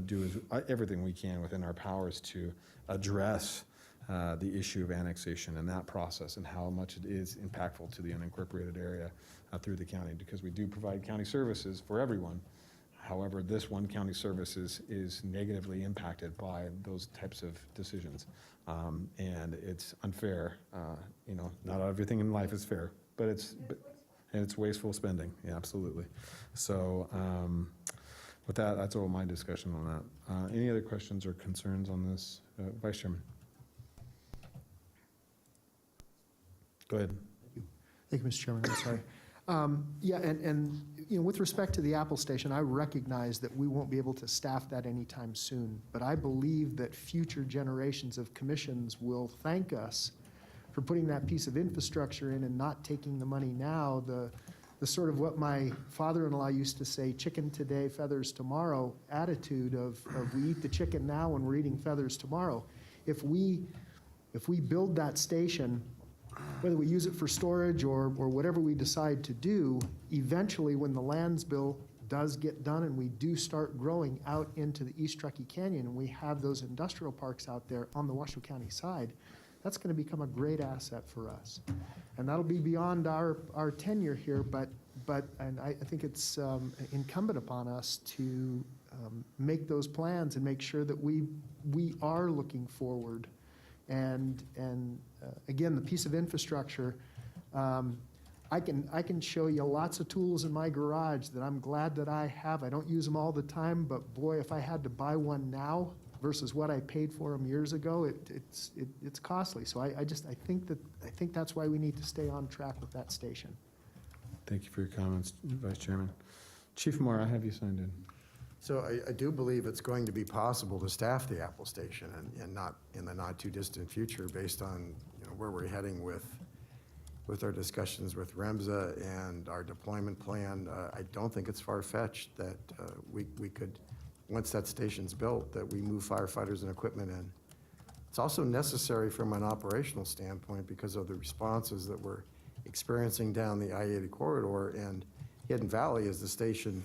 do everything we can within our powers to address the issue of annexation and that process, and how much it is impactful to the unincorporated area through the county, because we do provide county services for everyone. However, this one county service is negatively impacted by those types of decisions. And it's unfair. Not everything in life is fair, but it's wasteful spending. Yeah, absolutely. So with that, that's all my discussion on that. Any other questions or concerns on this, Vice Chairman? Go ahead. Thank you, Mr. Chairman. I'm sorry. With respect to the Apple Station, I recognize that we won't be able to staff that anytime soon, but I believe that future generations of commissions will thank us for putting that piece of infrastructure in and not taking the money now. The sort of what my father-in-law used to say, chicken today, feathers tomorrow attitude of we eat the chicken now and we're eating feathers tomorrow. If we build that station whether we use it for storage or whatever we decide to do, eventually when the lands bill does get done and we do start growing out into the East Truckee Canyon and we have those industrial parks out there on the Washoe County side, that's going to become a great asset for us. And that'll be beyond our tenure here, but and I think it's incumbent upon us to make those plans and make sure that we are looking forward. And again, the piece of infrastructure, I can show you lots of tools in my garage that I'm glad that I have. I don't use them all the time, but boy, if I had to buy one now versus what I paid for them years ago, it's costly. So I think that's why we need to stay on track with that station. Thank you for your comments, Vice Chairman. Chief Moore, I have you signed in. So I do believe it's going to be possible to staff the Apple Station and not in the not too distant future based on where we're heading with our discussions with Remsa and our deployment plan. I don't think it's far-fetched that we could, once that station's built, that we move firefighters and equipment in. It's also necessary from an operational standpoint because of the responses that we're experiencing down the I-80 corridor, and Hidden Valley is the station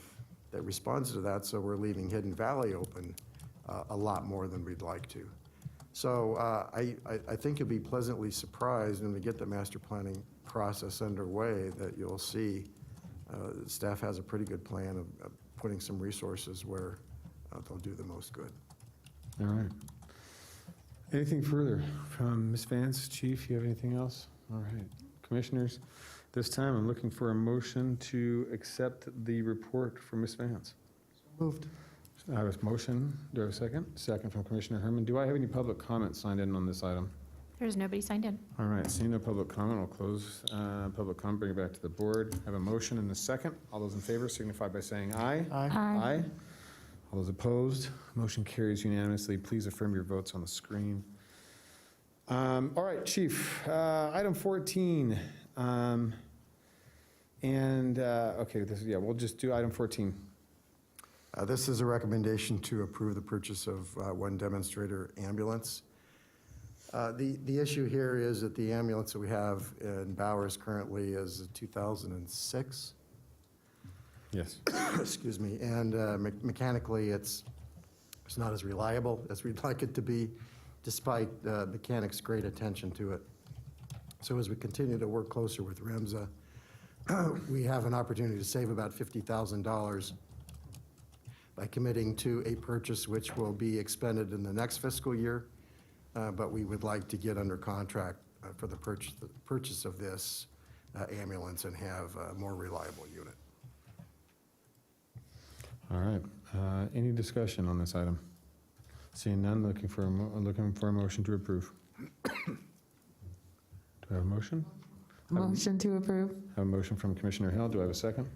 that responds to that, so we're leaving Hidden Valley open a lot more than we'd like to. So I think you'll be pleasantly surprised when we get the master planning process underway that you'll see staff has a pretty good plan of putting some resources where they'll do the most good. All right. Anything further from Ms. Vance? Chief, you have anything else? All right. Commissioners, this time I'm looking for a motion to accept the report from Ms. Vance. Moved. I have a motion. Do I have a second? Second from Commissioner Herman. Do I have any public comment signed in on this item? There's nobody signed in. All right, seeing no public comment, we'll close public comment, bring it back to the board. I have a motion and a second. All those in favor signify by saying aye. Aye. Aye. All those opposed, motion carries unanimously. Please affirm your votes on the screen. All right, Chief, item 14. Okay, we'll just do item 14. This is a recommendation to approve the purchase of one demonstrator ambulance. The issue here is that the ambulance that we have in Bowers currently is a 2006. Yes. Excuse me, and mechanically it's not as reliable as we'd like it to be, despite mechanics' great attention to it. So as we continue to work closer with Remsa, we have an opportunity to save about $50,000 by committing to a purchase which will be expended in the next fiscal year, but we would like to get under contract for the purchase of this ambulance and have a more reliable unit. All right, any discussion on this item? Seeing none, looking for a motion to approve. Do I have a motion? Motion to approve. I have a motion from Commissioner Hill. Do I have a second?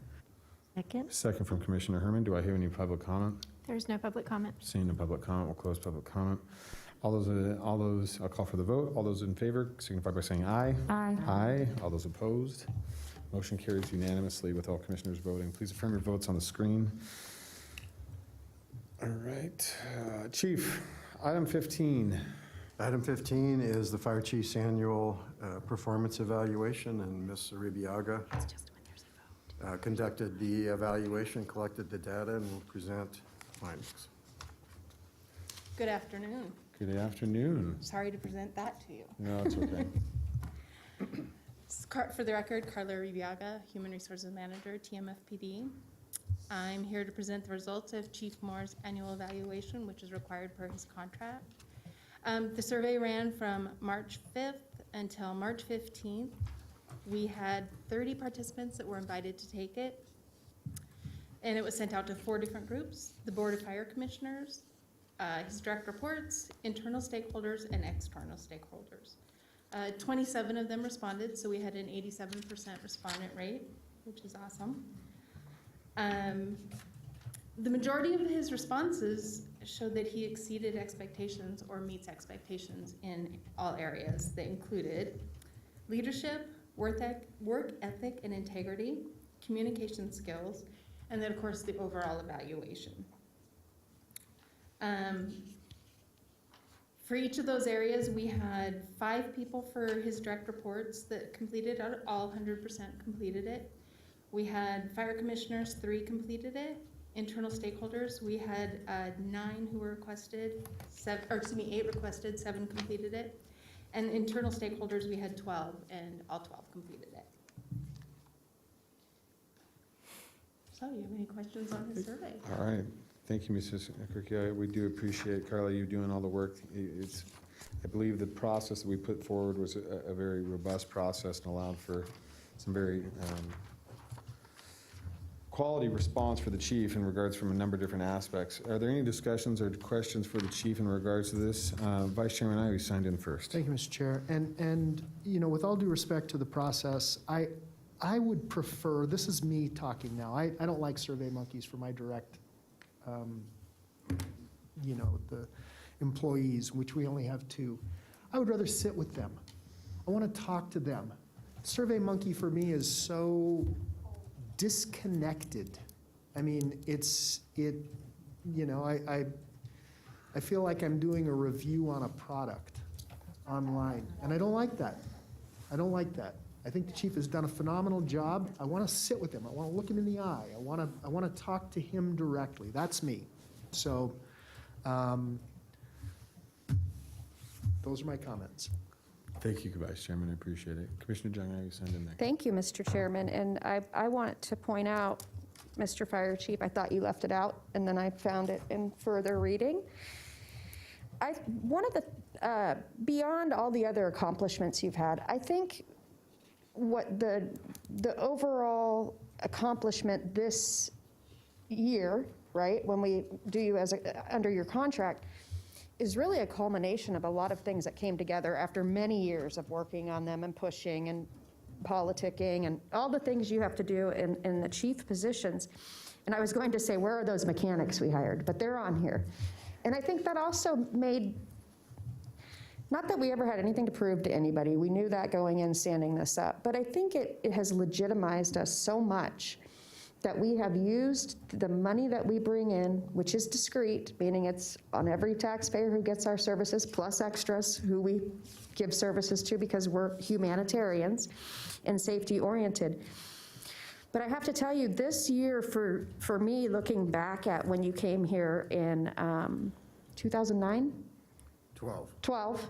Second? Second from Commissioner Herman. Do I hear any public comment? There's no public comment. Seeing no public comment, we'll close public comment. All those, I'll call for the vote. All those in favor signify by saying aye. Aye. Aye. All those opposed? Motion carries unanimously with all commissioners voting. Please affirm your votes on the screen. All right, Chief, item 15. Item 15 is the fire chief's annual performance evaluation, and Ms. Arribiaga conducted the evaluation, collected the data, and will present findings. Good afternoon. Good afternoon. Sorry to present that to you. No, it's okay. For the record, Carla Ribiaga, Human Resources Manager, TMFPD. I'm here to present the results of Chief Moore's annual evaluation, which is required per his contract. The survey ran from March 5th until March 15th. We had 30 participants that were invited to take it, and it was sent out to 4 different groups: the Board of Fire Commissioners, his direct reports, internal stakeholders, and external stakeholders. 27 of them responded, so we had an 87% respondent rate, which is awesome. The majority of his responses showed that he exceeded expectations or meets expectations in all areas. They included leadership, work ethic and integrity, communication skills, and then of course the overall evaluation. For each of those areas, we had 5 people for his direct reports that completed it, all 100% completed it. We had fire commissioners, 3 completed it. Internal stakeholders, we had 9 who were requested, 8 requested, 7 completed it. And internal stakeholders, we had 12, and all 12 completed it. So, you have any questions on his survey? All right. Thank you, Mrs. Carrillo. We do appreciate, Carla, you doing all the work. I believe the process that we put forward was a very robust process and allowed for some very quality response for the chief in regards from a number of different aspects. Are there any discussions or questions for the chief in regards to this? Vice Chairman Ivey signed in first. Thank you, Mr. Chair. And with all due respect to the process, I would prefer, this is me talking now, I don't like survey monkeys for my direct, the employees, which we only have 2. I would rather sit with them. I want to talk to them. Survey monkey for me is so disconnected. I mean, I feel like I'm doing a review on a product online, and I don't like that. I don't like that. I think the chief has done a phenomenal job. I want to sit with him. I want to look him in the eye. I want to talk to him directly. That's me. So those are my comments. Thank you, Vice Chairman. I appreciate it. Commissioner Jung, you signed in next. Thank you, Mr. Chairman. And I want to point out, Mr. Fire Chief, I thought you left it out, and then I found it in further reading. One of the, beyond all the other accomplishments you've had, I think what the overall accomplishment this year, right, when we do you as under your contract, is really a culmination of a lot of things that came together after many years of working on them and pushing and politicking and all the things you have to do in the chief positions. And I was going to say, where are those mechanics we hired? But they're on here. And I think that also made, not that we ever had anything to prove to anybody, we knew that going in standing this up, but I think it has legitimized us so much that we have used the money that we bring in, which is discrete, meaning it's on every taxpayer who gets our services, plus extras who we give services to because we're humanitarians and safety-oriented. But I have to tell you, this year for me, looking back at when you came here in 2009? 12.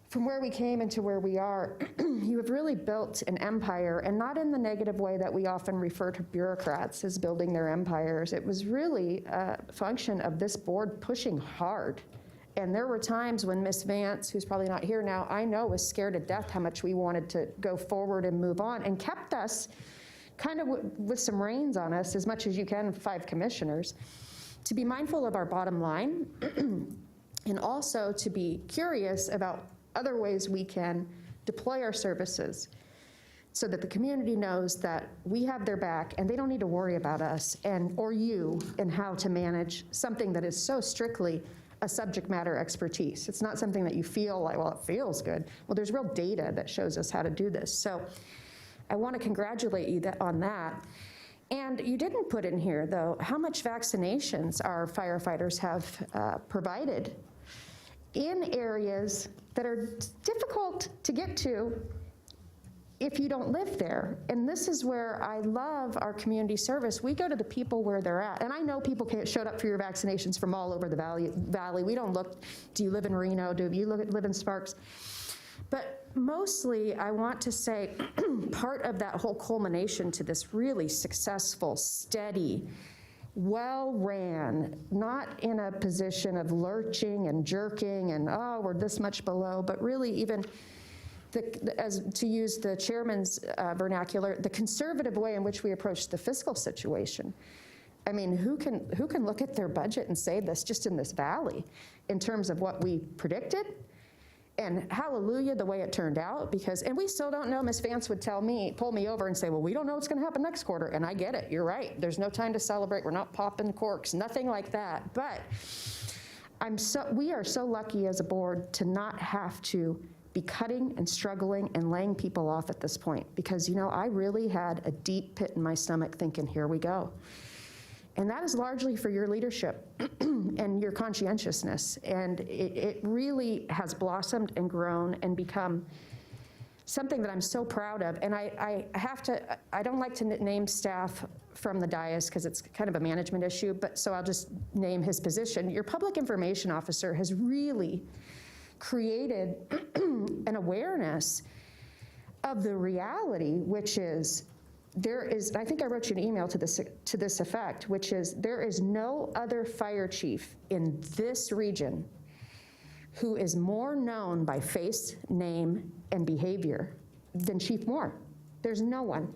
From where we came into where we are, you have really built an empire, and not in the negative way that we often refer to bureaucrats as building their empires. It was really a function of this board pushing hard. And there were times when Ms. Vance, who's probably not here now, I know was scared to death how much we wanted to go forward and move on, and kept us kind of with some reins on us as much as you can, 5 commissioners, to be mindful of our bottom line and also to be curious about other ways we can deploy our services so that the community knows that we have their back and they don't need to worry about us or you and how to manage something that is so strictly a subject matter expertise. It's not something that you feel like, well, it feels good. Well, there's real data that shows us how to do this. So I want to congratulate you on that. And you didn't put in here, though, how much vaccinations our firefighters have provided in areas that are difficult to get to if you don't live there. And this is where I love our community service. We go to the people where they're at. And I know people showed up for your vaccinations from all over the valley. We don't look, do you live in Reno? Do you live in Sparks? But mostly, I want to say part of that whole culmination to this really successful, steady, well-ran, not in a position of lurching and jerking and, oh, we're this much below, but really even, as to use the chairman's vernacular, the conservative way in which we approach the fiscal situation. I mean, who can look at their budget and say this just in this valley in terms of what we predicted? And hallelujah, the way it turned out, and we still don't know. Ms. Vance would pull me over and say, well, we don't know what's gonna happen next quarter. And I get it, you're right. There's no time to celebrate. We're not popping corks, nothing like that. But we are so lucky as a board to not have to be cutting and struggling and laying people off at this point. Because, I really had a deep pit in my stomach thinking, here we go. And that is largely for your leadership and your conscientiousness. And it really has blossomed and grown and become something that I'm so proud of. And I don't like to name staff from the dais because it's kind of a management issue, but so I'll just name his position. Your public information officer has really created an awareness of the reality, which is I think I wrote you an email to this effect, which is there is no other fire chief in this region who is more known by face, name, and behavior than Chief Moore. There's no one.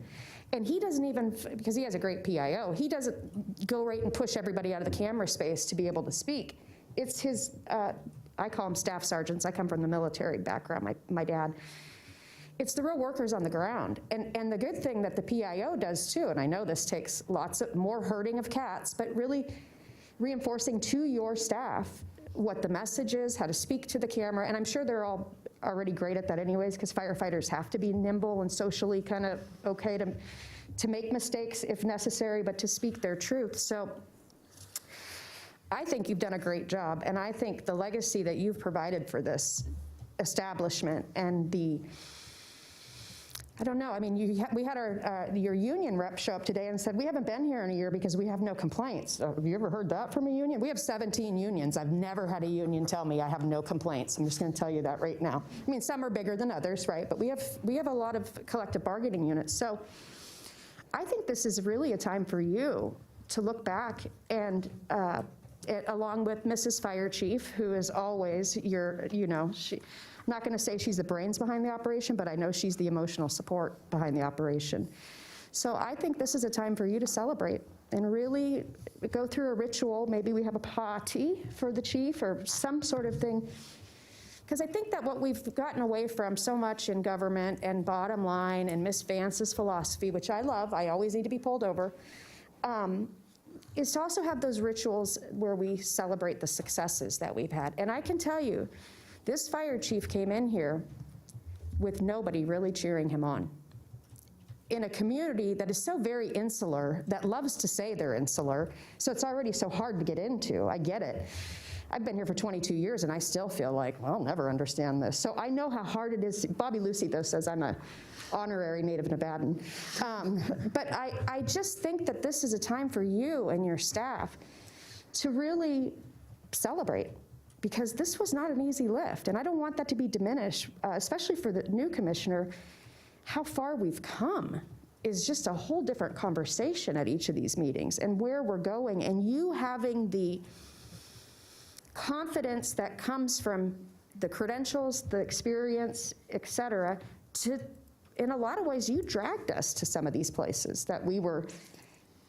And he doesn't even, because he has a great PIO, he doesn't go right and push everybody out of the camera space to be able to speak. It's his, I call them staff sergeants. I come from the military background, my dad. It's the real workers on the ground. And the good thing that the PIO does too, and I know this takes more herding of cats, but really reinforcing to your staff what the message is, how to speak to the camera, and I'm sure they're all already great at that anyways, because firefighters have to be nimble and socially kind of okay to make mistakes if necessary, but to speak their truth. So I think you've done a great job, and I think the legacy that you've provided for this establishment and I don't know, I mean, we had your union rep show up today and said, we haven't been here in a year because we have no complaints. Have you ever heard that from a union? We have 17 unions. I've never had a union tell me I have no complaints. I'm just gonna tell you that right now. I mean, some are bigger than others, right? But we have a lot of collective bargaining units. So I think this is really a time for you to look back and along with Mrs. Fire Chief, who is always I'm not going to say she's the brains behind the operation, but I know she's the emotional support behind the operation. So I think this is a time for you to celebrate and really go through a ritual. Maybe we have a party for the chief or some sort of thing. Because I think that what we've gotten away from so much in government and bottom line and Miss Vance's philosophy, which I love, I always need to be pulled over, is to also have those rituals where we celebrate the successes that we've had. And I can tell you, this fire chief came in here with nobody really cheering him on. In a community that is so very insular, that loves to say they're insular, so it's already so hard to get into. I get it. I've been here for 22 years and I still feel like, well, I'll never understand this. So I know how hard it is. Bobby Lucy, though, says I'm a honorary native Nevadan. But I just think that this is a time for you and your staff to really celebrate, because this was not an easy lift. And I don't want that to be diminished, especially for the new commissioner. How far we've come is just a whole different conversation at each of these meetings and where we're going, and you having the confidence that comes from the credentials, the experience, et cetera, in a lot of ways, you dragged us to some of these places that we were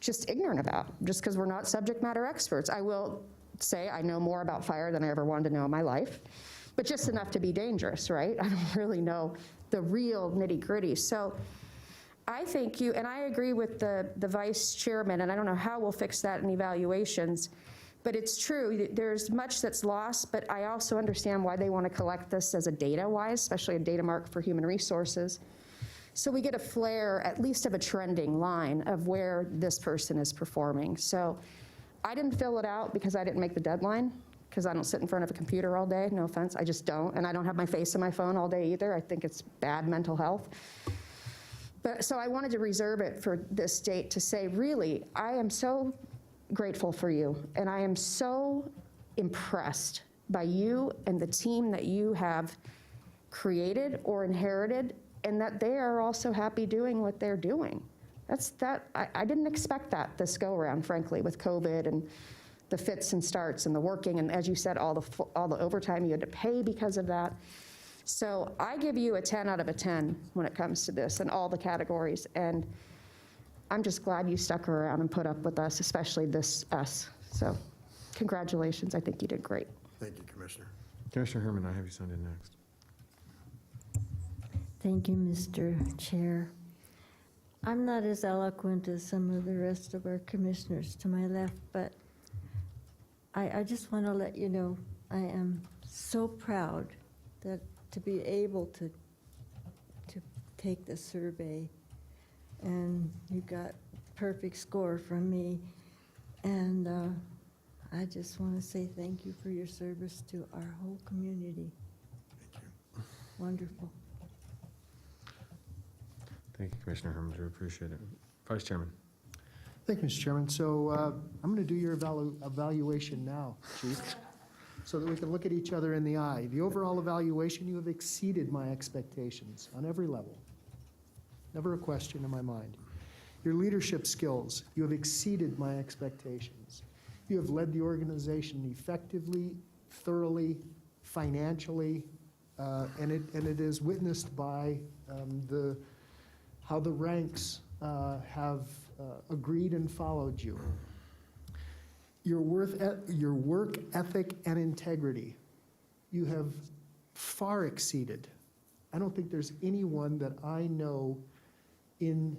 just ignorant about, just because we're not subject matter experts. I will say I know more about fire than I ever wanted to know in my life, but just enough to be dangerous, right? I don't really know the real nitty-gritty. So I think you, and I agree with the vice chairman, and I don't know how we'll fix that in evaluations, but it's true, there's much that's lost, but I also understand why they want to collect this as a data-wise, especially a data mark for human resources. So we get a flare, at least of a trending line of where this person is performing. So I didn't fill it out because I didn't make the deadline, because I don't sit in front of a computer all day, no offense, I just don't. And I don't have my face on my phone all day either. I think it's bad mental health. But so I wanted to reserve it for this date to say, really, I am so grateful for you. And I am so impressed by you and the team that you have created or inherited, and that they are also happy doing what they're doing. I didn't expect that this go around, frankly, with COVID and the fits and starts and the working, and as you said, all the overtime you had to pay because of that. So I give you a 10 out of a 10 when it comes to this in all the categories, and I'm just glad you stuck around and put up with us, especially us. So congratulations, I think you did great. Thank you, Commissioner. Commissioner Herman, I have you signed in next. Thank you, Mr. Chair. I'm not as eloquent as some of the rest of our commissioners to my left, but I just want to let you know I am so proud that to be able to take the survey, and you got perfect score from me, And I just want to say thank you for your service to our whole community. Thank you. Wonderful. Thank you, Commissioner Herms, we appreciate it. Vice Chairman. Thank you, Mr. Chairman. So I'm going to do your evaluation now, Chief, so that we can look at each other in the eye. The overall evaluation, you have exceeded my expectations on every level. Never a question in my mind. Your leadership skills, you have exceeded my expectations. You have led the organization effectively, thoroughly, financially, and it is witnessed by how the ranks have agreed and followed you. Your work ethic and integrity, you have far exceeded. I don't think there's anyone that I know in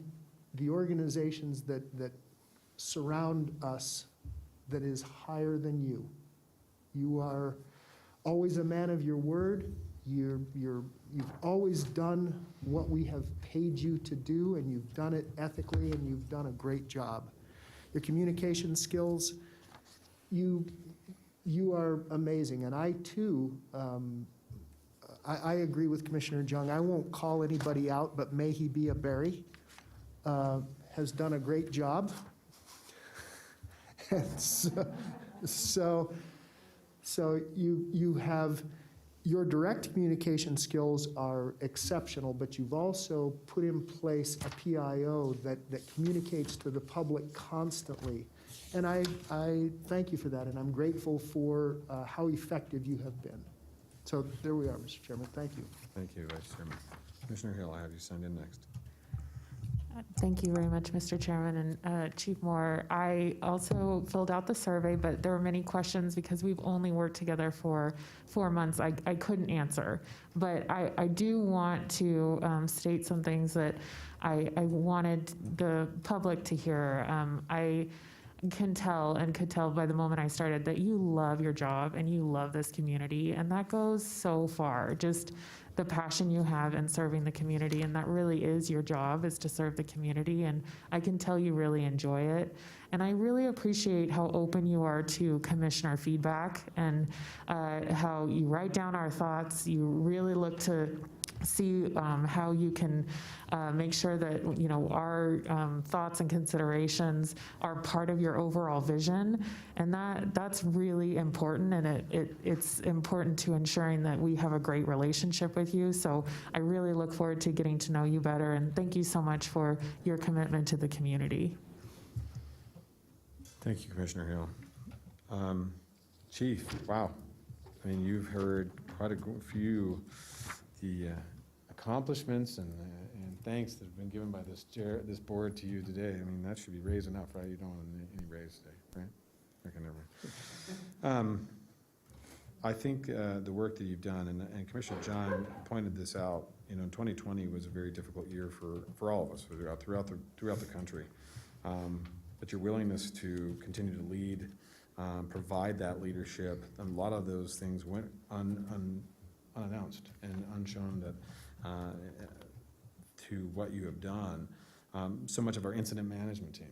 the organizations that surround us that is higher than you. You are always a man of your word. You've always done what we have paid you to do, and you've done it ethically, and you've done a great job. Your communication skills, you are amazing. And I too, I agree with Commissioner Jung. I won't call anybody out, but may he be a Barry, has done a great job. And so you have, your direct communication skills are exceptional, but you've also put in place a PIO that communicates to the public constantly. And I thank you for that, and I'm grateful for how effective you have been. So there we are, Mr. Chairman. Thank you. Thank you, Vice Chairman. Commissioner Hill, I have you signed in next. Thank you very much, Mr. Chairman. And Chief Moore, I also filled out the survey, but there were many questions because we've only worked together for 4 months. I couldn't answer. But I do want to state some things that I wanted the public to hear. I can tell and could tell by the moment I started that you love your job and you love this community, and that goes so far. Just the passion you have in serving the community, and that really is your job, is to serve the community, and I can tell you really enjoy it. And I really appreciate how open you are to commissioner feedback, and how you write down our thoughts. You really look to see how you can make sure that our thoughts and considerations are part of your overall vision, and that's really important, and it's important to ensuring that we have a great relationship with you. So I really look forward to getting to know you better, and thank you so much for your commitment to the community. Thank you, Commissioner Hill. Chief, wow. I mean, you've heard quite a few the accomplishments and thanks that have been given by this board to you today. I mean, that should be raised enough, right? You don't want any raise today, right? Okay, never mind. I think the work that you've done, and Commissioner John pointed this out, 2020 was a very difficult year for all of us throughout the country. But your willingness to continue to lead, provide that leadership, a lot of those things went unannounced and unshown to what you have done. So much of our incident management team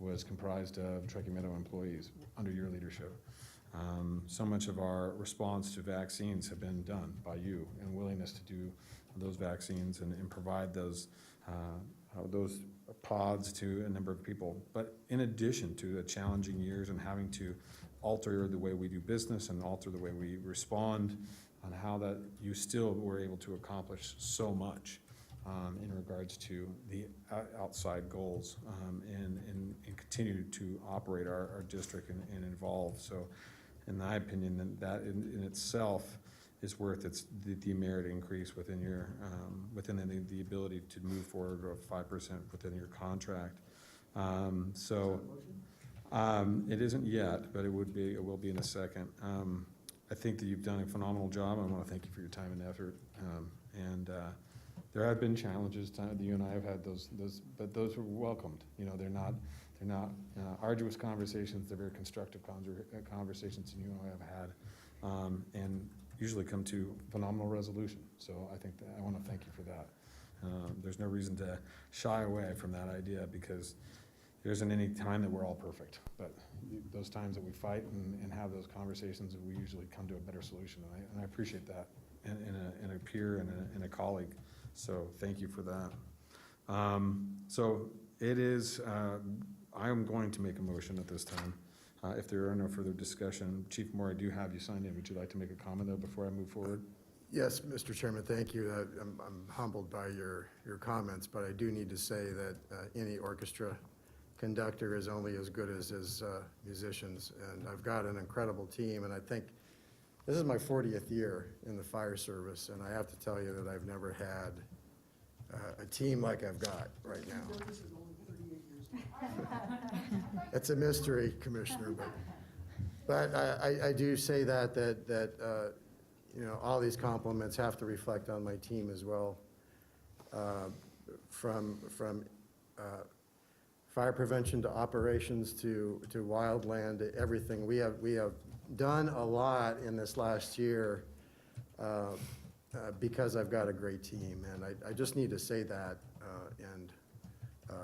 was comprised of Truckee Meadows employees under your leadership. So much of our response to vaccines have been done by you, and willingness to do those vaccines and provide those pods to a number of people. But in addition to the challenging years and having to alter the way we do business and alter the way we respond, on how that you still were able to accomplish so much in regards to the outside goals, and continue to operate our district and evolve. So in my opinion, that in itself is worth the merit increase within your within the ability to move forward of 5% within your contract. It isn't yet, but it will be in a second. I think that you've done a phenomenal job. I want to thank you for your time and effort. There have been challenges that you and I have had but those were welcomed. They're not arduous conversations. They're very constructive conversations you and I have had, and usually come to phenomenal resolution. So I think that I want to thank you for that. There's no reason to shy away from that idea, because there isn't any time that we're all perfect, but those times that we fight and have those conversations, we usually come to a better solution, and I appreciate that in a peer and a colleague, so thank you for that. So it is, I am going to make a motion at this time. If there are no further discussion, Chief Moore, I do have you signed in. Would you like to make a comment, though, before I move forward? Yes, Mr. Chairman, thank you. I'm humbled by your comments, but I do need to say that any orchestra conductor is only as good as his musicians, and I've got an incredible team, and I think this is my 40th year in the fire service, and I have to tell you that I've never had a team like I've got right now. It's a mystery, Commissioner, but I do say that you know, all these compliments have to reflect on my team as well. From fire prevention to operations to wildland, to everything. We have done a lot in this last year because I've got a great team, and I just need to say that and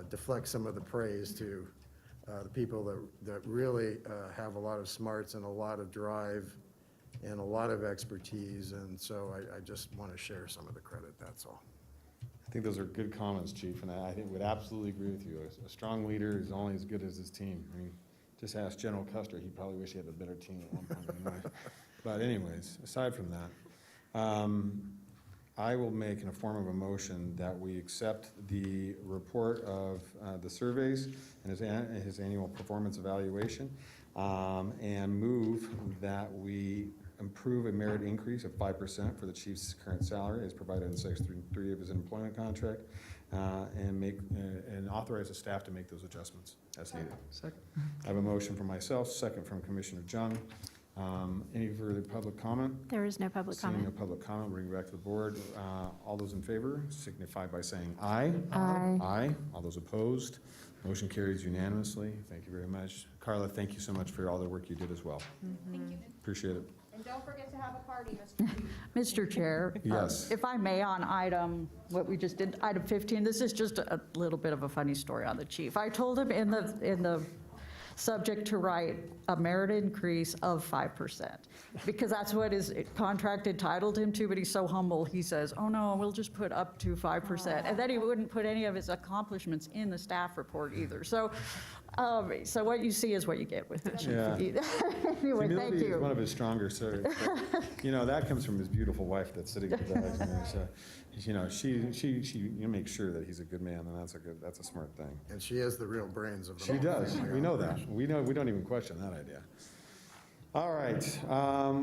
deflect some of the praise to the people that really have a lot of smarts and a lot of drive and a lot of expertise, and so I just want to share some of the credit, that's all. I think those are good comments, Chief, and I think would absolutely agree with you. A strong leader is only as good as his team. I mean, just ask General Custer, he probably wish he had a better team at one point in life. But anyways, aside from that, I will make in a form of a motion that we accept the report of the surveys and his annual performance evaluation, and move that we approve a merit increase of 5% for the chief's current salary as provided in Section 3 of his employment contract, and authorize the staff to make those adjustments as needed. Second. I have a motion from myself, second from Commissioner Jung. Any further public comment? There is no public Seeing no comment. public comment, bring it back to the board. All those in favor signify by saying aye. Aye. Aye. All those opposed? Motion carries unanimously. Thank you very much. Carla, thank you so much for all the work you did as well. Thank you. Appreciate it. And don't forget to have a party, Mr. Chief. Mr. Chair? Yes. If I may, on what we just did, item 15, this is just a little bit of a funny story on the chief. I told him in the subject to write a merit increase of 5%, because that's what his contract entitled him to, but he's so humble, he says, oh no, we'll just put up to 5%. And then he wouldn't put any of his accomplishments in the staff report either. So what you see is what you get with the chief. Yeah. Anyway, thank Humility is you. one of his stronger sides. You know, that comes from his beautiful wife that's sitting in the back. So, you know, she makes sure that he's a good man, and that's a smart thing. And she has the real brains of the She whole does. thing. We know that. We don't even question that idea. All right.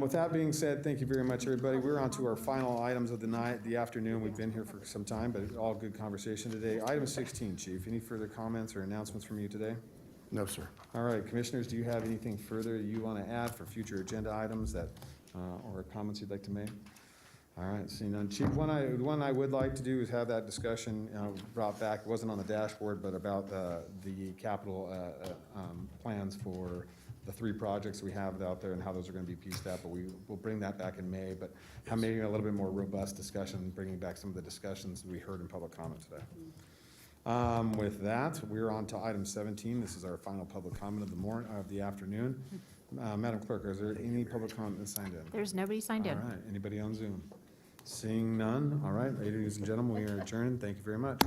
With that being said, thank you very much, everybody. We're on to our final items of the afternoon. We've been here for some time, but all good conversation today. Item 16, Chief. Any further comments or announcements from you today? No, sir. All right, commissioners, do you have anything further you want to add for future agenda items that, or comments you'd like to make? All right, seeing none. Chief, one I would like to do is have that discussion brought back. It wasn't on the dashboard, but about the capital plans for the 3 projects we have out there and how those are going to be pieced out. But we'll bring that back in May. But have maybe a little bit more robust discussion, bringing back some of the discussions we heard in public comment today. With that, we're on to item 17. This is our final public comment of the afternoon. Madam Clerk, is there any public comment that's signed in? There's nobody signed in. All right, anybody on Zoom? Seeing none, all right, ladies and gentlemen, we are adjourned. Thank you very much.